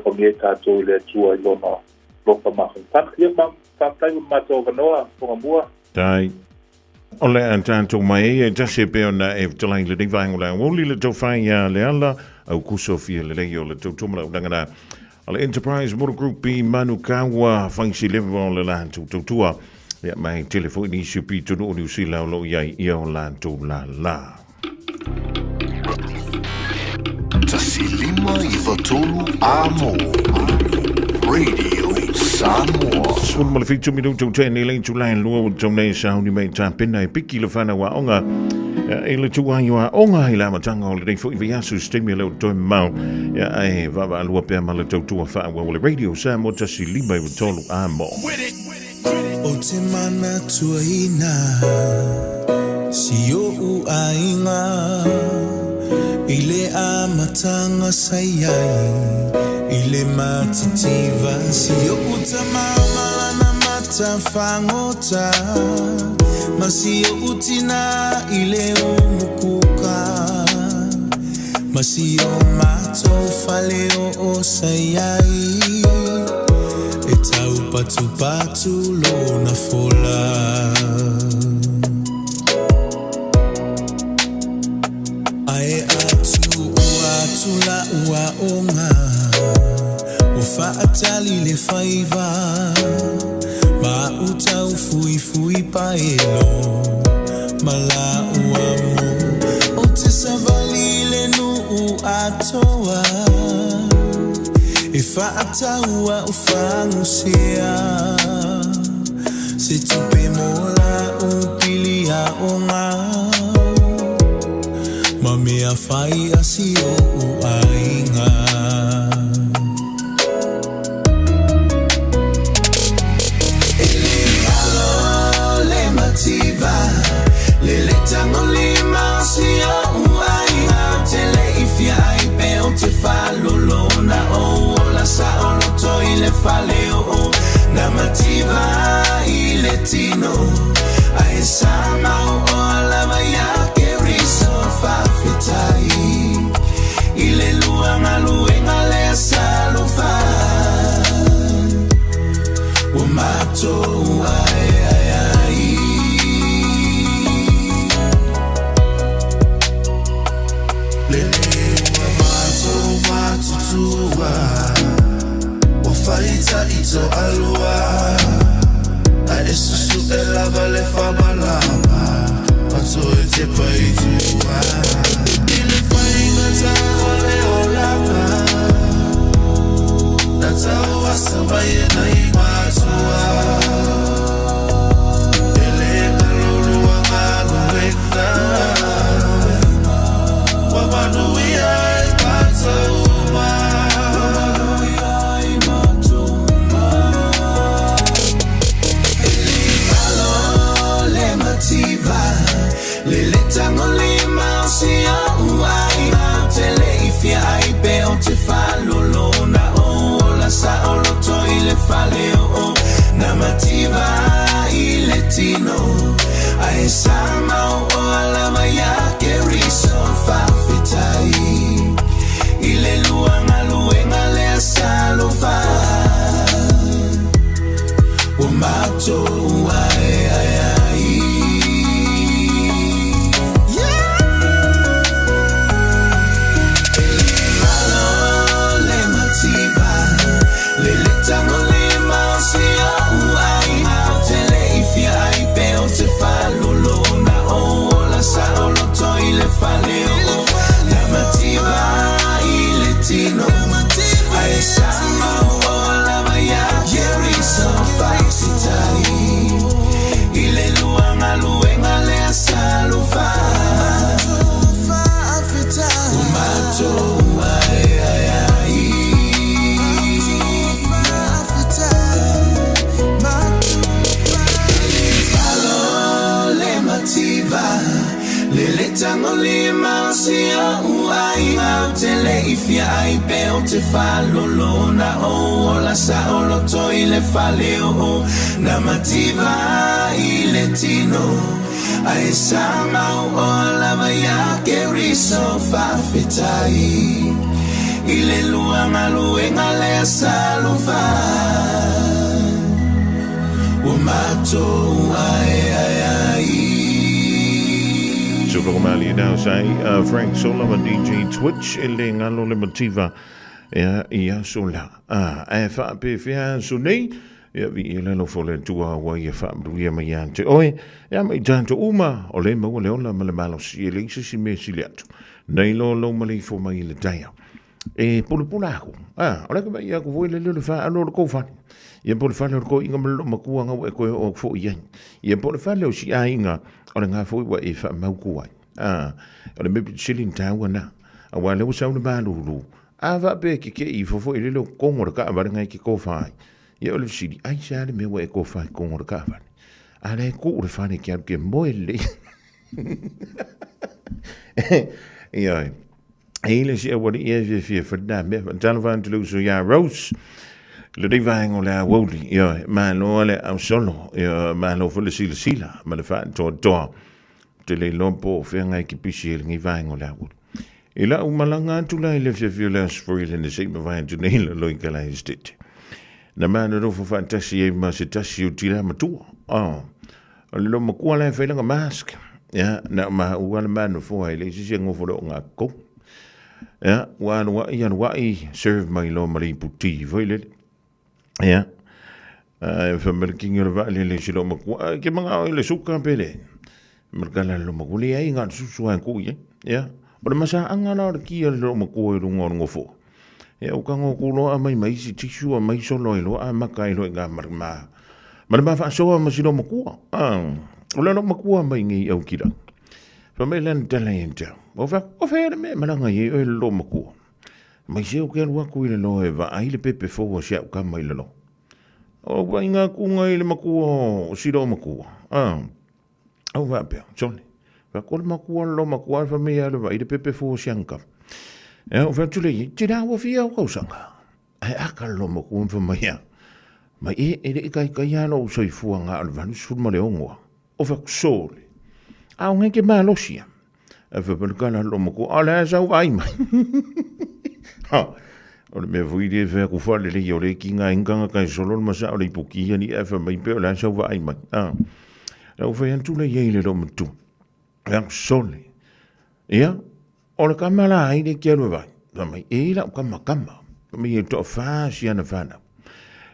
whangia tātou le tua i lona lo whamahantana ia Papai matou vanoa fongamua. Tai. Ole an tanto mai e tase pe ona e talai le ding vai ngola ngoli le to fai ya le ala au kuso fia le leo le to tumla dangana. Ale Enterprise Motor Group i Manukawa fansi le le la to tua. Ya mai telefoni supi to no si la lo ya ia la to la. Tasilima i vatolu amo. Radio Samoa. Sun mal fitu minuto teni le tulai lo tone sound mai tapena e piki le fana wa onga e le tua yo onga ila matanga o le fo via su stimulate to mau ya e va va lo pe mal to tua fa wa le Radio Samoa tasilima i vatolu amo. O te mana tuaina si o u ainga ile a matanga sayai ile matitiva si o utamama na matafangota masi o utina ile umukuka masi o mato faleo o sayai etau patu lo na fola ai atu la ua onga o faatali le faiva ma uta fui paelo mala uamu o te savali le nu atoa e faataua o fangusia se tupe mola upili a onga mami a fai asio ainga le tango lima sia ainga tele ifia ai pe o te falo lona o la sa o lo to ile faleo na mativa ile tino ai sama o la maya que riso fa fitai ile luanga luenga le salo fa o mato ai o faita le famalama Pato e te paitua Ile whaingata ole olanga Na tau asa mai e nei matua Ele kalulu anganu ekta Wamanui ai patauma Wamanui ai matuma Ele malo le mativa Lele tango lima sia uai Tele ifia ai pe o te falolo na o La sa o loto ile faleo o Na mativa ile tino Ai sama o alama ya ke riso fafitai Ile luanga luenga le salo fa O mato ai ai ai Faleo, llamativa y letino. Ai sama ola maya Jerison Faxitai. Ile luanga luenga le salufa. Umato ai ai ai. Falo le mativa. Lele tango lima sia uai Tele ifia ai pe o te falolo Na o la sa o loto ile faleo o Na mativa ile tino Ai sama o la maya ke riso fafitai Ile luanga luenga le salufa Umato ai ai ai So ko mali now say Frank Solomon DJ Twitch ele ngalo le motiva ia sola e fa pe fia so nei ia vi ele no fole tua wa ia fa bruia mai ante oi ia mai tanto uma o le mo le ona male malo si ele si me si le atu nei lo mali fo mai le taia e pula ko ora ka ia ko voi le fa ano ko fa ia pole fa le ko inga mo makua nga e ko o fo ia pole fa le si ainga o nga fo wa e fa mau ko o le me chilling town na a wa le usa una balulu ava be ke I fo ile lo kongo ka va nga ki ko fa ia o le si ai sa le me wa e ko fa kongo ka va ale ko le fa ne ke moele ia hele si o le e fi fa da me tan van tu so ya rose le divang o la woli ia ma no le au solo ia ma no fo le sila ma le fa to te le lompo fe ngai ki pisi le ngi vang o la woli ila u malanga tu la le fi le for ile ne se me va tu ne le lo ikala estate na ma no fo fantasi e ma se tasi u tira ma tu le lo mo kwa le fe nga mask ia na ma u wala ma no fo ile si ngo fo lo nga ko ia wa I serve my lo mari puti voile ja vermelking le vale le silo mo ke manga le suka pele merkala lo mo le ai ngan susu an ku ya o masa anga na ki lo mo ko ru ngor ngofo ya u kango ku lo mai si tisu mai so lo makai lo nga ma fa so ma silo mo ku o lo mo ku mai ngi au kila famelen talenta o fa me malanga ye lo mo ku mai se o ke wa ku ile lo e va ai le pepe fo wa sia ka mai lo o wa inga ku ngai le maku o siro maku o va pe chone va kol maku lo maku fa me ya le va ile pepe fo sia ka e o va tu le ti da wa fia o sanga ai aka lo maku fa mai ya mai e kai ya lo so I fuanga al van sur mo le ongo o va sole a un ke ma lo sia e va per kana lo maku ala sa vai mai o me vui de ver ku fale le yo le kinga inganga kai solo ma sa le puki ni e fa mai pe la sa vai mai o fa yan tu le ye le lo mtu ya sole ya o le kamala ai de kero vai mai e la kama mi to fa sia na fa na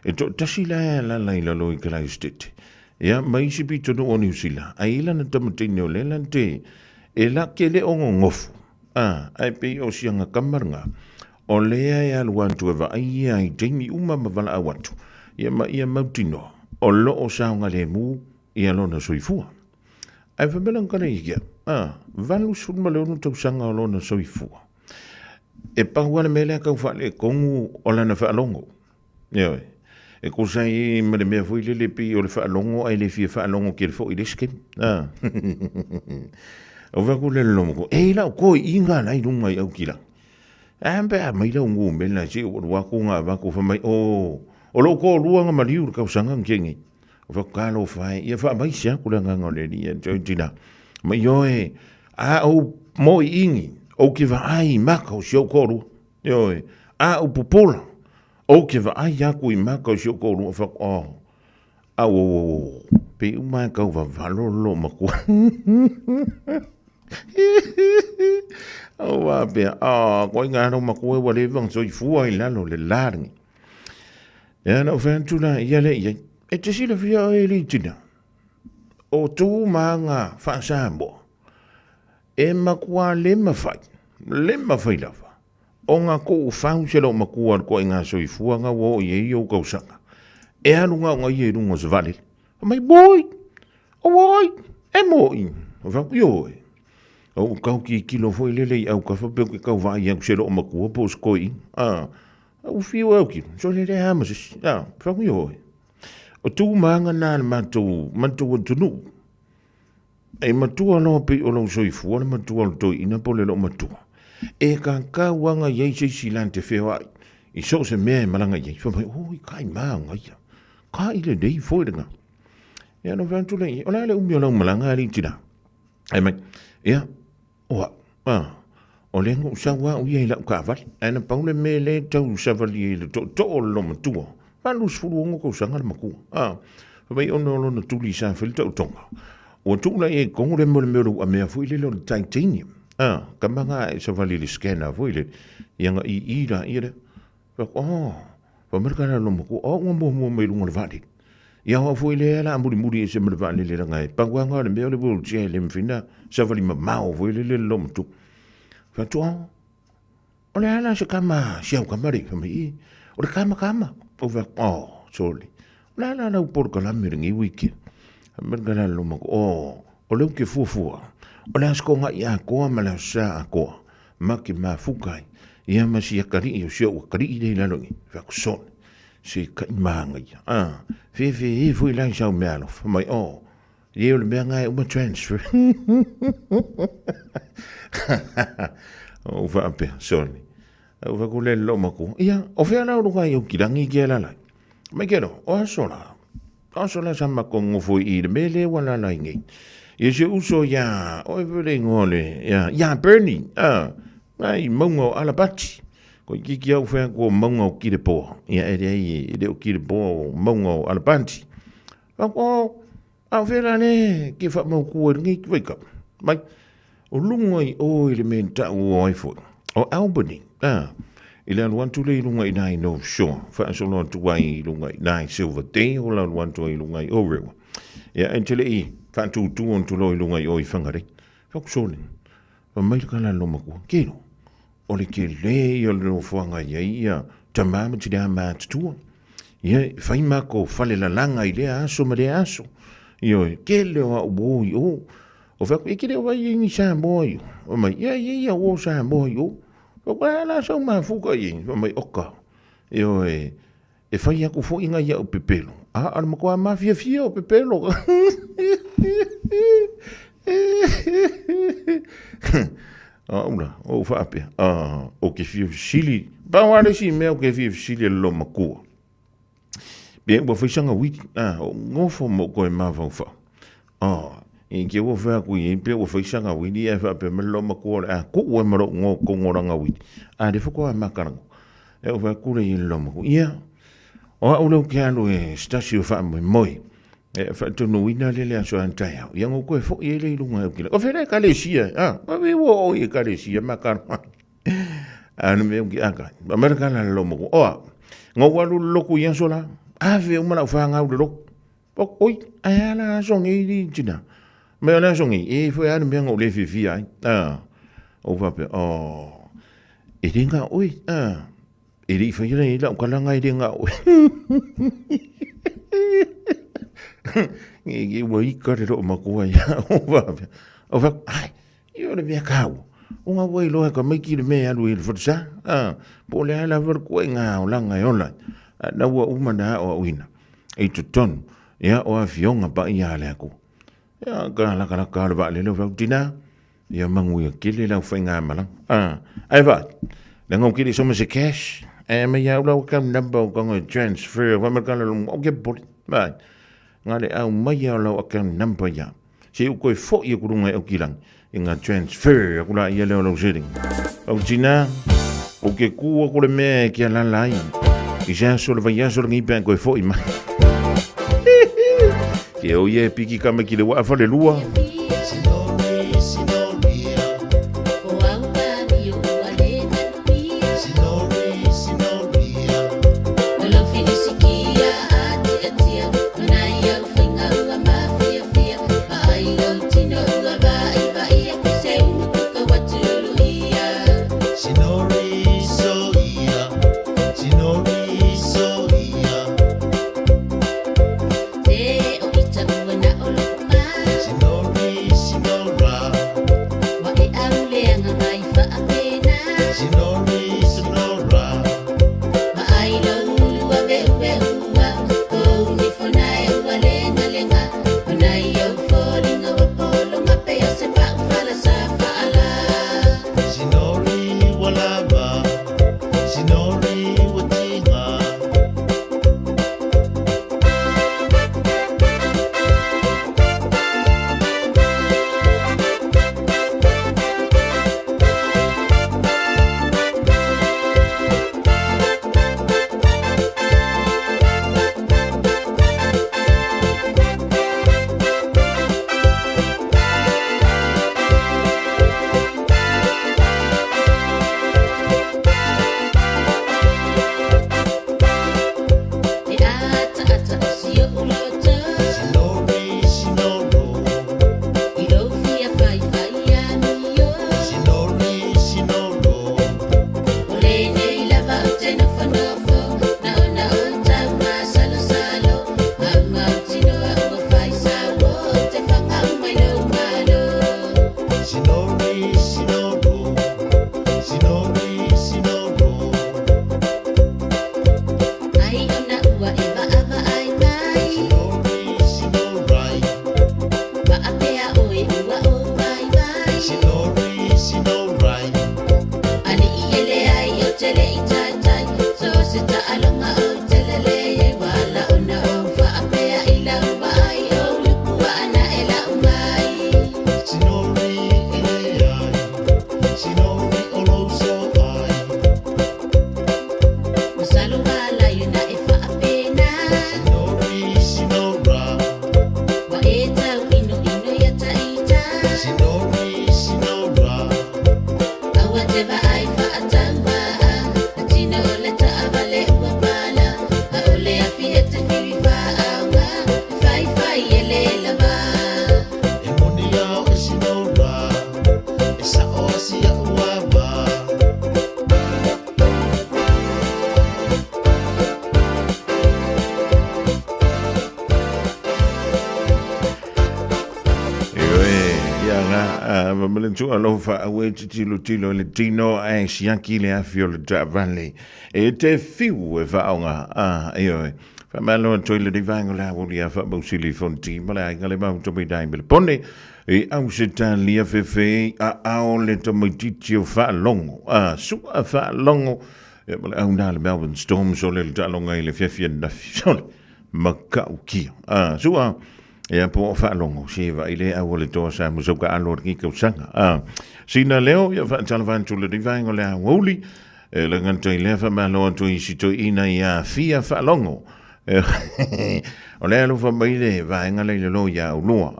e to tasila la lo ikala state Ia mai si pi tonu o New Zealand. Ai la na tamatini o lela te e la ke le ongo ngofu. Ai pe o sianga kamaranga. O lea e aluantu e va ai ai teimi uma mavala awatu. Ia mautino. O lo o saunga le mu ia lona soifua. Ai whamelang kare ikia. Valu sunma leonu tausanga o lona soifua. E pahuana mele kau whale kongu o lana whaalongo. Ioi. E ko sai mele mea fui lele pi o le whaalongo ai le fia whaalongo ki le fo i leske. O waku le lomo ko. E lau ko inga nai runga i au kila. Ampe a mai lau ngu mele si o waku ngā waku whamai. O lo ko luanga mariu kau sanga nkengi. O waku kalo whai. Ia wha mai sia kula nganga le ni. Tina. Mai yoe. A au mo ingi. O ke va ai maka o sio koru. Yoe. A o popola. O ke va ai aku i maka o sio koru. Au. Pe umai kau va valolo makua. Au wa pe. Koi ngaro makua wale vang so i fua i lalo le laringi. E na whentuna ia le ia. E te sila fia e li tina. O tū maanga whaasambo. E makua le mawhai. Le mawhai lawa. O ngā ko u whau se lo makua ko i ngā soi fuanga wo i e o kausanga. E anunga o ngā i e rungo sa vale. Mai boi. O wai. E moi. O whau ioi. O kau ki kilo foi lele i au ka whapeu ki kau vai au se lo makua po skoi. O fiu au ki. So lele hamasis. Whau ioi. O tū maanga nā matou o tunu. E matua lo pe o lo soifua le matua lo toi ina po le lo matua. E ka wanga yei se silante whewa i so se mea malanga yei. Whamai, oi kai maanga ia. Ka ile dei foi renga. Ia no vantu le, o la le umi o lau malanga ali tina. Ai mai, ia, oa, o le ngu sawa u iei lau ka avali. Aina paule me le tau savali e le to o lo matua. Vanu sfuru ongo ko sanga le makua. Whamai ono na tuli sa whilta o tonga. O tūna e kongu le mole meru a mea fui le lo titanium. Ka manga e sa vali le scanner fui le. Ianga i ira ira. Pa merkana lo moko. Ngombo me runga le vali. Ia hoa fui le ala muri e se mele vali le rangai. Pangwanga le mea le bulu tia le mwhina. Sa vali ma mao fui le lo mtu. Fatua. O le ala se kama siau kamari. O le kama. O va, sorry. O le ala lau por kalami ringi wiki. Mergana lo mako o leu ke fuafua o le asko nga ia koa ma le sa a koa ma ke ma fukai ia ma si akari i o sio akari i le lalongi whakuson si kai maanga ia fe e fui lai sau mea lo mai ie o le mea ngai uma transfer o whaape sorry o whakule lo mako ia o whea lau runga i o kirangi ki lalai mai kero o asola Asola sama ko ngofo i le mele wala la ngai. Ye se uso ya o vele ngole ya Bernie ai mongo alabati. Ko kiki au fa ko mongo ki de po. Ya e de ki de po mongo alabati. Ko au vela le ki fa mo ku ngi wake up. Mai o lungoi o le menta o fo. O Albany. Ile aluan tu le ilunga i nai no shore. Fa so lo tu wai ilunga i nai Silver Day o la aluan tu ilunga i Orewa. Ia entele i fa tu on tu lo ilunga i o i whangare. Fak sole. Fa mai ka la lo maku. Kero. O le ke le o le whanga ia tamama ti da ma tu. Ia fai mako fale la langa i le aso ma le aso. Ia ke le o boi o. O fa ke le wai ni sa boi. O mai ia o sa boi o. Wala so ma fuka i mai oka. Io e fai aku fo inga ia o pepelo. Al mo kwa ma fia o pepelo. Una, o fa ape. O ke fia sili. Ba wale si me o ke fia sili lo makua. Bien, bo fai sanga wiki. O ngofo mo ko e ma fa. E ke wo fa ku e pe wo fa sanga wili e fa pe melo ma ko ku wo mero ngo ko ngoranga wili de fa ko ma karang e wo fa ku le lo mo ia o lo ke alo e stasio fa moi e fa to no wina le so antai ia ngo ko fo e le lunga ki o fa le ka le sia ba we wo o e ka le sia ma kar an me ki aka americana lo mo ngo wa lu lo ku ia sola ave uma la fa nga lo oi ai la songi di jina me la songi e foi an me ngole fi ai o va pe e dinga oi e ri foi ni la kala ngai dinga oi e wai ka ro ma ko ya o va ai io le mia cau unha wai loa ka mai ki le me alu il forsa po le la ver ko nga o la nga ola na wa umana o wina e tu ton ya o avion pa ia le ko ya ka ba le lo dina ya mangu ya ki le la fa nga mala ai va le ngom ki di so se cash e me ya lo ka number ko ngo transfer wa me ka lo o ke bol ba nga le au mai ya lo ka number ya si u ko fo ye ku nga o kilang inga transfer ku la ia le lo setting o dina o ke ku ko le me ki la lai i ja so le va so ngi ben ko fo i ma ke o ye piki ka me ki le wa fa le lua tu alo fa awe tilo le tino ai siaki le afio le Valley e te fiu e fa onga io fa malo to le divango la volia fa bosili fonti mala ngale ba to be dai bel pone e au seta lia fefe a le to mititio fa longo su fa longo e mala au na le Melbourne Storm so le talonga le fefe na so makauki su e po fa longo si va ile a wole to sa mo so ka alor ki ko sanga sina leo ya fa talvan tu le divango le woli le nganto ile fa malo to isito ina ya fia fa longo o le lo fa baile va ngale le lo ya ulo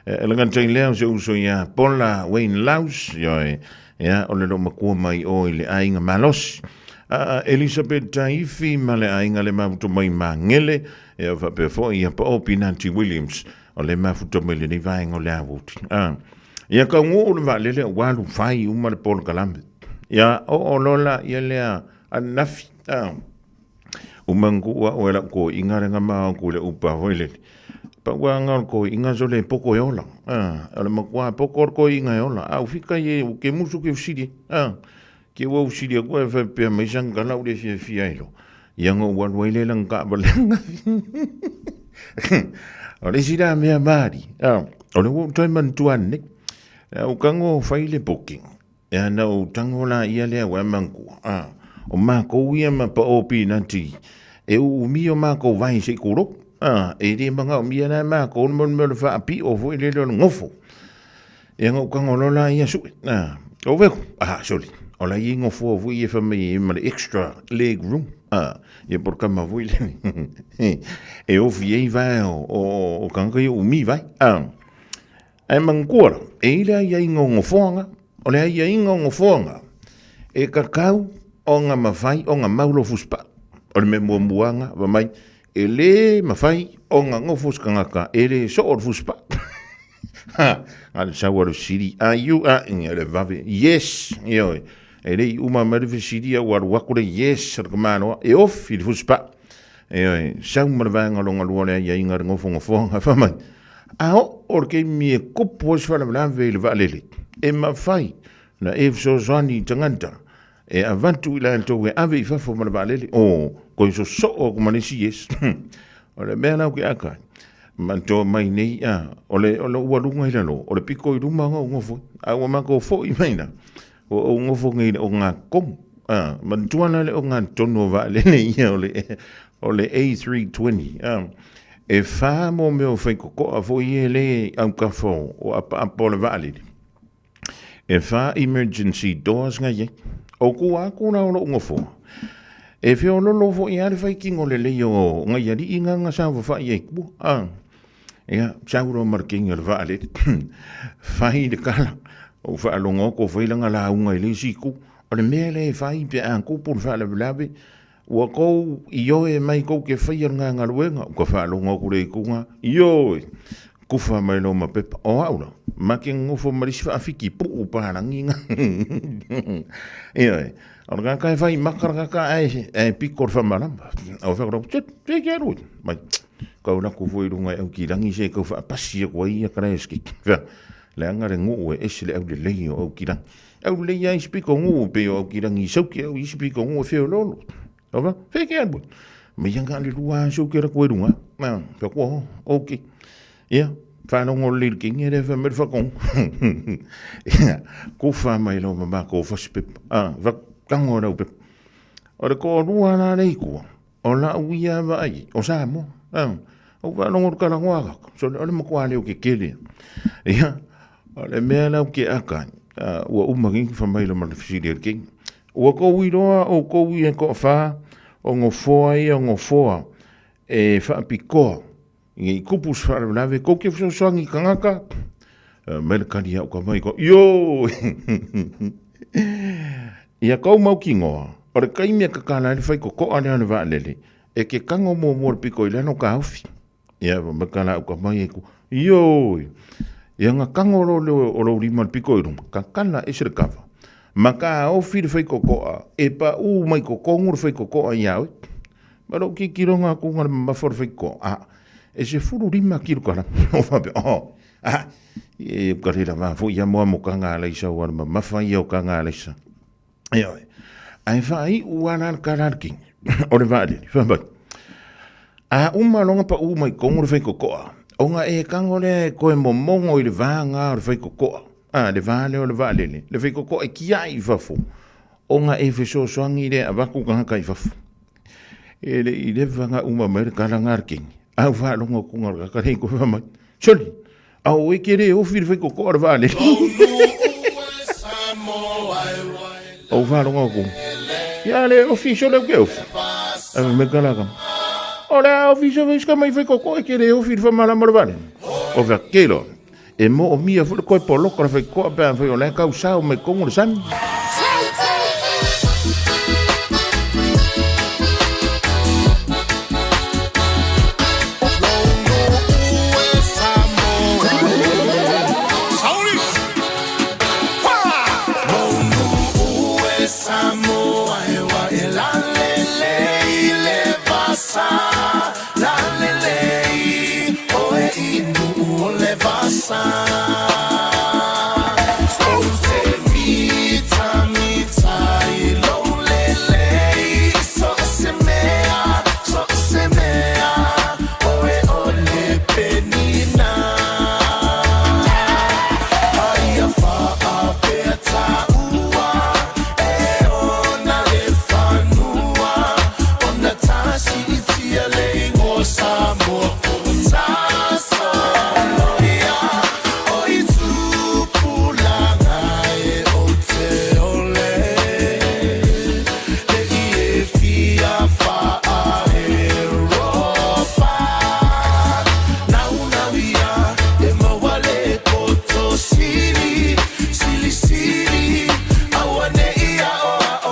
le nganto ile so ya pola Wayne Laus yo ya o le lo makua mai o ile ainga malos Elizabeth Taifi male ainga le mafuto mai mangele e fa pe fo ia pa Pinanti Williams o le mafuto mai le vainga le avuti ia ka ngu le vale le walu fai uma le pol kalambe ia o lola ia le anafi umangu o la ko ingare ngama ko le upa hoile pa wanga ko inga zole poko yola ale makwa poko ko inga yola au fika ye ke musu ke usidi ke wo usidi ko e fa pe mai sanga la ule fi ailo yango wan wele lang ka balenga ole sida me amari ole wo toi man tuan ne o kango faile booking ya na o tangola ia le wa manku o ma ko ia ma pa o Pinanti e u mi o ma ko vai se kuro e ri manga o mi na ma ko mon mo fa pi o vo le lo ngofo e ngo kango lola ia su o ve soli ola i ngofo vo i fa me ma extra leg room e por kama vo le e o vi vai o kango i u mi vai ai mangura e ila ia ngofonga ole ia ngofonga e kakau o nga mawhai o nga maulo fuspa o le me muamuanga wa mai e le mawhai o nga ngofus kangaka e le so o fuspa ale sawa siri ayu inga le vave yes yo e le uma merve siri a war wakure yes kamano e off il fuspa e sa marvanga longa luole ia inga ngofonga fa mai orke mi kupo svala blave le valele e mawhai na e so zani tanganta e avantu ila to we ave fa fo malvalele ko so o ko manisi yes ole mena ko aka man to mai nei ole walunga ila no ole piko i ruma ngo fo a ma ko fo i maina o ngo fo ngai o nga kom man tuana le o nga tono va le nei ole A320 e fa mo me o fe ko a fo i le am ka fo o a pole vale e fa emergency doors ngai o kua kuna o ngofo e fe o lo fo ia le fai kingo le leo ngai ari inga nga sa fa ia ku ia chauro marking le vale fai de kala o fa longo ko foi langa la unga le siku o le mele fai pe an ku por fa le blave o ko io e mai ko ke fai nga luenga ko fa longo ku le kunga io kufa mai no ma pepa o aula ma ke ngofo marisi fa fiki pu pa ranginga e orga ka fai makara ka ai pikor fa malamba o fa ro chet te quero mai ko na ku foi runga o ki rangi se ko fa pasi ko ia kreski fa le ngare ngu e sile au le o ki rang au le ia spiko ngu pe o ki rangi so ki o spiko ngu fe lo o va fe ke bu me yanga le lua so ke ra ko runga ma fa ko okay ia fa no ngol king e fa mer fa kon ko fa mai lo ma ko fa spip va kango no pe o ko rua na nei ko o la uia vai o sa mo o va no ngor kala ngwa so le mo ko ale o ke kele ia o le me la ke aka o umagi fa mai lo ma fisidir king o ko wi o ko wi ko fa o ngo foa e fa piko i kupus fara lave ko ke so sangi kangaka merkani au ka mai ko yo ia ko mau kingo ore kai me ka kana fai ko ane ane va lele e ke kango mo piko ile no ka ufi ia me kana au ka mai ko yo ia nga kango lo ri piko irum ka kana e se kava maka o fi fai ko e pa mai ko ngur fai ko ia pero ki kironga ko ngar ma for fai ko e se furu rima kiro kara o fape e karira ma fu ia mo kanga la isa war ma fa ia o kanga la isa ai fai uana kararking o le vale fa ba uma longa pa mai kongo fe ko onga e kango le ko e momongo i le vanga o fe ko le vale o le vale le fe ko e kia i fa fu onga e fe so soangi le abaku kanga kai fa fu e le vanga uma mer karangarking au va longo kunga ka rei ko fa soli au e kere o fir fe ko vale au va longo ku ya le officio le que me kalaga ora officio ves ka mai fe ko e kere o fir fa mala vale o va kelo e mo o mia fu ko polo ko fe ko ba fe o le ka usao me kongo san la lelei oe inu o le vasa so te mita mita I lo lelei so se mea oe o le penina ai a fa a peta ua e ona le fanua ona tasi itia le ngosa mo tasa loia oi tu pulanga e o te ole le ie fia fa a Europa nauia e mawale poto sili awane ia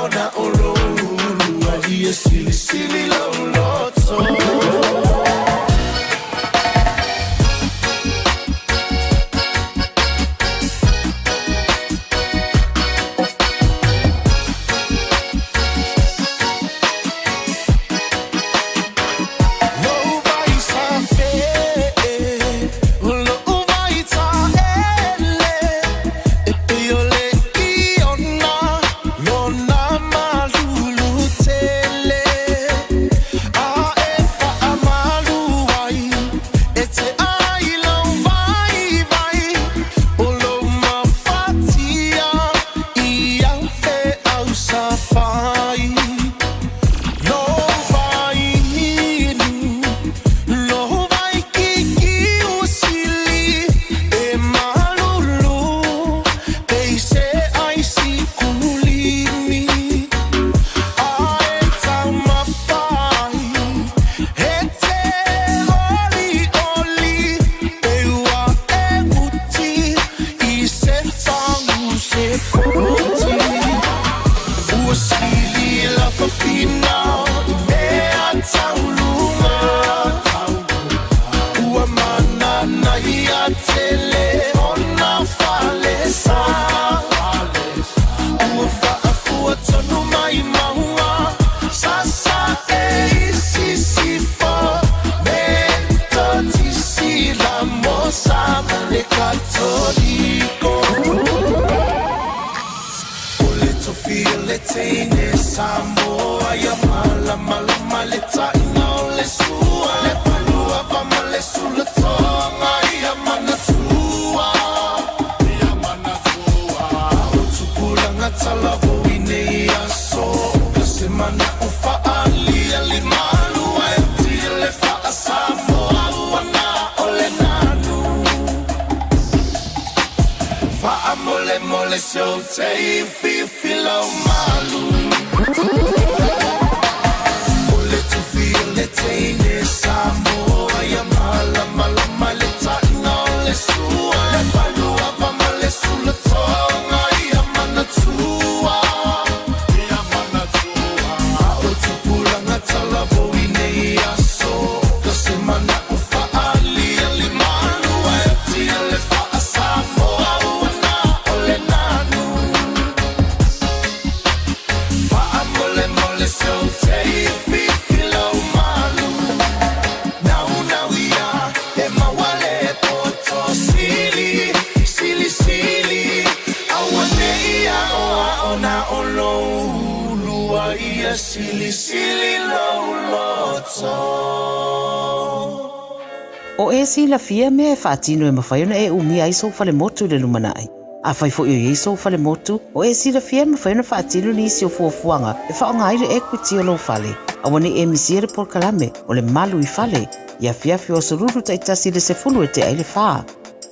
ona olo ia sili lo loto lo vai sa fe lo vai ta ele e piole iona lona malulu tele a e fa amalu ai e te ai lo vai o lo ma fatia ia fe au safai lo vai lo vai ki usili e malulu peise ai si kulimi ai tau mafai e te oli peua e muti I se fangu se poti usili la fafina e a taulunga ua manana ia tele ona falesa ua faafua tonu mai maua sasa e isisifo me totisi la mosa male katoliko ole to feel le teine Samoa ia mala maleta ina ole sua le palua va male sulla tonga ia mana tua o tupulanga talavo ine ia so se mana ufa ali malu e tile fa Samoa wana ole nanu fa mole so te filo malu ole tu feel le teine Samoa ia mala maleta ina ole sua le palua va male sulla tonga ia mana tua o tupulanga talavo ine ia so kasi mana ufa ali malu e tile fa Samoa wana ole nanu fa mole so te filo malu nauia e mawale poto sili awane ia ona olo lua ia sili lo loto O e sila fia me e whaatino e mawhaiona e umia i so fale motu le lumanai. A whai fo i so fale motu, o e sila fia me whaiona whaatino ni isi o fuafuanga e whaongaire e kuti o lo fale. A wane e misiere por kalame o le malu I fale, ia fiafi o sururu taitasi le se fulu e te aile whaa.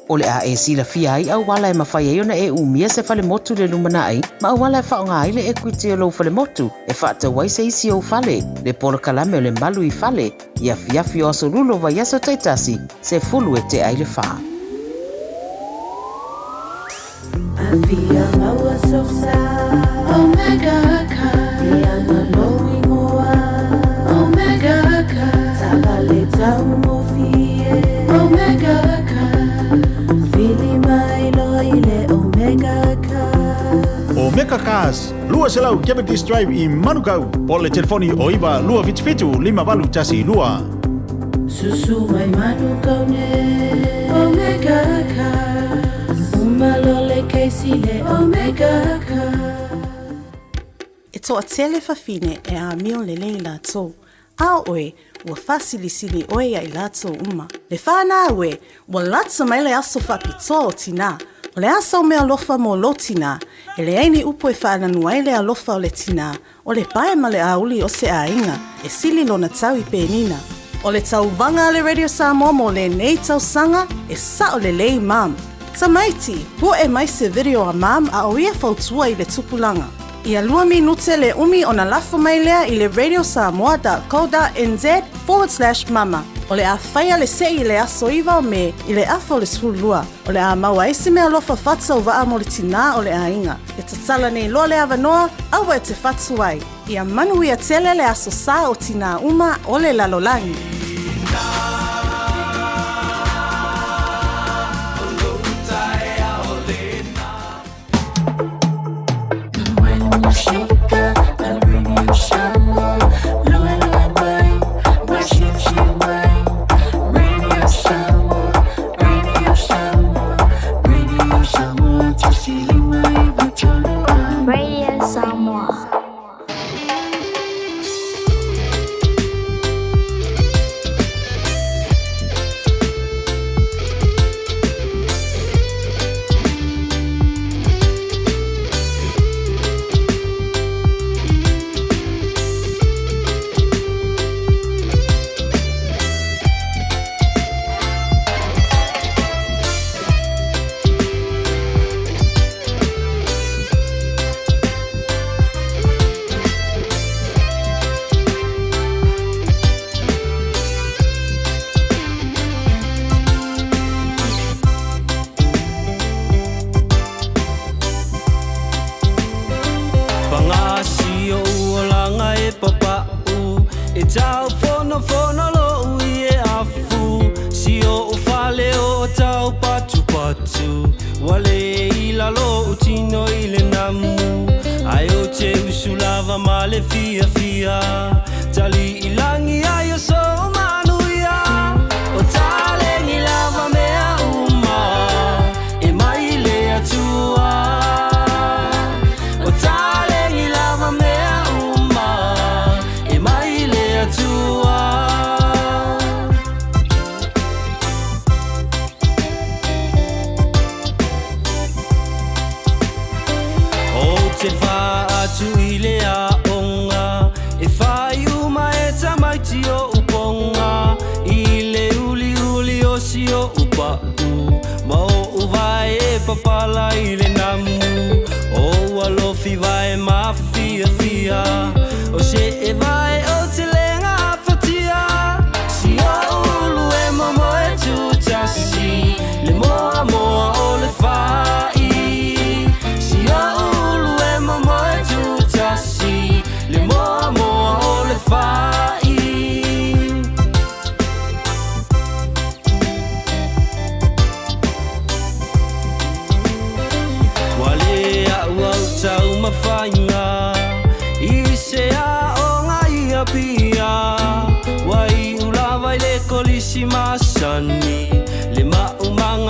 O le a e sila fia ai au wala e mawhaiona e umia se fale motu le lumanai, ma au wala e whaongaire e kuti o lo fale motu, e whaata wai se isi o fale, le por kalame o le malu I fale, ia fiafi o sururu wa yaso taitasi se fulu e te aile whaa. Via maua so sad, Omega ka, ia na lowi moa, Omega ka, tabale tamu fie, Omega ka, fili mai loile Omega ka. Cars. Lua selau Cavendish Drive I Manukau. Po le telefoni o iwa lua fitu 5 tasi lua. Susu mai Manukau ne Omega Cars. Umalole keisi le Omega Cars. E toa tele fafine e a mio le lei la tō. A oe, ua fasilisili oe ai lato uma. Le whana oe, ua latsa mai le aso whapito o tina. O le asa o mea lofa mo lo tina. E le aini upo e whaananu ai le alofa o le tina. O le pae ma le auli o se a inga. E sili lona tau I penina. O le tau vanga le Radio Samoa mo le nei tau sanga. E sa o le lei mam. Tamaiti, po e mai se video a mam a o ia fautua I le tupulanga. Ia 2 minute le umi o na lafo mai lea I le radiosamoa.co.nz/mama. O le a whaia le sei le aso iwa me I le afo le sulua. O le a maua isi mea lofa fatsa o waa mo le tina o le a inga. E tatala nei loa le awanoa, awa e te fatsu ai. Ia manu ia tele le aso sa o tina uma o le lalolangi. Radio Samoa.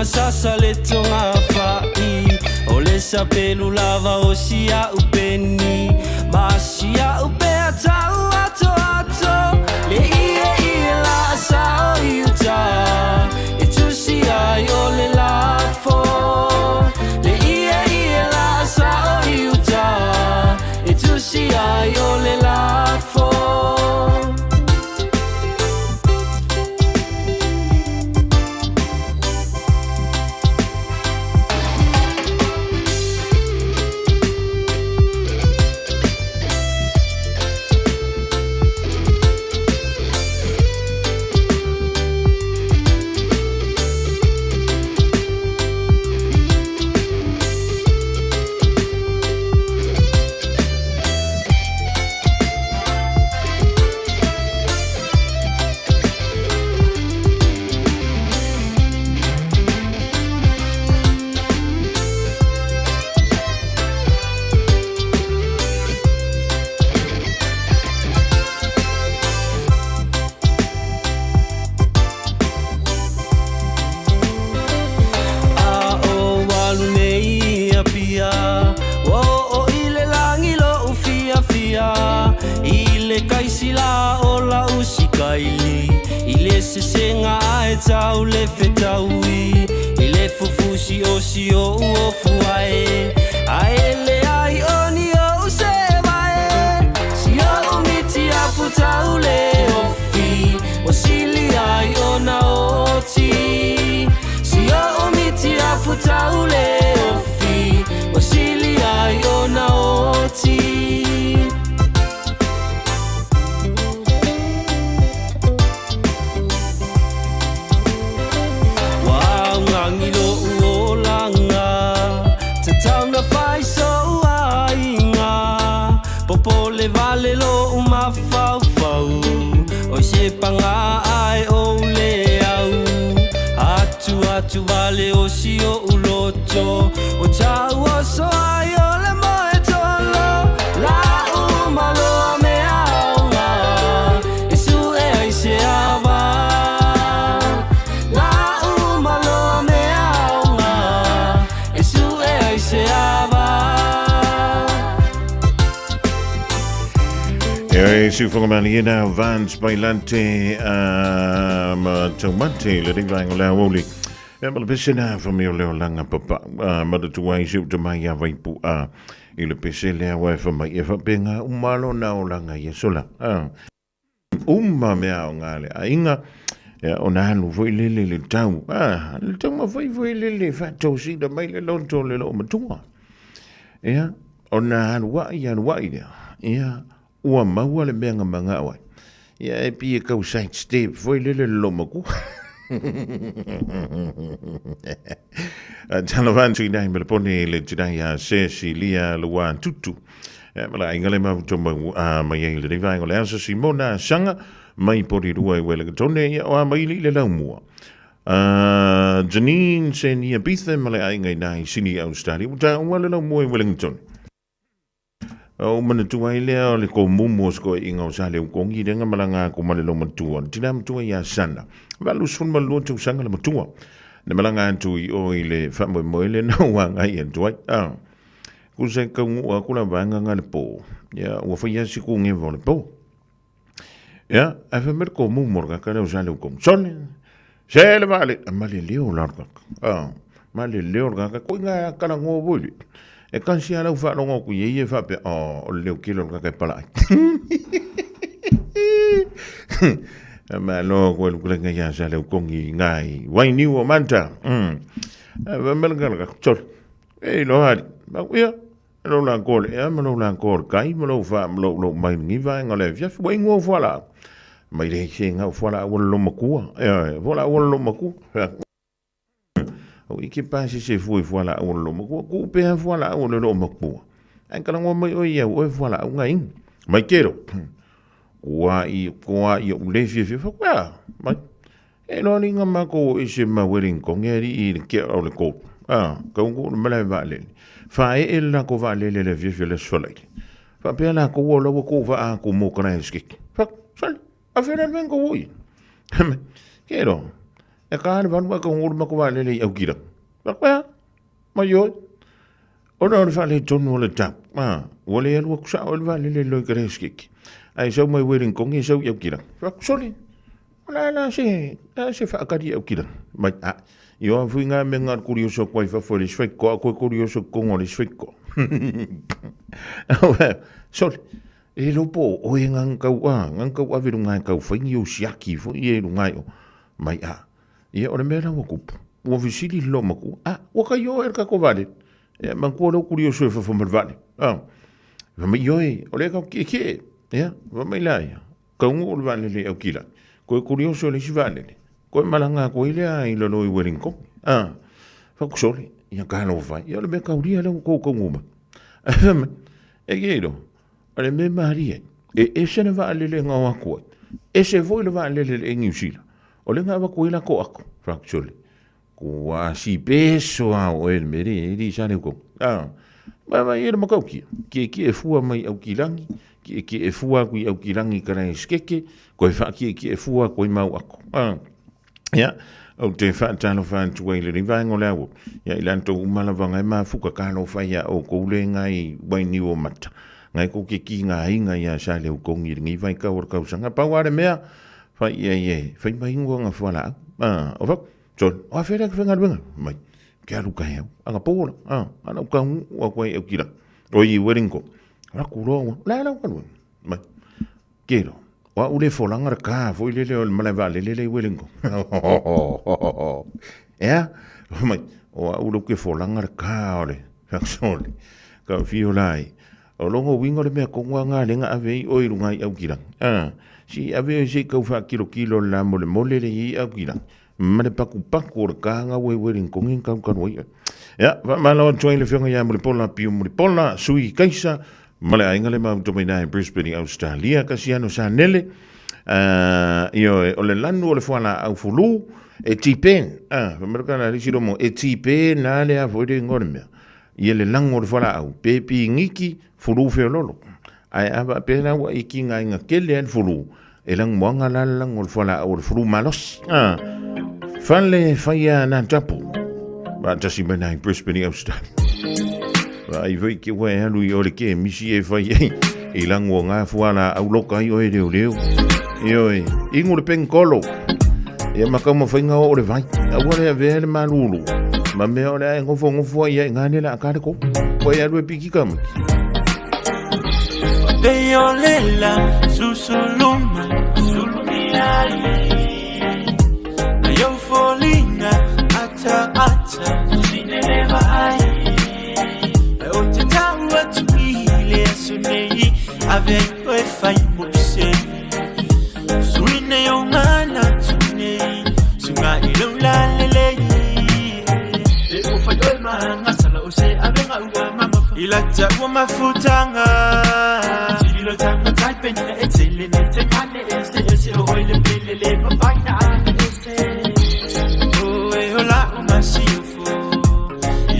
Sasa le tonga fai o le sapelu lava o sia upeni ma sia upea tau ato le ie la sa o iuta e tu sia o le lafo le ie la sa o iuta e tu sia o le lafo. aili ile sesenga ai tau le fetaui ile fufusi o si o fuae aele ai oni o se vai si o miti afutau le ofi o sili ai ona oti si o miti afutau le ofi o sili ai ona oti Popole vale lo uma fau fau o se panga ai o le au atu vale o si o uloto o tau o so ai o le moe tolo la uma lo me aunga e su e ai se ava la uma lo me aunga e su e ai se ava. Si fongamalina Vans Bailante Tomate le ringa la woli. Mal besena famio le langa papa mada tuai siu te mai ya vai pu ile pese le wa fa mai e fa penga umalo na langa yesola umma mea ngale ainga ona nu foi le tau le tau ma foi le fa tosi da mai le lonto le lo matua ya ona wa ya ya ua maua le mea ngamanga awa. Ia e pia kau side step, foi lele lomaku. Tana vantu inai me le pone le tidai a sesi lia lua tutu. Mala ingale mauto mai le rivai ngole ansa Simona sanga mai pori rua i wele tone ia o mai le laumua. Janine se ni Ibiza mala ingai nai sini Australia. Uta wale laumua i Wellington. O mana tuai lea le ko mumo sko inga o sale kongi denga malanga ko male lo matua tina matua ya sana valu sun malu tu sanga le matua ne malanga tu i o ile famo moile no wanga i tuai ku se ka ngu ku la vanga ngale po ya o fa ya si ku nge vole po ya a fa mer ko mumo ka le o sale ko son se le vale male leo larga male leo ga ko nga kala ngo boli e kansi ala ufa longo ku ye fa pe o le kilo ka pala ma lo ko ku le nga sa le kongi ngai wai ni o manta va melga ka chol e lo hari ma ya lo la gol e ma lo la gol kai ma lo fa lo mai ni va ngale ya wai ngo voilà mai le nga voilà o lo maku voilà o lo maku o ike pasi se foi voilà o lo mo ko pe voilà o lo mo ko en kala ngo mai o ia o voilà o ngai mai quero wa i o le fi fa kwa mai e no ni ngama ko ise ma werin ko ngeri i ke o le ko ko ngo me la vale fa e la ko vale le fi le soleil fa pe la ko lo ko va ko mo kranski fa sal a fer vengo voi quero e ka van ba ko ngur ma ko vale le au kira ba ma yo ona fa le tono le tap wole el wo sa ol vale le lo kreski ai so mai werin ko ngi so au kira fa soli la se fa ka di au kira ma yo fui nga me ngar curioso ko fa fo le sweko ko curioso ko ngol sweko soli e lo po o ngang ka wa viru ngai ka fa ngi o siaki fo ye lu ngai mai ia ora mera wo kup wo visili lo maku wo ka yo er ka ko vale e man ko lo curioso e fa vale va me yo o le ka ke ia va me la ia ka un vale le o kila ko curioso le si vale ko malanga ko ile ai lo no i werin ko fa ko soli ia ka no va ia le me ka uria le ko nguma e gero ale me maria e se ne va le ngawa ko e se voi le va le engusila o le ngava ko ila ko ako fracture ko si peso o el meri di sane ko ma ia ma ko ki e fua mai au kilangi ki e fua ku au kilangi kara skeke ko fa ki e fua ko mau ako ya o te fa tano fa tu le riva ngolawo ya ilanto umalavanga ma fuka kano fa ya o ko le ngai wai ni o mata ngai ko ki ngai ya sale ko ngi vai ka or ka sanga pa ware mea Fai ye, fai mai ngua fuala. O fa, John, o fera que venga venga. Mai. Que alu ka heu. Anga pola. Ana ka u ko e kila. O I weringo. Ra kuro. La kan. Mai. Kero. Wa ule folanga ka, foi le mala vale le weringo. Mai. O ule ke folanga ka ole. Faksole. Ka fiolai. O longo wingo le me ko nga lenga ave o irunga au kila. Si ave se ka fa kilo la mole le I au kila. Mane paku o kanga werin kongin ka wai. Ya, malo join le fionga ya mulipona piu mulipona sui kaisa male ainga le ma to mai Brisbane Australia kasiano sa nele. Io o le lanu o le fuana au fulu e tipen. Merkana risiro mo e tipen na le a voide ngorme. Ia le lango le fuana au pepi ngiki fulu feololo. Ai aba pena wa iki nga kele al fulu. E lang moanga la lango le fuana au le fulu malos. Fale faya na tapu. Ba tasi mana Brisbane Australia. Ba I voi ke wa alu I ole ke misi e faya. I lango nga fuana au loka I o e leo. Ioi, ingu le penkolo. Ia makama whainga o le vai. Awa le vele malulu. Ma mea o le ngofo ia ngane la akare ko. Koe alu e piki kama. Deolela susuluma sulumiai. Yo folina ata sineleva ai. O te taua tuile sunei ave koe fai muse. Suine o ngana tunei sunga ilula lelei. E o fai oi maanga sala o se avenga ua mama ilata ua mafutanga. Silo tanga taipeni na etele ne te mane ese o oile pelele mafaina ane ese.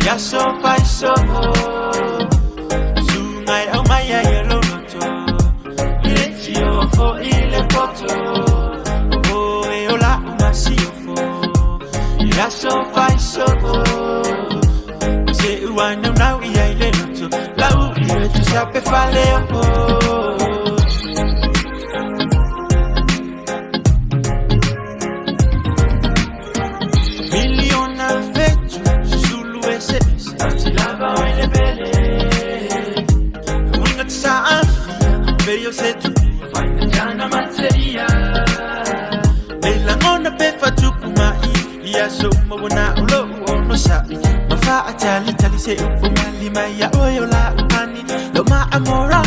Ya so fai so sungai au maya yelo noto letio fo ile poto o e ola masio fo ya so fai so se uana now ia ile noto la u ile tu sape fale Yo sé tu vaina jana materia Bella ngona pefa tu kumai Ia so mabona ulo no sabi Mafa atali tali se umali maya oyo la upani Lo ma amora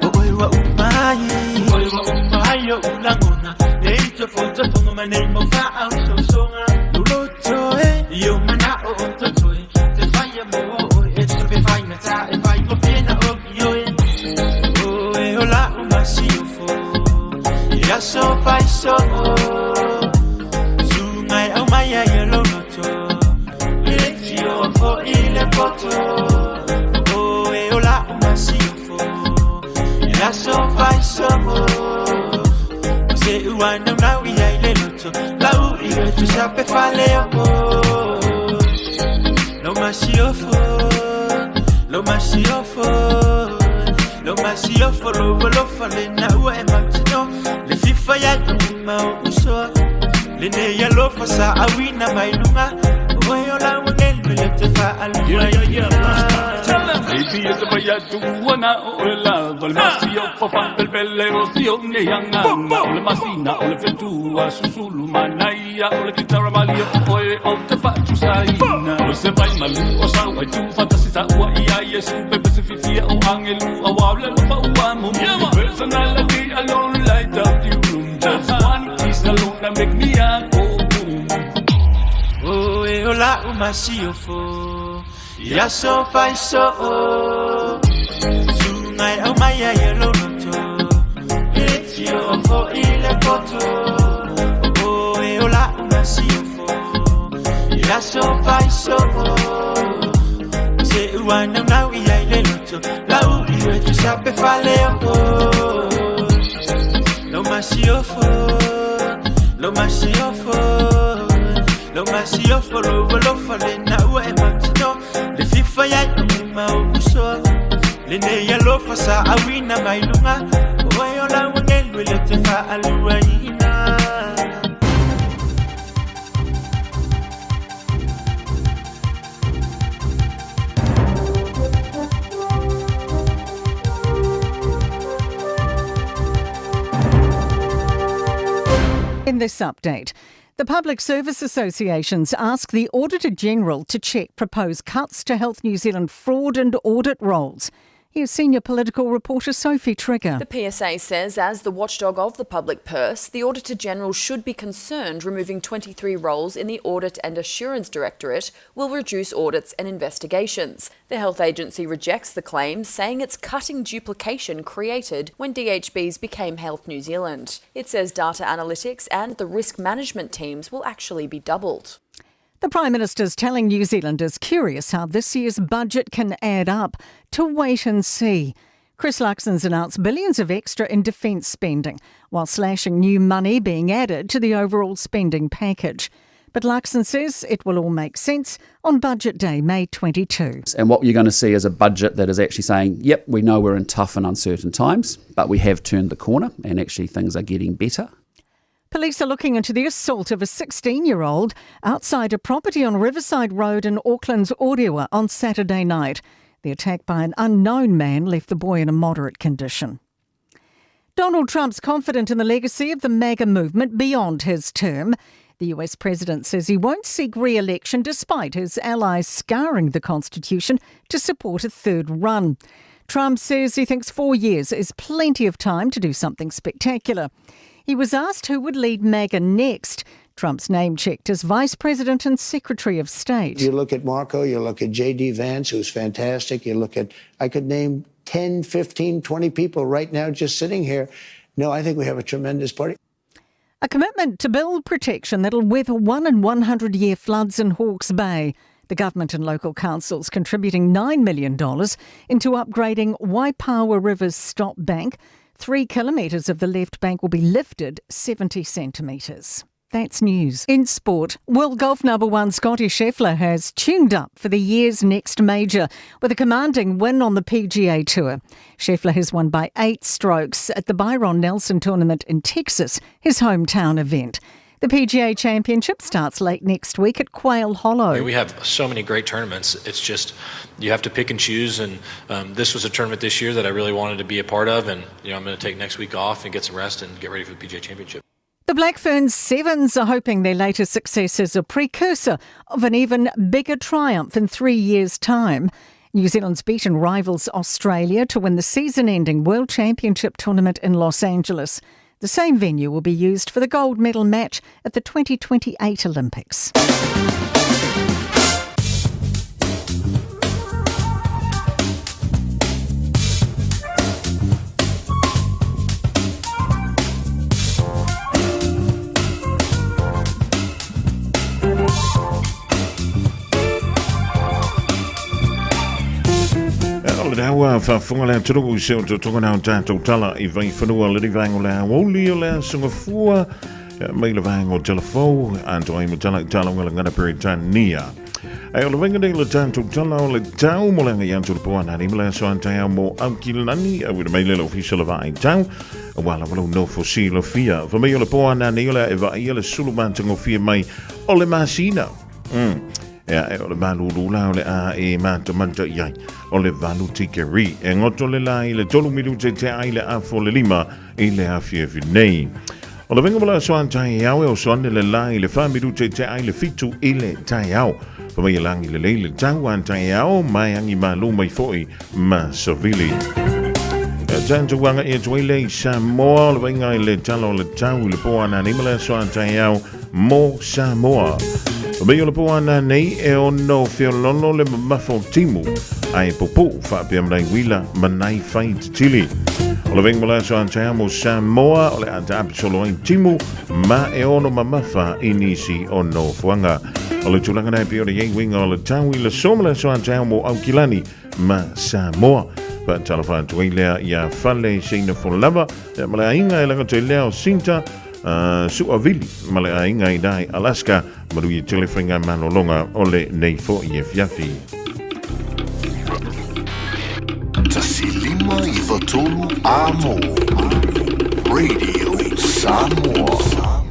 oyo wa umai yo ulangona Eito foto fongo mane mofa au so songa Luloto yo mana o totoe Te faya mo it's to be fine ta e fai go pena o yo la umasifo ya so fai so sungai au maya yelo noto letio fo ile poto o la umasifo ya so fai so se uana na ia ile noto la u ile tu sape fale lo masiofo Lo masio folo lo fale na ua e matino le fifa ya ma uso le ne ya lo fasa awina mailunga oyo la wangel le te fa al Baby es vaya tu wana ola dol masio fa del bellero sio ne yanga ole masina ole fetua susulu manaya ole kitara malio oe o te fa tu saina o se vai malu o sa wa tu fantasita wa ia yesu bebe se fifia o angelu awable lo fa wa mo personality alone light up the room just one kiss alone that make me a go boom oh e ola umasio fo ya so fai so sungai au maya yelo noto letio fo ile poto oh e ola umasio fo ya so fai so se uana now ia ile noto la u ile tu sape fale lo masio fo lo fale na u e matino le fifa ya ma uso le ne ya lo fasa awina mailunga o yo la wangel le te fa aluaina In this update, the Public Service Associations ask the Auditor-General to check proposed cuts to Health New Zealand fraud and audit roles. Here's senior political reporter Sophie Trigger. The PSA says, as the watchdog of the public purse, the Auditor-General should be concerned removing 23 roles in the Audit and Assurance Directorate will reduce audits and investigations. The health agency rejects the claim, saying it's cutting duplication created when DHBs became Health New Zealand. It says data analytics and the risk management teams will actually be doubled. The Prime Minister's telling New Zealanders curious how this year's budget can add up. To wait and see. Chris Luxon's announced billions of extra in defence spending, while slashing new money being added to the overall spending package. But Luxon says it will all make sense on Budget Day, May 22. And what you're going to see is a budget that is actually saying, yep, we know we're in tough and uncertain times, but we have turned the corner and actually things are getting better. Police are looking into the assault of a 16-year-old outside a property on Riverside Road in Auckland's Orewa on Saturday night. The attack by an unknown man left the boy in a moderate condition. Donald Trump's confident in the legacy of the MAGA movement beyond his term. The US president says he won't seek re-election despite his allies scouring the Constitution to support a third run. Trump says he thinks 4 years is plenty of time to do something spectacular. He was asked who would lead MAGA next. Trump's name checked as Vice President and Secretary of State. You look at Marco, you look at J.D. Vance, who's fantastic. You look at, I could name 10, 15, 20 people right now just sitting here. No, I think we have a tremendous party. A commitment to build protection that'll weather 1 in 100-year floods in Hawke's Bay. The government and local councils contributing $9 million into upgrading Waipawa River's stop bank. 3 kilometres of the left bank will be lifted 70 centimetres. That's news. In sport, world golf number 1 Scottie Scheffler has tuned up for the year's next major with a commanding win on the PGA Tour. Scheffler has won by 8 strokes at the Byron Nelson tournament in Texas, his hometown event. The PGA Championship starts late next week at Quail Hollow. We have so many great tournaments. It's just you have to pick and choose. And this was a tournament this year that I really wanted to be a part of. And I'm going to take next week off and get some rest and get ready for the PGA Championship. The Black Ferns Sevens are hoping their latest success is a precursor of an even bigger triumph in 3 years' time. New Zealand's beaten rivals Australia to win the season-ending World Championship tournament in Los Angeles. The same venue will be used for the gold medal match at the 2028 Olympics. Dawa fa funga le turu se o tonga na tatou tala I vai whanua le vango le woli o le sunga fua mai le vango telefo anto ai mutala tala ngala peri tania ai o le venga le tatou tala o le tau mo le ngai anto po ana ni le so antai mo amkilani au le mai le official vai tau wala wala no fosilo fia fa mai o le po ana ni le eva ia le suluman tango fia mai o le masina o le malulu la o le a e manta iai o le valu tikeri e ngoto le la I le tolu milu te ai le a fo le lima I le a fia nei o le venga mala soan tai au o soan le la I le fa milu te ai le fitu I le tai au pa mai langi le le tau an tai au mai angi malu mai foi ma sovili Tanto wanga e tuile Samoa le venga I le talo le tau le po ana ni mala soan tai au mo Samoa Mai o le po ana nei e ono whiolono le mamafo timu ai popo whapea mnei wila manai whai te tili. O le vengmola so antea mo Samoa o le anta apisolo ai timu ma e ono mamafa inisi ono fuanga. O le tulanga nei pio le yei winga o le tawi le somala so antea mo Aukilani ma Samoa. Pa talafa tuai lea ia fale seina folava ma le ainga e langa te lea o Sinta Suavili ma le ainga I dai Alaska maru I telefringa manolonga o le nei fo I e fiafi. Tasilima I vatolu amo Radio Samoa.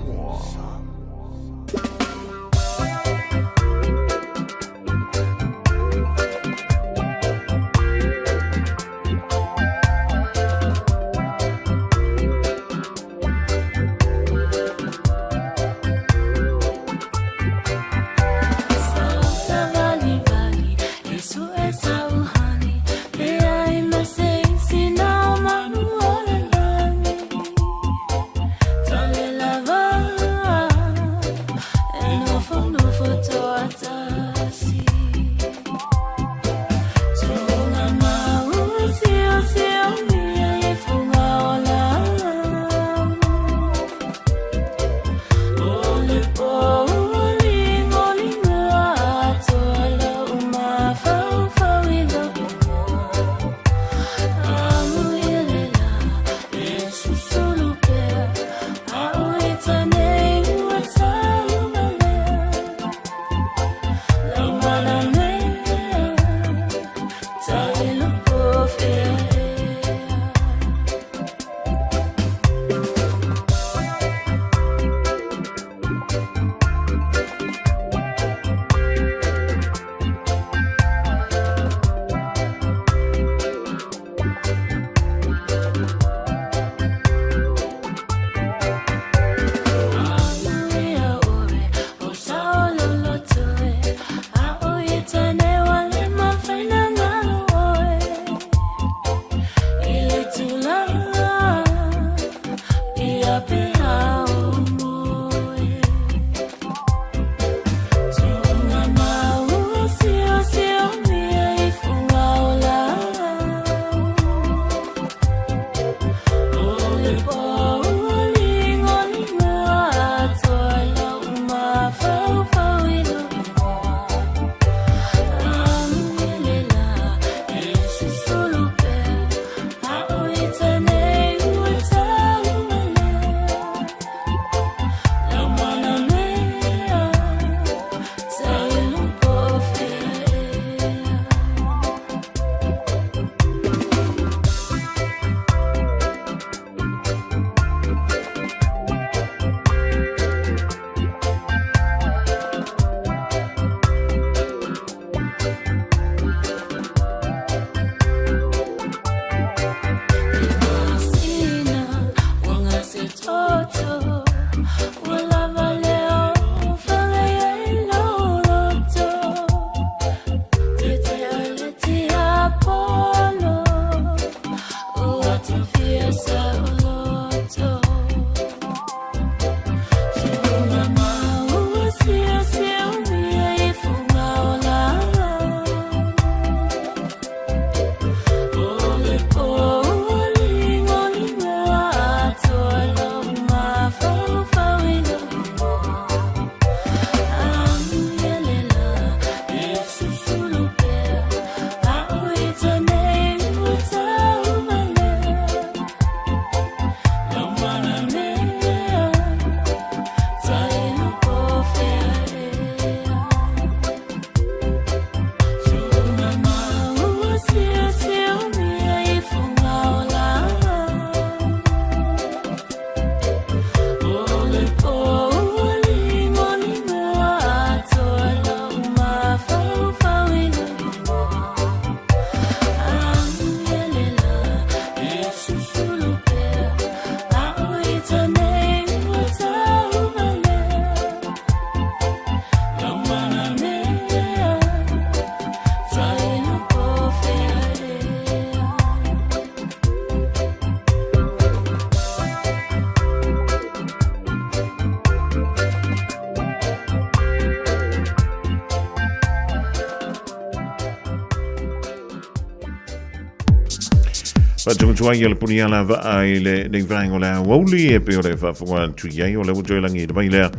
Fa tu tu ai le puni ala va ai le vai ngola woli e pe ore fa fa tu ai o le o langi de baile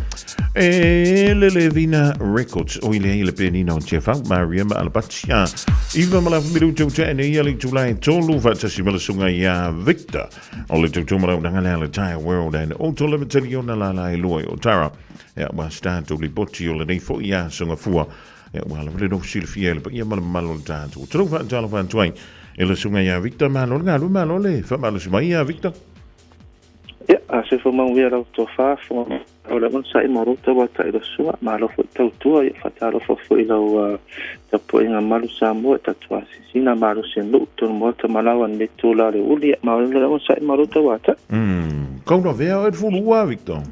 le Vina Records o ile pe ni no chefa Maria ma alpatia Iva mala miru tu te ne yeli tu lai tolu fa tasi mala sunga ya Victor o le tu mala ngala le tire world and o to le tele ona la la loi o tara ya wa sta tu li boti o le nei fo ya sunga fua ya wa le no silfiel pa ya mala malo ta tu tru fa tala fa tu ai ele sunga ya Victor malo ngalo malo le fa malo sma ya Victor ya se fo mang via to fa fo o le mon sai maro to wa tai do sua malo fo to tu ya fa talo fo fo ilo ta po inga malu samo ta tu sina malu sen lu to mo ta malawan le tu la le uli ma le mon sai maro to wa ta ko no vea et fu lua Victor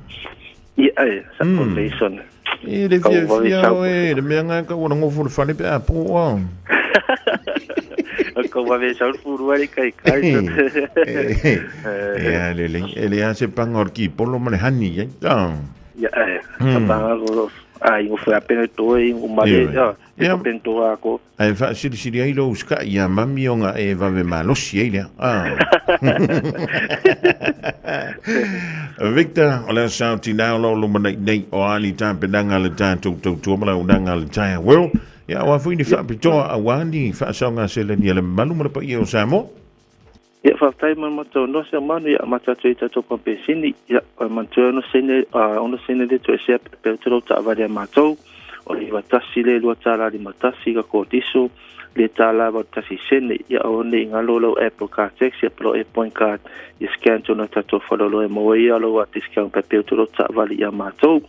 ya sa foundation e le via de menga ka wona ngofu fa le pa po ko va ver al furua kai ya le hace pangor ki por lo manejani ya pangor ai o foi apenas to e o male ya pento ako ai fa si ai lo uska ya mami onga e va ve malo si ile Victor ola sauti na lo nei o ali ta pedanga le ta tu mala undanga le ta well ya wa fu ni fa pito awani fa songa sele ni le malu mo pa io samo ya fa tai mo to no se manu ya mata tita to compensini ya man to no sene ono sene de to se per to ta va de mato o li va tasile lo ta la di matasi ga ko diso le ta la va tasi sene ya o ne ngalo lo Apple Card tax ya pro e point card ya scan to no ta to follow lo mo ya lo wa discount per to ta va ya mato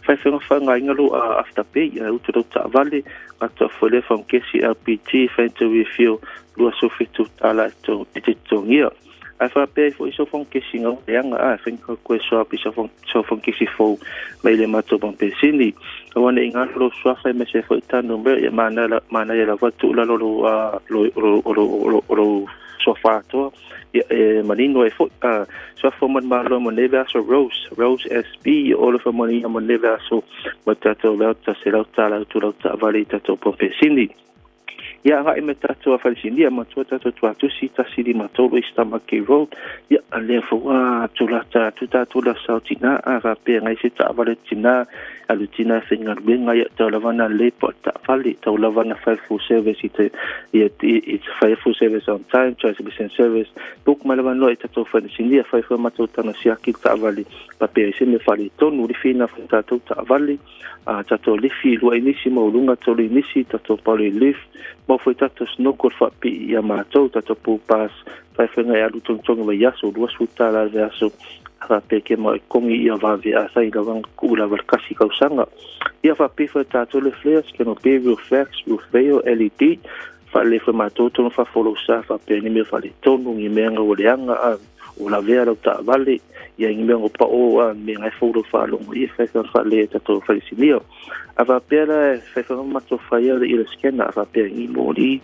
fa fa ngalo after pay ya to ta vale at fole from KCLPT to refuel lo so fit to tala to ngia afa pe fo so from KCNG yang think ko so so from KC4 mai le mato bon pesini wana inga lo so fa me se fo ta number ya mana ya la vatu la lo sofa to manino e fo so for man malo mo neva so Rose SP all of money mo neva so matato velta se la tala to la valita to pesini ya ga imeta to falsini ma to si ta si di matolo istama ke road ya ale fo to la sautina ara pe ngai se ta valetina alutina singa benga ya to la vana le porta fali to la vana full service it's full service on time transmission service book malavan lo ita to falsini fa mato tana si akil ta vali pa pe se me fali to no fina ta to ta vali ta to le fi lo inissimo lunga to le inisi ta to pali lift mo foi tato snokor fa pi ya matou tato pu pas fa fenga ya luton tonga ya so do suta la ya so ara peke mo kongi ya va via sai da van kula ver kasi kausanga ya fa pi fa tato le flares que no pe view fax view fail LED fa le fa matou ton fa follow sa fa pe ni me fa le tonu ni menga o leanga o la vera ta vale ya ngi mengo pa o me ngai foto fa lo i fa le tato fa sinio ava pera fa mato fa ya le scanner ava per ni mori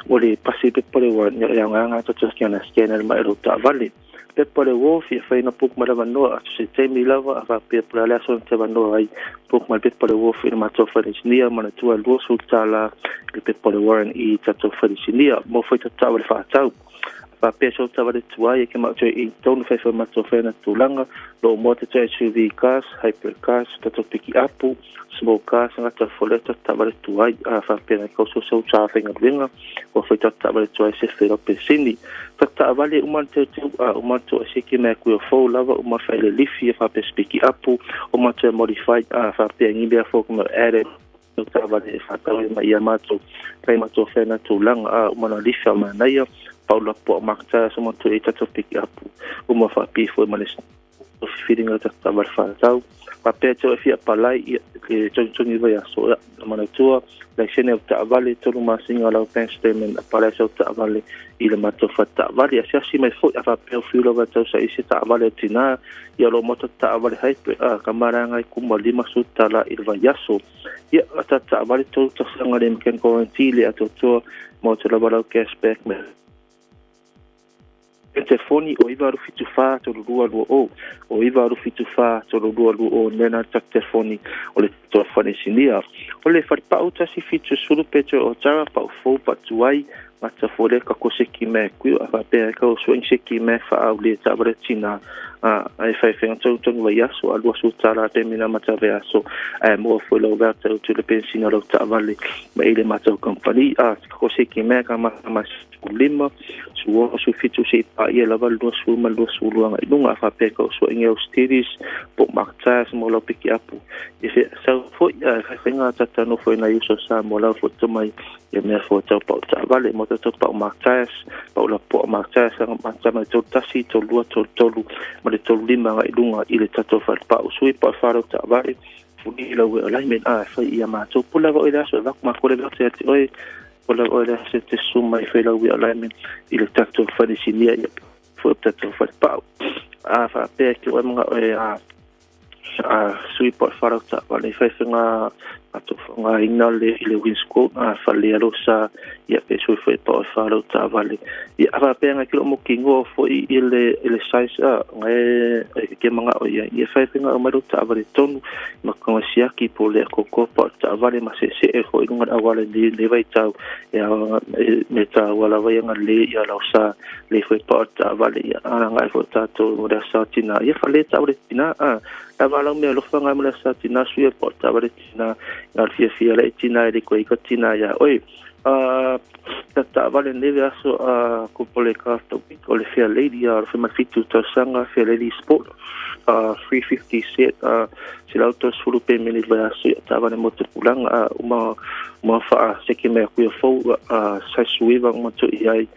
o le passe pe pole wa ya nga to scanner ma ro ta vale pe pole wo fi fa na puk mala no a se te mi lava ava pe pra la so te vano ai puk mal pe pole wo fi mato fa ni ma tu al wo su tala pe pole wa ni tato fa ni mo foi ta vale fa tau pa peso tava de tuai ke ma i tonu fa ma to fena tulanga lo mo te SUV cars hypercars to piki apu small cars nga ta foleta tava de tuai fa pena ko so traffic ngadinga o fa tava de tuai se fero pesini ta vale umante umanto se ke me ku fo lava uma fa le lifi fa piki apu umanto modified fa pe ngi be fo ko ere ta vale fa ta ma yamato kai ma to fena tulanga uma lifi ma na ya Paula po makta sama tu ita to pick up uma fa pi foi manes feeding ata tabar fa tau pa pe to fi palai ke chongi vai so mana tua la scena ta vale to ma singa la pen statement palai so ta vale ile mato fa ta vale sia si mai foi fa pe fi lo va to sa isi ta vale tina ya lo moto ta vale hai kamara ngai kuma lima su ta la il va yaso ya ta vale to ta sanga dem ken ko antile ato to moto la bala cashback me telefoni o iva rufitu fa to lua o iva rufitu fa to lua o nena tak telefoni o le telefoni sinia o le fa pa uta si fitu sulu peto o tara pa fo pa tuai mata fole ka ko seki me ku fa pe ka so in seki me fa au le ta bare tina ai fai fenga tau vai aso alua su tala te mina mata ve aso mo fo lo va tau tu le pensina lo ta vale ma ile mata company ko seki me ka ma lima su fitu se pa ia lava lo su ma lo su lo ngai lunga fa pe ka so in austeris po marta mo lo piki apu e sa fo fa fenga tata no fo na yuso sa mo la fo to mai e me fo tau pa ta vale mo to pa marta pa la po marta sa marta ma to tasi to lo to lu ma le to lima ngai lunga ile tato fa pa usui pa fa ro ta vale funi lo alignment fa ia ma to pula go ida so va ma ko le te oi Ola ola se te suma I fai lau alignment I le tato whare sinia I fo tato whare pau. Wha pēr ki oe mga oe sui po wharau ta wale whai whenga ato whanga ina le I le windscope whale alo sa ia pe sui whai po wharau ta wale. Ia wha pēr nga kilo mo ki ngoa fo I le size ngai ke mga oe ia whai whenga o maru ta wale tonu ma konga siaki po le koko po ta wale ma se e ho I nunga awale le vai tau ia me ta wala vai nga le ia lau sa le whai po ta wale ia ngai fo tato mo rea sa tina ia whale ta wale tina ta wala me lo whanga mo rea sa tina sui po ta wale tina ngal fia le tina e ko I ka tina ia oi ta vale neve aso ko pole ka to ko le fia lady fe ma fitu to sanga fia lady sport 350 set sila auto sulu pe meni va aso ta vale moto pulang uma fa seki me ku fo sa suiva mo to ai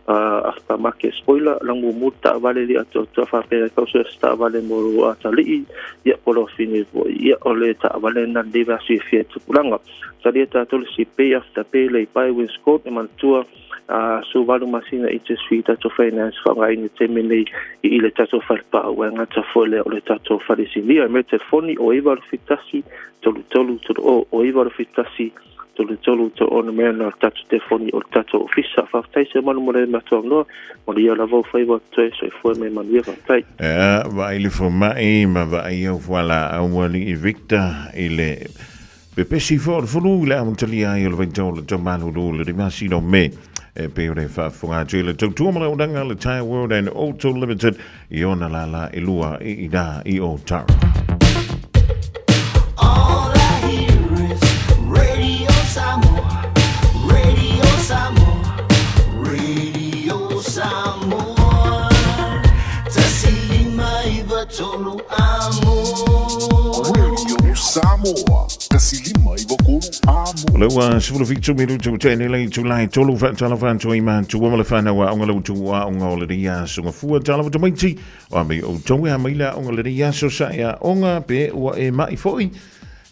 aftermarket spoiler langu muta vale li ato to fa pe ka so sta vale mo atali ia polo fini ia ole ta vale na deva si fia tu pulanga sa dia ta tol si pe after pe le pai with scope e man tua so valu masina I te suita to finance fa ngai ni te meni I le tato fa pa wa nga ta fole ole tato fa si via me telefoni o iva fitasi tolu o iva fitasi tolu to on me na tato telefoni o tato ofisa fa tai se manu mo le mato no mo ia la vo fa iva to so fo me man ia tai va ile fo mai ma va io voilà a wali Victor ile Pepe si for fulu le amtalia io le tolo to manu le rimasino me pe ore fa funga jele to tuama le danga le Tire World and Auto Limited iona la ilua I da I o tar All I hear is Radio Samoa, Radio Samoa, Radio Samoa. Tasilima iwa tolu amo. Radio Samoa, tasilima iwa kuru amo. Lewa sifuru fitu minutu tene lai tulai tolu fa talafa to ima tu wala fana wa ngala tu wa ngala dia sunga fu talafa to maiti wa me o tonga maila ngala dia so sa ya onga pe wa e mai foi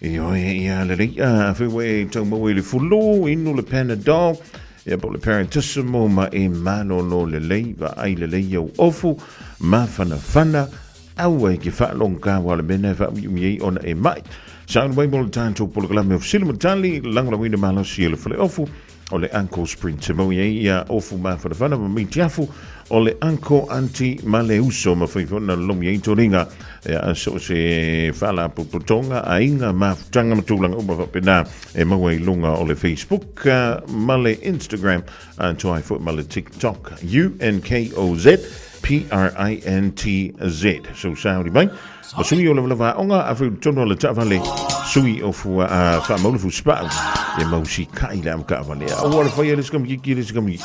io ia le dia fe we to mo we le fulu inu le panadol ya po le parentissimo ma e mano no le lei va ai le lei o ofu ma fana au e ki fa longa wa le bene fa mi ona e mai Sound way more time to Pologlame of Silmatali, Langla de Malo Seal for the Ofu, or the Uncle Spring Timoya, Ofu Man for the Fun of a Mitiafu, or the Uncle Anti Maleuso, my favorite Lumie Toringa, so se Fala Putonga, Ainga Maf Tangam Tulang over Pena, Emaway Lunga, or the Facebook, Male Instagram, and to I foot Male TikTok, UNKOZ. PRINTZ. So sound right. Masui o lava onga afu tono le tavale sui o fu fa mo fu spa e mo si kai lam ka vale. O wa fa yeles kam ki yeles kam ki.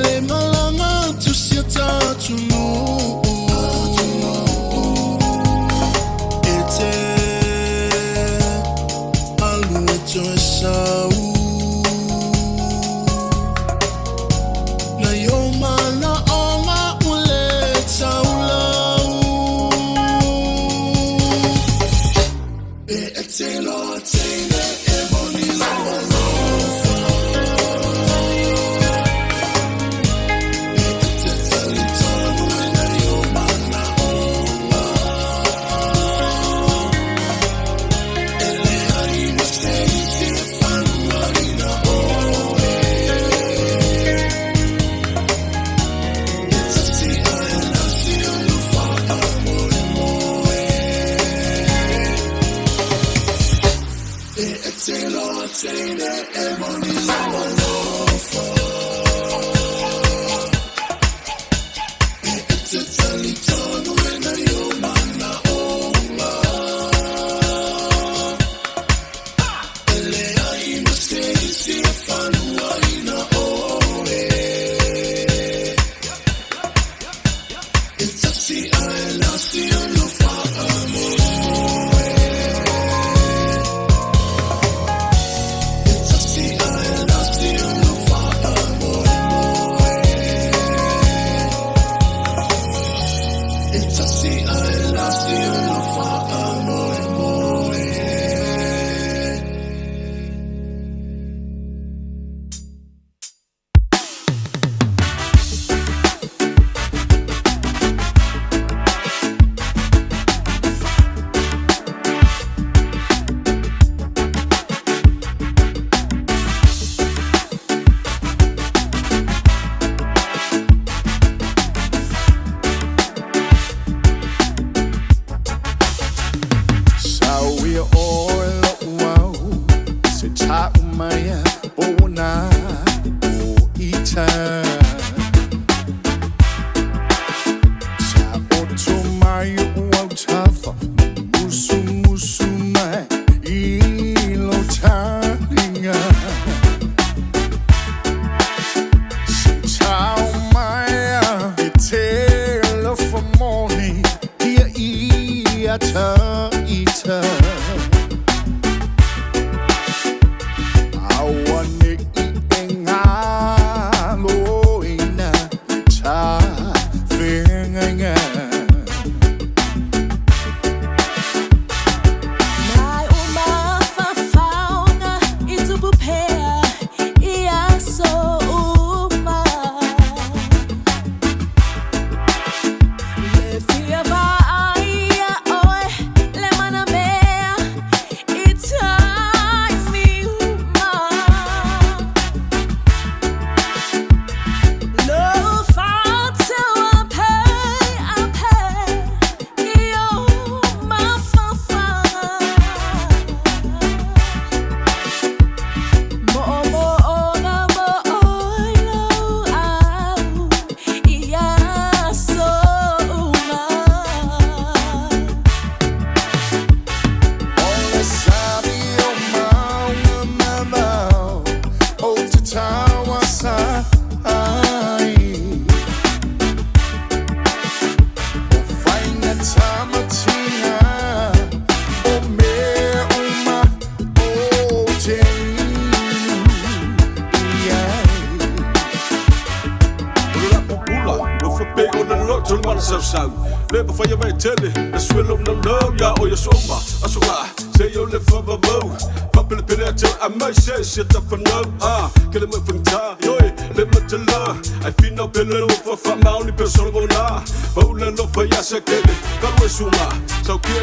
le malanga tu sia tatu no ete alu eto esau na yoma na onga ule taulau ete lo tene e boni lawa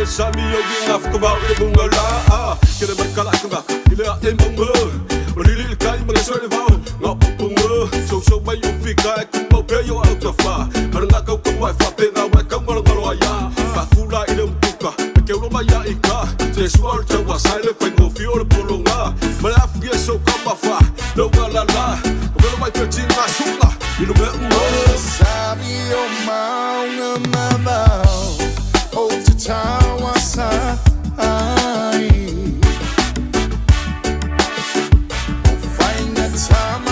Sami yogi ngaf kebau ibungala kira berkala kembak ila embungga lilil kai mengasoi bau ngop bunga so bayu fika ku pe yo autofa baranga kau ku wa fa pe na wa kau ngalo ya pakula ila mtuka ke ro maya ika te sual te wa sai le pengo fior polonga malaf ge so kamba fa lo la la velo mai pe tinga sunga ilo me Sami yo maunga mama Old to tower side find that time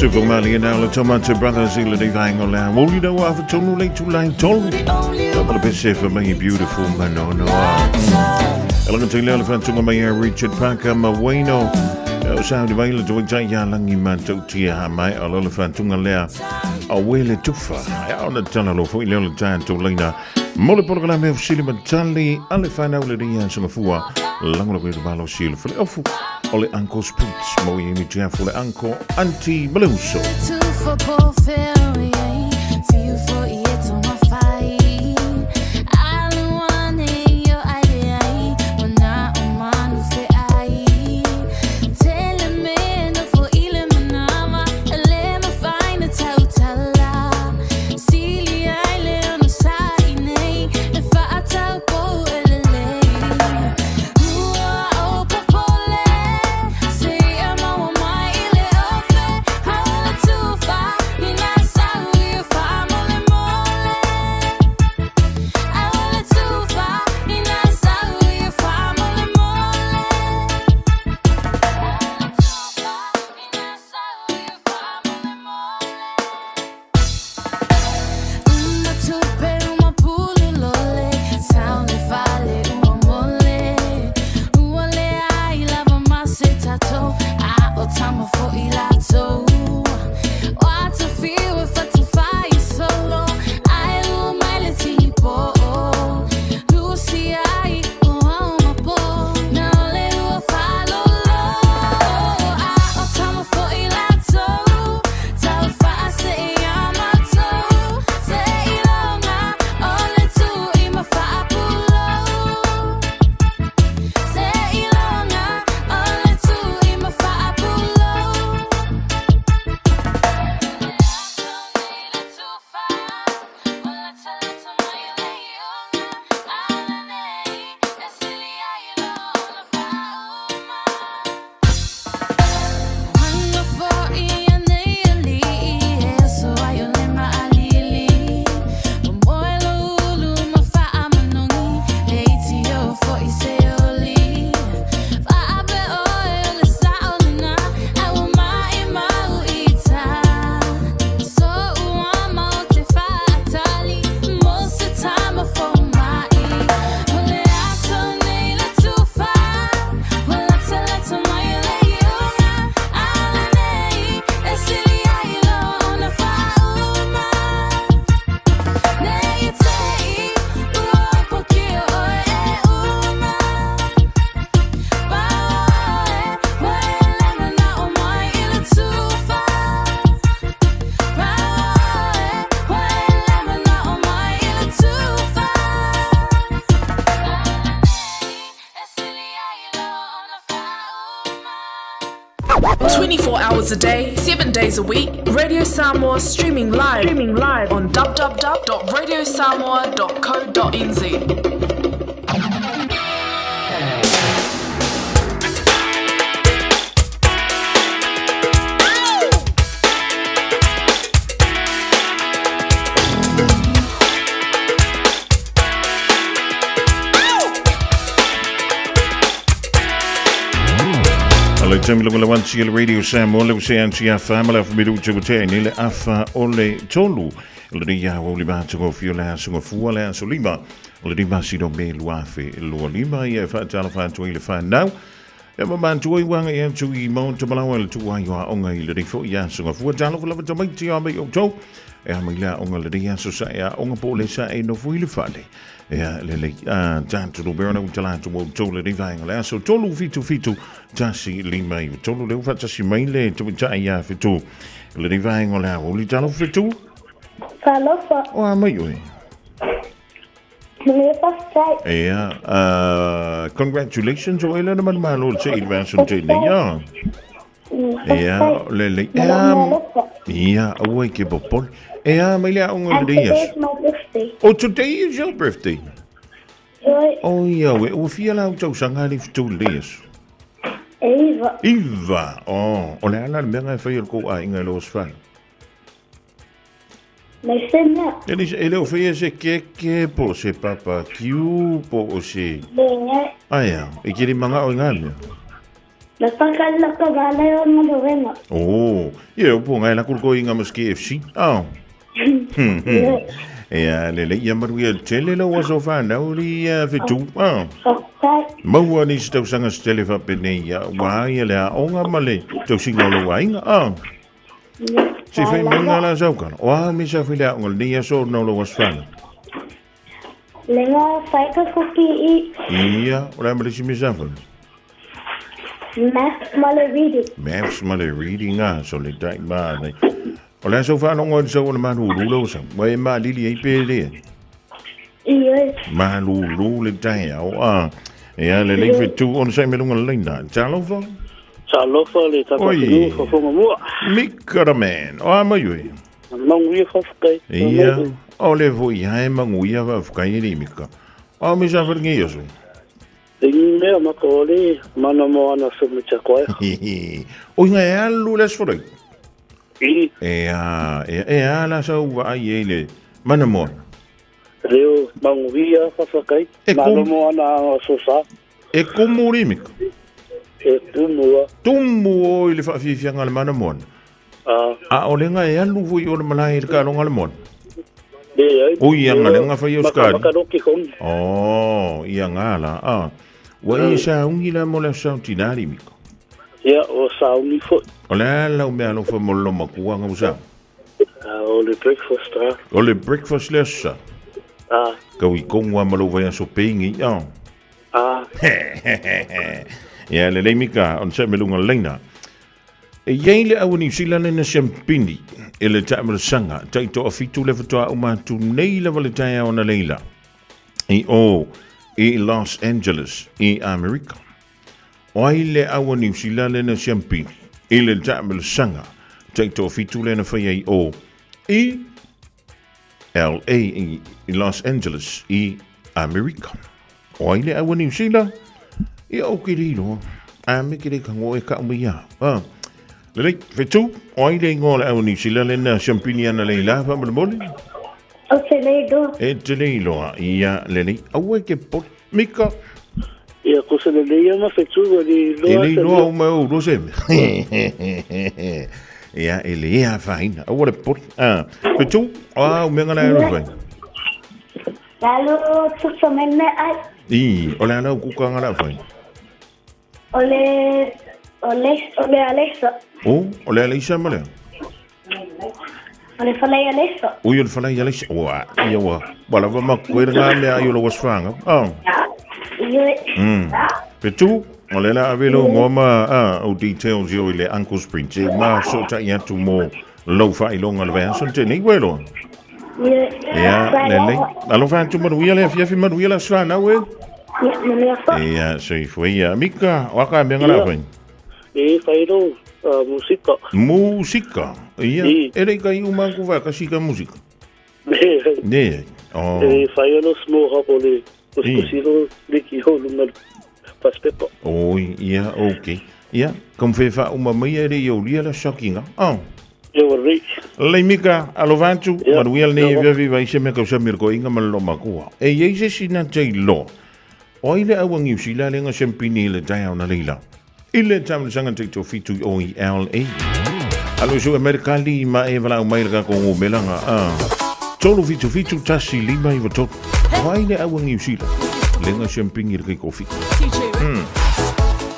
Super Mali and Ala Tomato Brothers Ila de Vangola. Will you know what I've told you late to line told? I'm a bit safe for my beautiful man. No, no. Elang to Lila Fantunga Maya Richard Parker Maweno. Sound of Ila to Jaya Langi Manto Tia Hamai, a Lola Fantunga Lea. A whale tufa. I on the tunnel of Lila Tan to Lina. Molipologame of Silimatali, Alifana Lydia Sangafua, Langla with Balo Seal for the Ofu. Ole Uncle Spritz, Moimi Jeff, Ole Uncle, Auntie Beluso. 24 hours a day, 7 days a week. Radio Samoa streaming live on www.radiosamoa.co.nz. Le temi lunga lawansi le Radio Samoa le usean sia family for midu tubute ni le afa ole tolu le dia wo li ba tgo fiola so fu le so lima le di ba si do me luafe lo lima ia fa tala fa tu le fa now e ma man tu wanga e tu I mo te malawa le tu wa yo onga I le di fo ia so fu tala fu la to mai ti ame o to e ma ila onga le dia so sa ia onga po le sa e no fu le fa le le tanto lo berna utala to mo to le di vanga le so tolu fitu tasi lima I tolu le ufa tasi mai le tu ta ia fitu le di vanga la o li talo fitu Falofa. o mai oi congratulations o ele na malo se il va son te ya le ia o ke popol mai le on le dias oh today is your birthday oh yeah o fia la auto sanga li fitu dias Eva oh o le ala me fa yo ko a inga los fan ele o fez esse que po se papa kiu po o se aya e que manga o ngalo la pakala ka gala no lo venga oh eu po ngai la kulko inga mas KFC oh le ia maru ia tele lo was of an ori fitu ah mau ni sto sanga stele va peneia wa ia le onga male to singolo wa inga ah si fai manga la zaukan o mi sa fila ngol dia so no lo was fan lenga fai ka kuki ia ora me si mi sa fan Maps male reading so le dai ma ola so fa no ngol so ma lu lo sa mai ma li li pe le ma lu le dai ia le le fitu on sai me ngol linda chalo fa Salofa le takatu fo mo mikra man o mai manguia fafkai ia o le vo ia manguia fafkai ni mika o mi sa vergi eso me ma kole mana mo ana so me chakoa o nga e alu les for la so va ele mana mo reo manguia fafkai mana mo ana so sa e como rimika tumu o le fa fi fianga le mana mon o le nga e alu vo o le malai ka longa le mon o ia nga le nga fa yo ska oh ia nga la wa isa ungi la mo la sautinari miko ia o sauni fo o la me alo fa mo lo makua nga usa o le breakfast lesa ka wi kongwa malo va so pingi Ja, le leimika on se melunga leina. E yeile au New Zealand na champini ele tamer sanga taito afitu le fatoa uma tu nei le valetaia ona leila. E Los Angeles e America. Oile au New Zealand na champini ele tamer sanga taito afitu le na fai e LA e Los Angeles e America. Oile au New Zealand ia o kirilo me kire ka ngoi ka umia le fetu oi le ngol au ni sila le na champignon le lava mo mole o te le lo ia le au ke pot mika ia ko se le ia ma fetu le lo mo lo se ia ele ia fine au le pot fetu o me ngala lo fine Lalo tu somenne ai o la no ku ka ngala fine Ole Alexa. Ole Alexa male. Ole falei Alexa. Oi, falei Alexa. Wa, ia wa. Bala va ma kwera me ayo lo wasfanga. Petu, ole la avelo ngoma o details yo ile Uncle Spring. Ma so ta ia tu mo lo fa ilonga le va so te ni welo. Ja, lele. Alo fa tu mo wile fi mo wile swa na we. Ia, so foi a Mika, waka me ngala pen. Fairo. Musika. Musika. Ia. Ele kai uma ku va kasika musika. Ne. Oh. Fai no small hapole. Kusiro liki ho lunga paspepa. Oh, ia, okay. Ia, kom fefa uma mai ere yo lia la shokinga. Oh. Eu ri. Leimika alovantu, maruel ne vivi vai se me ka sa mirko inga malo makua. E ye sina tai lo. Oile awang yusila le nga sempini le tai ona leila. Ile tam sanga te to fitu OELA. Alo so Amerikali ma e vala mai ka ko melanga. Tolu fitu tasi lima I wato. Oile awang yusila le nga sempini ke kofi.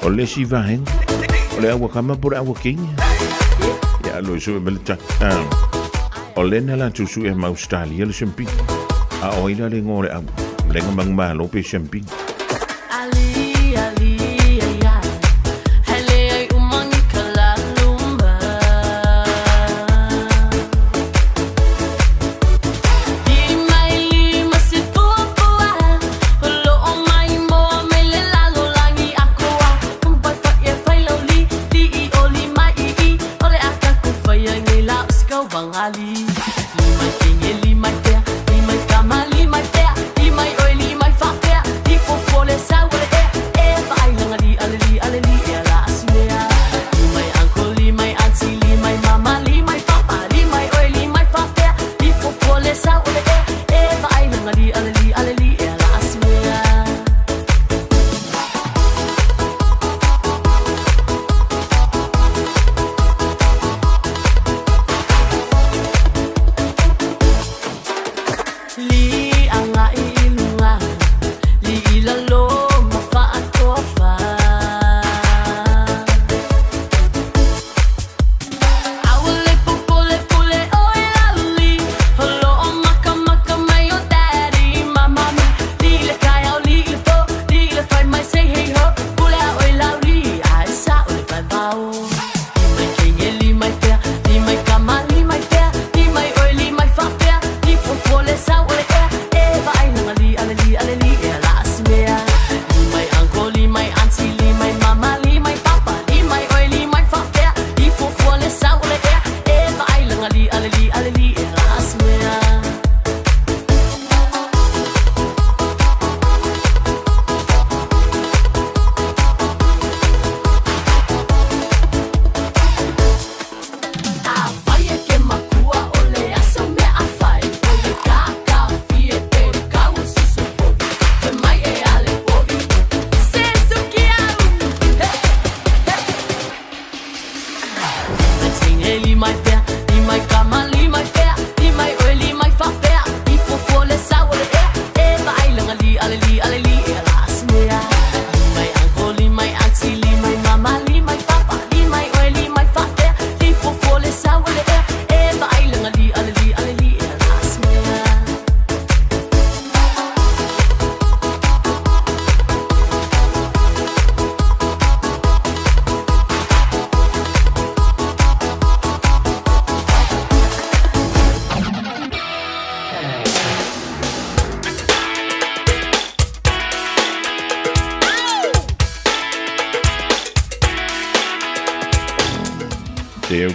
Ole si va hen. Ole awa kama por awa kenya. Ya lo so belta. Ole na la tu su e ma Australia le sempini. A oile le ngore am. Le nga mang ma lo pe sempini.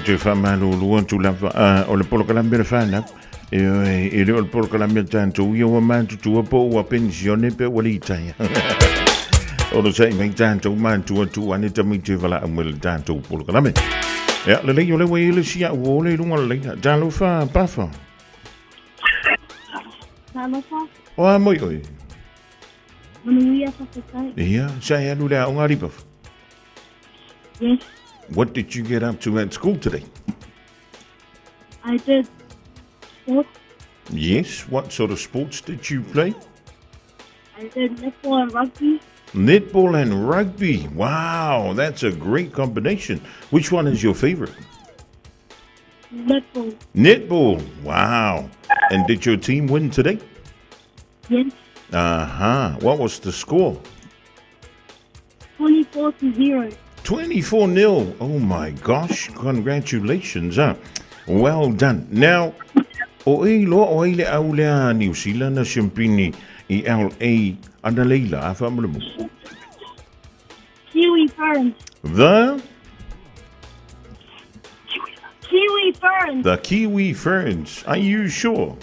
Te famalo luan tu la o le polo kala mera fana e le o polo kala mera tanto io wa man tu po wa pensione pe wali tai o lo sai mai tanto man tu ane tami te vala amel tanto polo kala me ya le yo le we le sia wo le lunga le talo fa pa fa talo fa o moi oi manuia fa sai ya sai anu le on arriba. Yes. What did you get up to at school today? I did sports. Yes, what sort of sports did you play? I did netball and rugby. Netball and rugby. Wow, that's a great combination. Which one is your favorite? Netball. Netball. Wow. And did your team win today? Yes. What was the score? 24-0. 24-0. Oh my gosh. Congratulations. Well done. Now, o ile aulea New Zealand na champini I LA ana leila afa mulemu. Kiwi parents. The kiwi ferns. The kiwi ferns. Are you sure?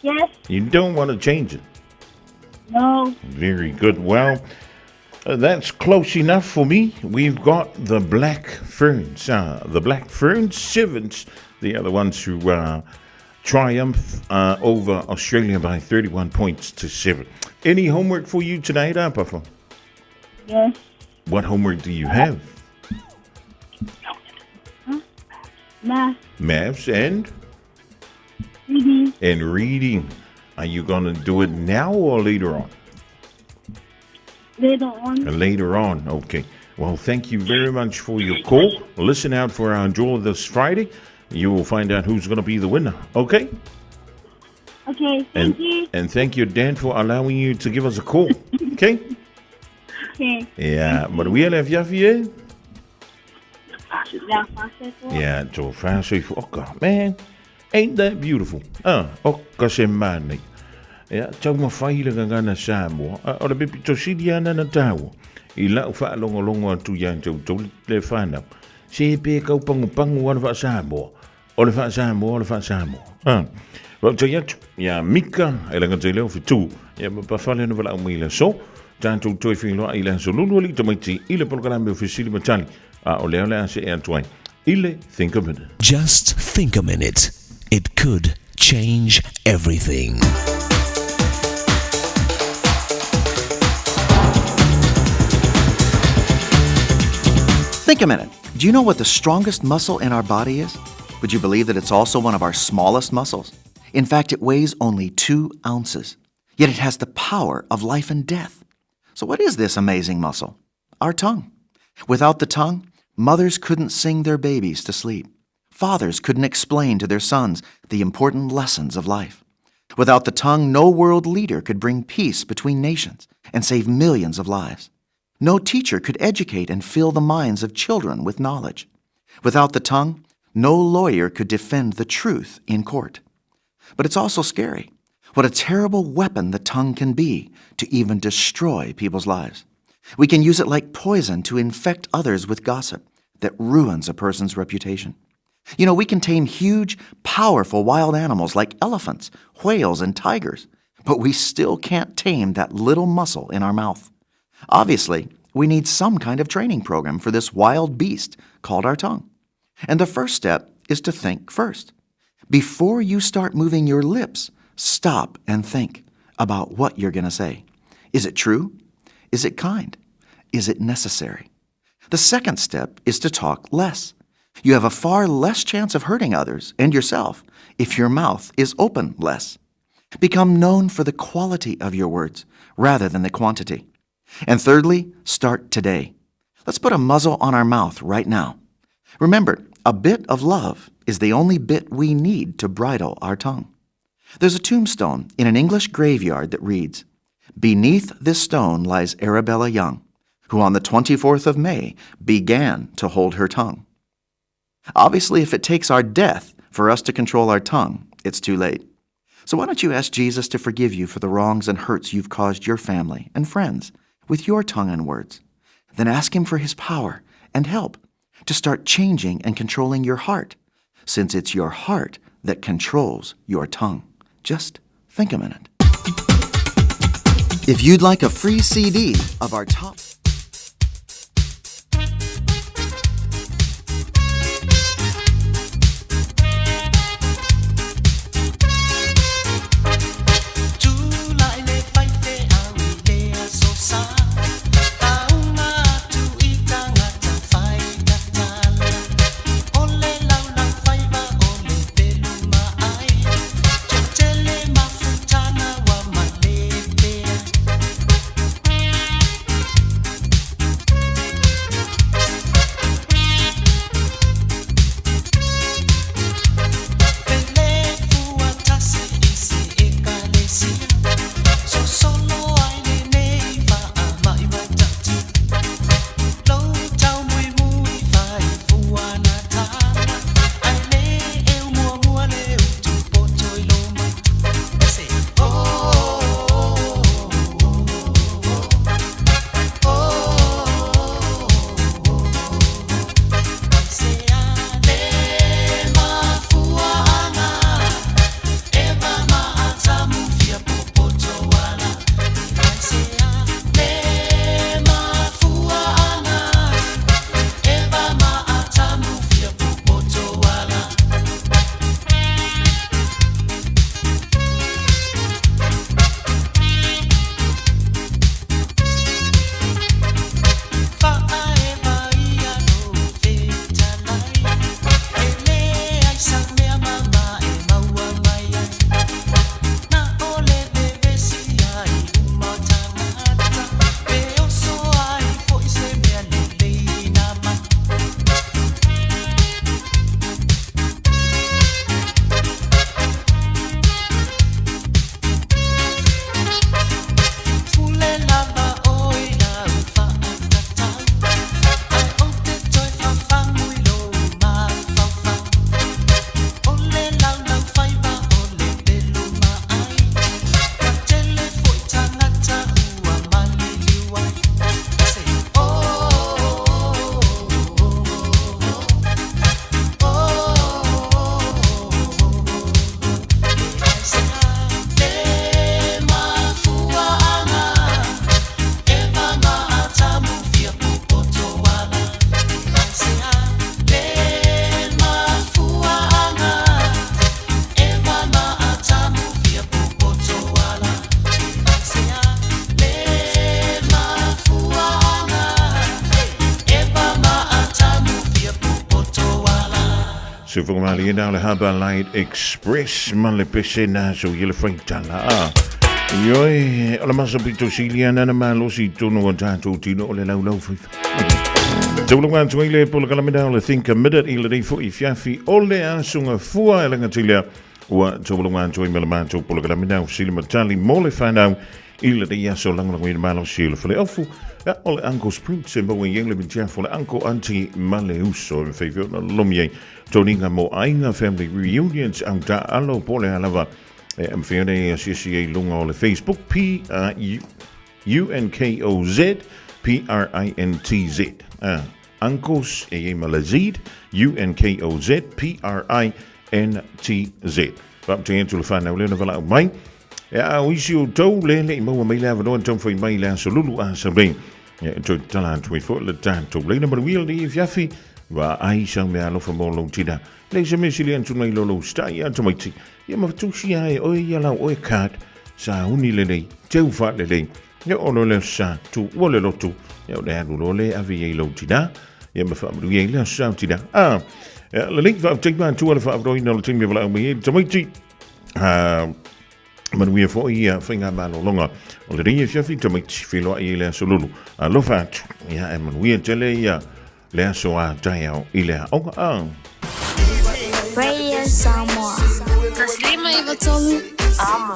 Yes. You don't want to change it? No. Very good. Well, that's close enough for me. We've got the black ferns. The black ferns, sevens. The other ones who triumph over Australia by 31 points to 7. Any homework for you tonight, Papa? Yes. What homework do you have? Math. Maths and? Reading. And reading. Are you going to do it now or later on? Later on. Later on, okay. Well, thank you very much for your call. Listen out for our draw this Friday. You will find out who's going to be the winner, okay? Okay, thank you. And thank you, Dan, for allowing you to give us a call, okay? Okay. Ja, maar wie heb je hier? Yeah, so fast. Okay, man, ain't that beautiful? Okay, semana. Ja, tau mawhaila ngana Samoa. Ora bepi tosidi ana na tawa. Ila ufa longo tu yang tau le whanau. Se pe kau pangu ana wha Samoa. Ole wha Samoa. Well, tayat, ja, Mika, elanga te leo fitu. Ja, mapafale na wala umila. So, tanto toi filo ila so lulu ali tamaiti ile programa officiali matali. Ole ase Antoine. Ile think a minute. Just think a minute. It could change everything. Think a minute. Do you know what the strongest muscle in our body is? Would you believe that it's also one of our smallest muscles? In fact, it weighs only 2 ounces. Yet it has the power of life and death. So what is this amazing muscle? Our tongue. Without the tongue, mothers couldn't sing their babies to sleep. Fathers couldn't explain to their sons the important lessons of life. Without the tongue, no world leader could bring peace between nations and save millions of lives. No teacher could educate and fill the minds of children with knowledge. Without the tongue, no lawyer could defend the truth in court. But it's also scary. What a terrible weapon the tongue can be to even destroy people's lives. We can use it like poison to infect others with gossip that ruins a person's reputation. You know, we can tame huge, powerful wild animals like elephants, whales, and tigers, but we still can't tame that little muscle in our mouth. Obviously, we need some kind of training program for this wild beast called our tongue. And the first step is to think first. Before you start moving your lips, stop and think about what you're going to say. Is it true? Is it kind? Is it necessary? The second step is to talk less. You have a far less chance of hurting others and yourself if your mouth is open less. Become known for the quality of your words rather than the quantity. And thirdly, start today. Let's put a muzzle on our mouth right now. Remember, a bit of love is the only bit we need to bridle our tongue. There's a tombstone in an English graveyard that reads, "Beneath this stone lies Arabella Young, who on the 24th of May began to hold her tongue." Obviously, if it takes our death for us to control our tongue, it's too late. So why don't you ask Jesus to forgive you for the wrongs and hurts you've caused your family and friends with your tongue and words? Then ask Him for His power and help to start changing and controlling your heart, since it's your heart that controls your tongue. Just think a minute. If you'd like a free CD of our top... Fumali and Al Haba Light Express Malipesena, so you'll find Tala. Yoi, Alamasabito Silian and a Malosi Tono Tato Tino Lelo. Tolungan Twile Polcalamidal, I think a minute illy for Ifiafi, all the ansung of Fua Elangatilia, what Tolungan Twin Melamanto Polcalamidal, Silimatali, Mole found out. Il de ja zo lang weer maar als ziel voor de afvoer. Ja, alle ankels print zijn boven jullie met ja voor de ankel anti maleus zo een favor lomje. Toninga mo eigen family reunions aan daar allo pole alava. En verder CCA long alle Facebook UNKOZ PRINTZ. Ankels malazid UNKOZ PRINTZ. Wat je te van nou lenen wel mij. Ja, we zien het lele mo me la van tom voor mij la solulu aan sabeen. Ja, tot talent we voor de tijd to lene maar wil die Jaffi waar ai zou me al van molo tida. Lees me silien toen mij lolo sta ja to mij. Ja, maar toen zie hij oi ja la oi kaart. Sa huni lele, teu vat lele. Ja, onole sa tu wole lotu. Ja, daar lole avie lo tida. Ja, maar van je la sa tida. Ah. Ja, de link van tik maar toe van afdoen nou ting me wel mee. To mij. Maar we voor hier vinger maar langer. Al die je vindt dat ik veel ile solulu. Alofat. Ja, en we tellen ja. Leer zo aan jou ile ook aan. Radio Samoa. Taslima Ivatolu. Amo.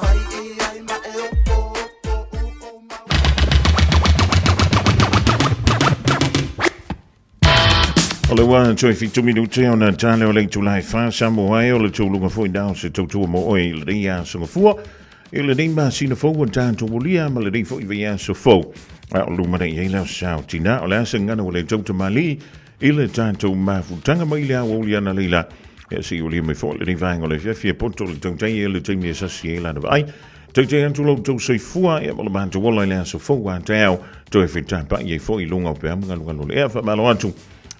Alle waan zo even 2 minuten aan het talen alleen July 5 Samoa alle zo lang voor daar se to mooi ria so voor. Ele ding ba sien fo dan to wolia maar ding fo ja so fo. Lu maar je la sao tina ala senga ole to to mali. Ele tanto ma futanga mailia wolia na lila. Ja si wolia me fo ding vang ole je ponto to ele ding me sasiela de ai. To je to lo to so fo ja wel man to wolia so fo wa tao to if it pa je fo ilonga pe am ngalo e fa malo antu.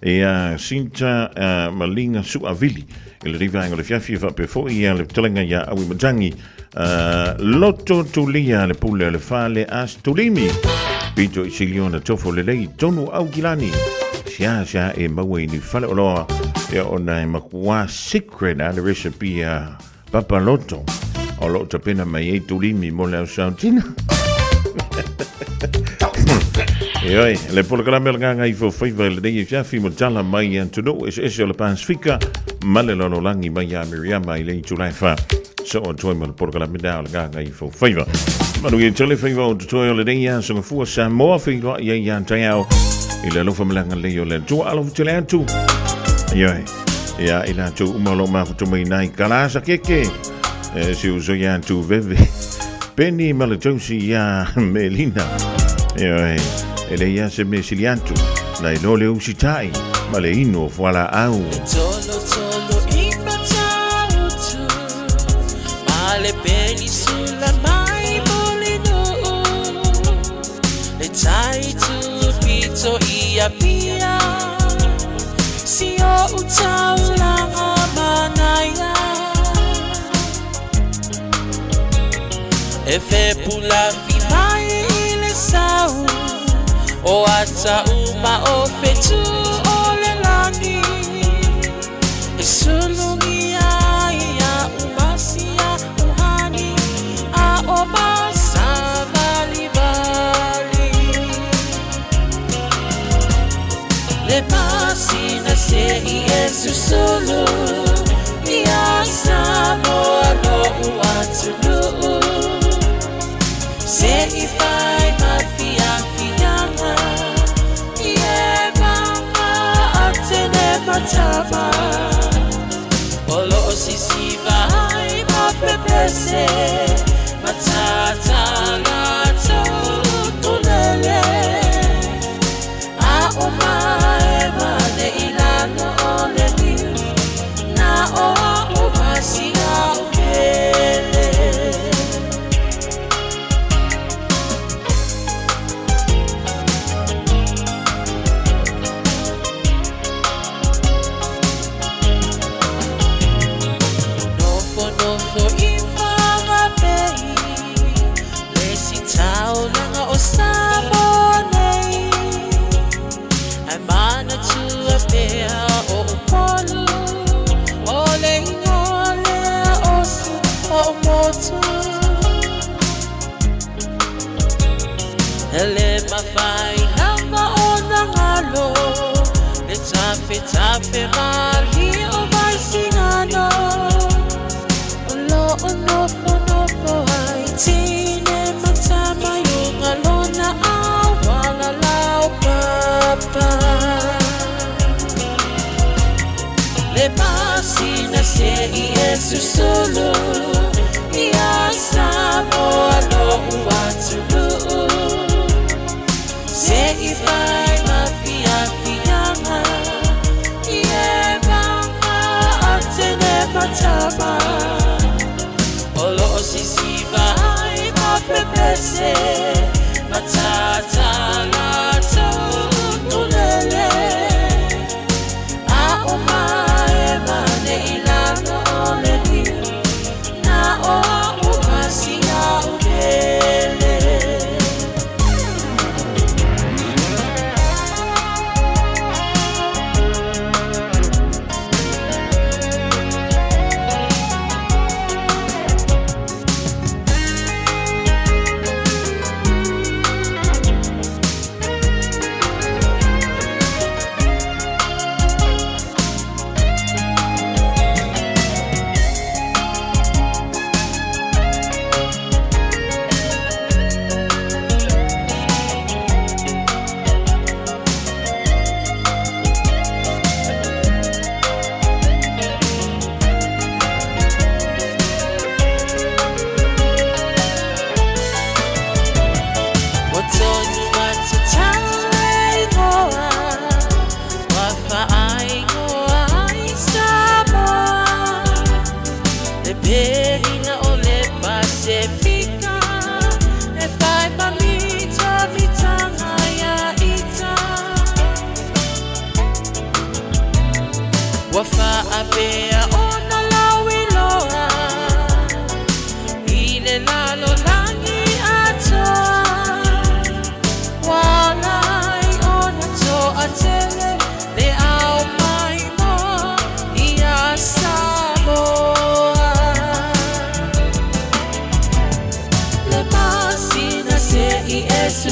Ja, Sinta Malinga Suavili. Il rivango le fiafie fa per fuori le telenga ya awi majangi. Lotto tulia le pulle le fale astulimi. Pito Siliona tofo le lei tonu augilani. Sia e mawe ni fale oloa. Ya ona makwa secret the recipe Papa Lotto. O lotto pena mai tulimi mola santina. Joi, le polcalamel ganga I for favor le dei fiafi motala mai antudo is le pansfika malelo langi mai Miriam mai le July fa. So on toy mal polcalamel ganga I for favor. Maar we tell favor to toy le dei so for Samoa favor ja tao. Ile lo famlanga le yo le to alo telantu. Joi. Ja, ila to umalo ma to mai nai kalasa keke. Si uso ya tu veve. Penny malatosi ya Melina. Joi. Ella se me siliantu, na inole usitai, maleino fuala au. Tolo imatau tu, male peli sulla mai molino. Le tai tu pito ia pia, si o utau la manaya. E fe pula fi mai ile sau. O ata uma o fetu o le lani. E sulungi ya umasia uhani. A o masa vali vali. Le masina se I esu solo. Ya Samoa no uatulu. Se I fai mafia. Matama, olo sisi vai ma pepese, matata la tunele, a oma ema ne ilano ole ni, loto Ele mawhai hama o na ngalo Le tape tape mali o mai singano Olo o nofo nofo ai tine matama yung alona awala lau papa Le pasina se I esu solo Ia samo alo uatulu Se I vai mafia Ie mama atene matama Olo o sisi vai mapepese Matata la tunulele A umae mane ilano oleli Na o umasi a ubele Wafa apea ona lawiloa Ile lalo langi atoa Walai ona to atele Le au mai mo Ia Samoa Le masina se I esu